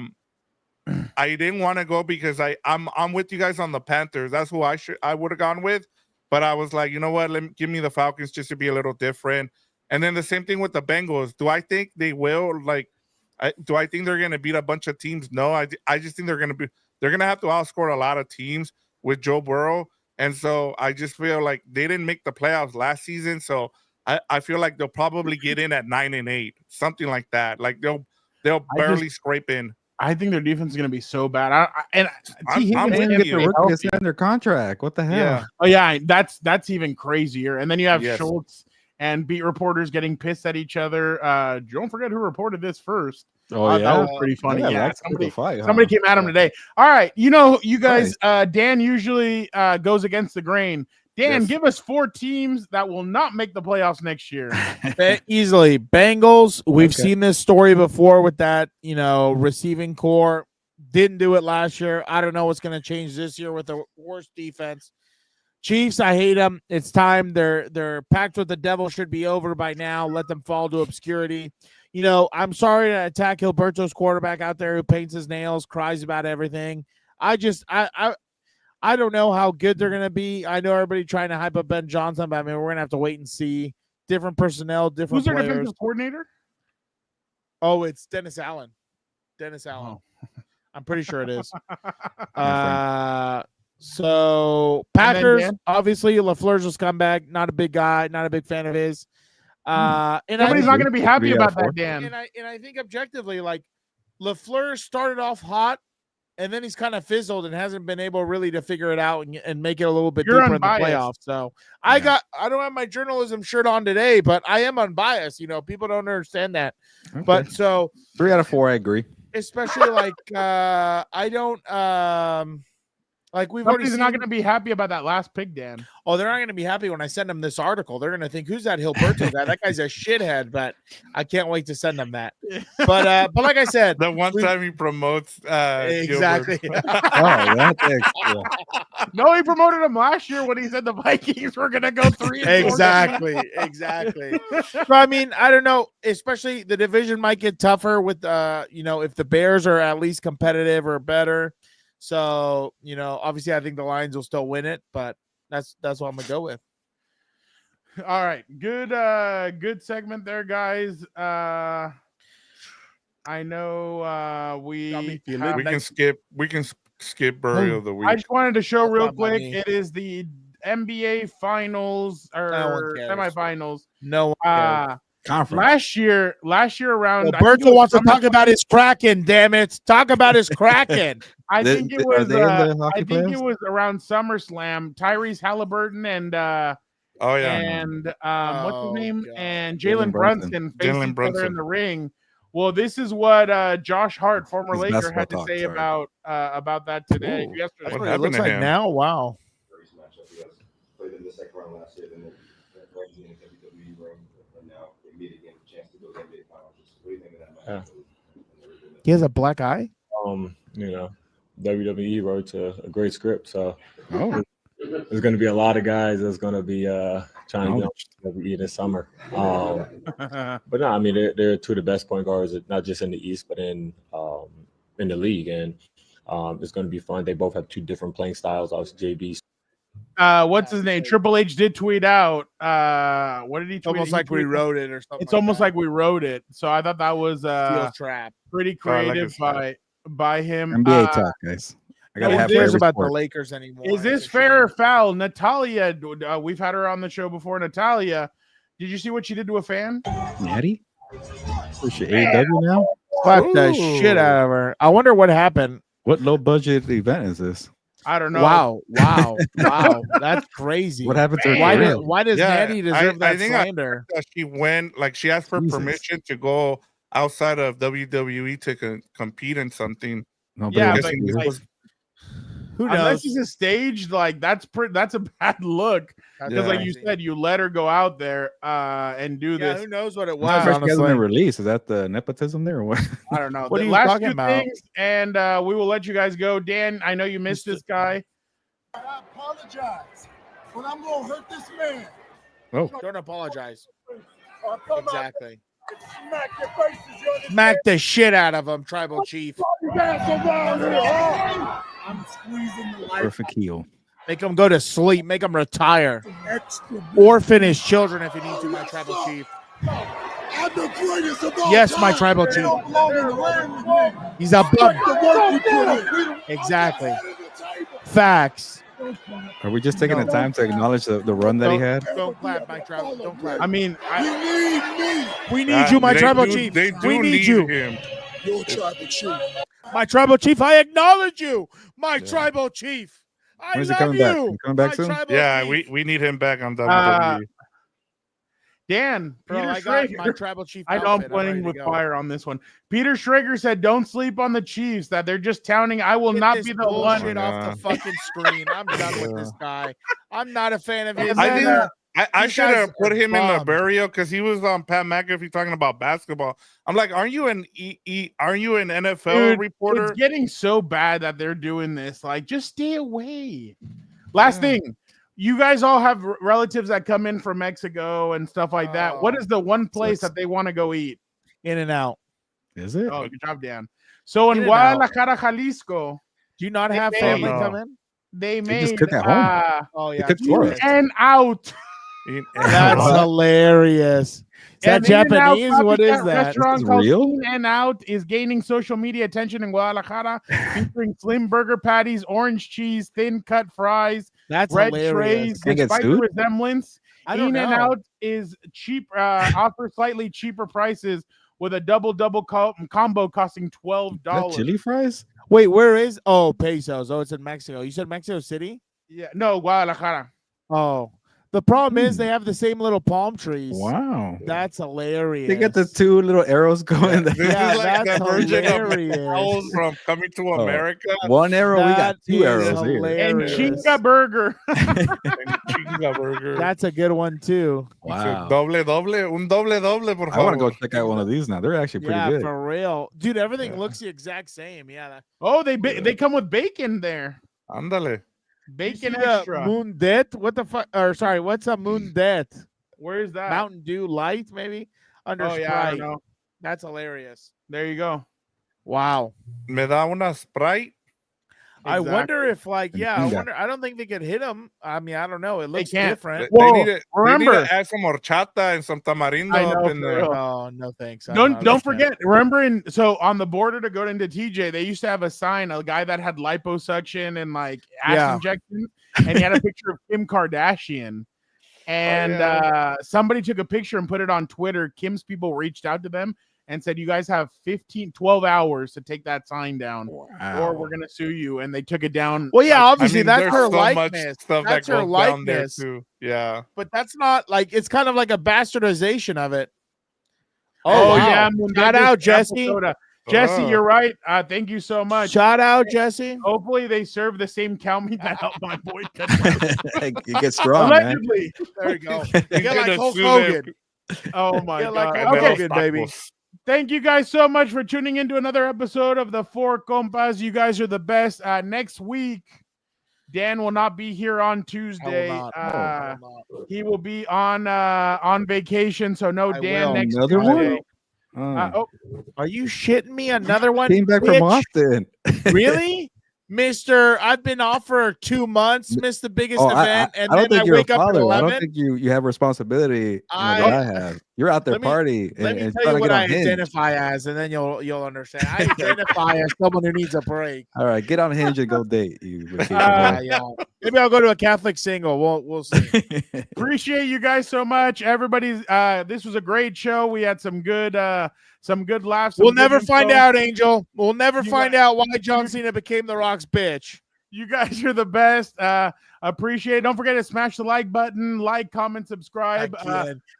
didn't want to go because I'm with you guys on the Panthers. That's who I would have gone with, but I was like, you know what? Give me the Falcons just to be a little different. And then the same thing with the Bengals. Do I think they will do I think they're going to beat a bunch of teams? No, I just think they're going to have to outscore a lot of teams with Joe Burrow. And so I just feel like they didn't make the playoffs last season. So I feel like they'll probably get in at 9-8, something like that. Like they'll barely scrape in. I think their defense is going to be so bad. I'm with Get you. the rookie to sign their contract. What the hell? Yeah. Oh yeah, that's even crazier. And then you have Yes. Schultz and beat reporters getting pissed at each other. Don't forget who reported this first. Oh That yeah, was pretty funny. Yeah, that's a fight, huh? somebody came at him today. All right, you guys. Dan usually goes against the grain. Dan, Yes. give us 4 teams that will not make the playoffs next year. Easily. Bengals. We've Okay. seen this story before with that, receiving core. Didn't do it last year. I don't know what's going to change this year with the worst defense. Chiefs, I hate them. It's time. Their pact with the devil should be over by now. Let them fall to obscurity. I'm sorry to attack HEELberto's quarterback out there who paints his nails, cries about everything. I don't know how good they're going to be. I know everybody trying to hype up Ben Johnson, but we're going to have to wait and see. Different personnel, different Who's their players. defensive coordinator? Oh, it's Dennis Allen. I'm pretty sure it is. So Packers, Dan? obviously LaFleur's just come back. Not a big guy, not a big fan of his. And Nobody's not going to be happy 3 out of about 4. that, Dan. and I think objectively, like LaFleur started off hot, and then he's kind of fizzled and hasn't been able really to figure it out and make it a little bit You're deeper in the unbiased. playoffs. So I don't have my journalism shirt on today, but I am unbiased. People don't understand that. Okay. But so 3 out of 4, I agree. especially like I don't like we've already Nobody's seen, not going to be happy about that last pick, Dan. oh, they're not going to be happy when I send them this article. They're going to think, who's that HEELberto guy? That guy's a shithead, but I can't wait to send them that. But like I said, The one time he promotes exactly. Gilbert. Oh, that's extra. No, he promoted him last year when he said the Vikings were going to go 3-4. Exactly. So, I don't know, especially the division might get tougher with if the Bears are at least competitive or better. So, obviously I think the Lions will still win it, but that's what I'm gonna go with. All right, good segment there, guys. I know we We can skip burial of the week. I just wanted to show That's real not quick. money. It is the NBA finals No one or cares. semifinals. No one cares. Conference. Last year around, I think it Berto was wants to summer- talk about his Kraken, damn it. Talk about his Kraken. I think it was. Are they in the hockey I think it playoffs? was around SummerSlam. Tyrese Halliburton and Oh yeah. and what's his name? God. And Jalen Jalen Brunson faced Jalen each other Brunson. in the ring. Well, this is what Josh Hart, former His Laker, had to basketball say talk, about that today. Ooh. Yesterday. That's What what it happened looks to like him? now. Wow. First matchup, you guys played in the second round last year, then they're right in the WWE room, and now they meet again, chance to go to the NBA finals. What do you think of that matchup? He has a black eye. WWE wrote a great script, so Oh, there's going to be a lot of guys that's going to be trying to get on WWE this summer. But no, they're two of the best point guards, not just in the East, but in the league, and it's going to be fun. They both have 2 different playing styles. Obviously, JB. What's his name? Triple H did tweet out. What did he tweet? Almost He like we tweeted- wrote it or something. It's almost like we wrote it. So I thought that was Steel trap. pretty Oh, I like creative his style. by him. NBA talk, guys. I No gotta one have cares every about sport. the Lakers anymore. Is this It's a fair or shame. foul? Natalia, we've had her on the show before. Natalia, did you see what she did to a fan? Natty? Is she AEW now? Fuck the shit out of her. I wonder what happened. What low budget event is this? I don't know. Wow. That's crazy. What happened to her Why, career? why does Natty deserve that I think slander? she went, like, she asked for Jesus. permission to go outside of WWE to compete in something. Nobody Yeah, wants but to do like, this. Who unless knows? it's a stage, like that's a bad look. That's Because like you crazy. said, you let her go out there and do Yeah, this. who knows what it I'm was? surprised she hasn't been Honestly, released. Is that the nepotism there or what? I don't know. What The are you last talking two about? things, and we will let you guys go. Dan, I know you missed this guy. I apologize, but I'm gonna hurt this man. Oh, don't apologize. Come Exactly. out and smack your faces, you understand? Smack the shit out of him, Tribal Chief. You guys around here, huh? I'm squeezing the life perfect heel. Make him go to sleep. Make him retire. extra. Orphan his children if you need to, my Tribal Chief. I'm the greatest of all Yes, my time. Tribal You Chief. don't belong in the ring with me. He's a bum. The work you put in. Exactly. Facts. Are we just taking the time to acknowledge the run that he had? Don't clap, my Tribal. Don't clap. I mean, You need me. We need you, my They Tribal do- Chief. They do We need you. him. Your tribal chief. My Tribal Chief, I acknowledge you. My Tribal Chief. I When is love he coming back? you. He coming back my soon? Tribal Yeah, Chief. we need him back on WWE. Dan, Bro, Peter I got my Schrager. Tribal Chief. I know I'm outfit. ready playing to with go. fire on this one. Peter Schrager said, "Don't sleep on the Chiefs. That they're just touting. I will Get not this be the bullshit one." off the fucking screen. I'm done with this guy. I'm not a fan of his. And I then, think I these should have guys put are him in the bummed. burial because he was on Pat McAfee talking about basketball. I'm like, aren't you an aren't you an NFL Dude, reporter? It's getting so bad that they're doing this. Like, just stay away. Last thing, you guys all have relatives that come in from Mexico and stuff like that. What is the one place that they want to go eat? In and out. Is it? Oh, good job, Dan. So in In and out. Guadalajara, Jalisco, Do you not They have made- family no. come in? they just made cook at home. Oh They yeah, cook for us. Jesus. and out. That's hilarious. Is that An In-N-Out Japanese? What is copycat that? Restaurant This is called real? In-N-Out is gaining social media attention in Guadalajara, featuring slim burger patties, orange cheese, thin cut fries, That's red hilarious. trays. Can I get Despite the sued? resemblance, I don't know. In-N-Out is cheap. Offers slightly cheaper prices with a double combo costing Is that $12. chili fries? Wait, where is? Oh, pesos. Oh, it's in Mexico. You said Mexico City? Yeah, no, Guadalajara. Oh, the problem is they have the same little palm trees. Wow. That's hilarious. They got the two little arrows going. This Yeah, is like that's the version of hilarious. McDonald's from Coming to Oh. America. One arrow. We got That two is arrows here. And hilarious. Chinga Burger. And Chinga Burger. That's a good one too. Wow. Doble, un doble, por favor. I want to go check out one of these now. They're actually pretty Yeah, good. for real, dude. Everything looks the exact same. Yeah. Oh, they come with bacon there. Ándale. Bacon You see the extra. Moon Det? What the fuck? Or sorry, what's a Moon Det? Where is that? Mountain Dew Light, maybe under Oh Sprite. yeah, I don't know. That's hilarious. There you go. Wow. Me da una Sprite. I wonder if, like, yeah, I Pinga. wonder. I don't think they could hit them. I mean, I don't know. It looks can't. different. Whoa, They need remember- to add some horchata and some tamarindo I know, up in for there. real. Oh no, thanks. I'm Don't not a don't fan. forget. Remember, so on the border to go into TJ, they used to have a sign, a guy that had liposuction and like ass Yeah. injections, and he had a picture of Kim Kardashian. And somebody took a picture and put it on Twitter. Kim's people reached out to them and said, "You guys have 12 hours to take that sign down, or we're gonna sue you." And they took it down. Well, yeah, like, obviously mean, that's there's her so much likeness. stuff That's that her goes down there likeness. too. Yeah. But that's not like it's kind of like a bastardization of it. Oh, wow. yeah, Shout out, Jesse. Jesse, Oh. you're right. Thank you so much. Shout out, Jesse. Hopefully, they serve the same cow meat that helped my boy. You get strong, man. Allegedly. There you go. He's Get like gonna Hulk sue them. Hogan. Oh my Get like god. Hulk Okay. Hogan, baby. Thank you guys so much for tuning into another episode of the Four Compas. You guys are the best. Next week, Dan will not be here on Tuesday. not. He will be on vacation, so no I Dan will. next Another Tuesday. one? Oh. Are you shitting me? Another one? Came back from Austin. Really? Mister, I've been off for 2 months, missed the biggest Oh, event, and I don't then think I you're a wake up at father. I 11. don't think you have responsibility that I have. You're out there Let me- party. Let me and tell trying you to what get I on Hinge. identify as, and then you'll understand. I identify as someone who needs a break. All right, get on Hinge and go date. You vacation Yeah. Maybe I'll go to a Catholic single. We'll see. whore. Appreciate you guys so much. Everybody's this was a great show. We had some good laughs. some We'll good never find info. out, Angel. We'll never You find got- out why John Cena became The Rock's bitch. You guys are the best. Appreciate it. Don't forget to smash the like button, like, comment, subscribe.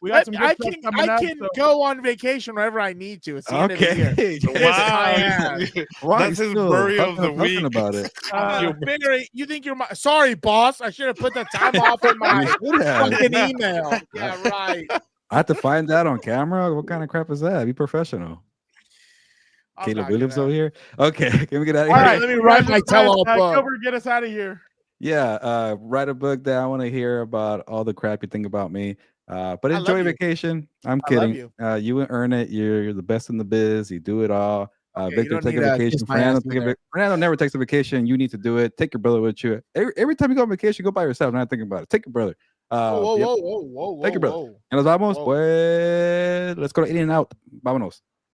We got some good stuff coming up. can so- go on vacation whenever I need to. It's the end of the year. Okay. Kiss my ass. Why That's you his still burial of the talking week. about it? You think you're my sorry, boss? I should have put the time off in my You should have. fucking email. Yeah, right. I have to find that on camera. What kind of crap is that? Be professional. I'm Caleb not Williams gonna- over here. Okay, can we get out of All here? right, let me you write guys are my the best. tell-all book. Gilbert, get us out of here. Yeah, write a book that I want to hear about all the crap you think about me. But I enjoy love you. vacation. I'm I love kidding. You earn it. You're the best in the biz. You do it all. Okay, you Victor, don't take a need to vacation. kiss my ass Fernando never takes a vacation. You need to do it. Take your brother with you. Every time you go on vacation, go by yourself. Not thinking about it. Take your brother. Whoa, Yep. whoa, whoa, whoa, Take your brother. whoa. And nos vamos, Whoa. pues. Let's go to In and Out. Vámonos.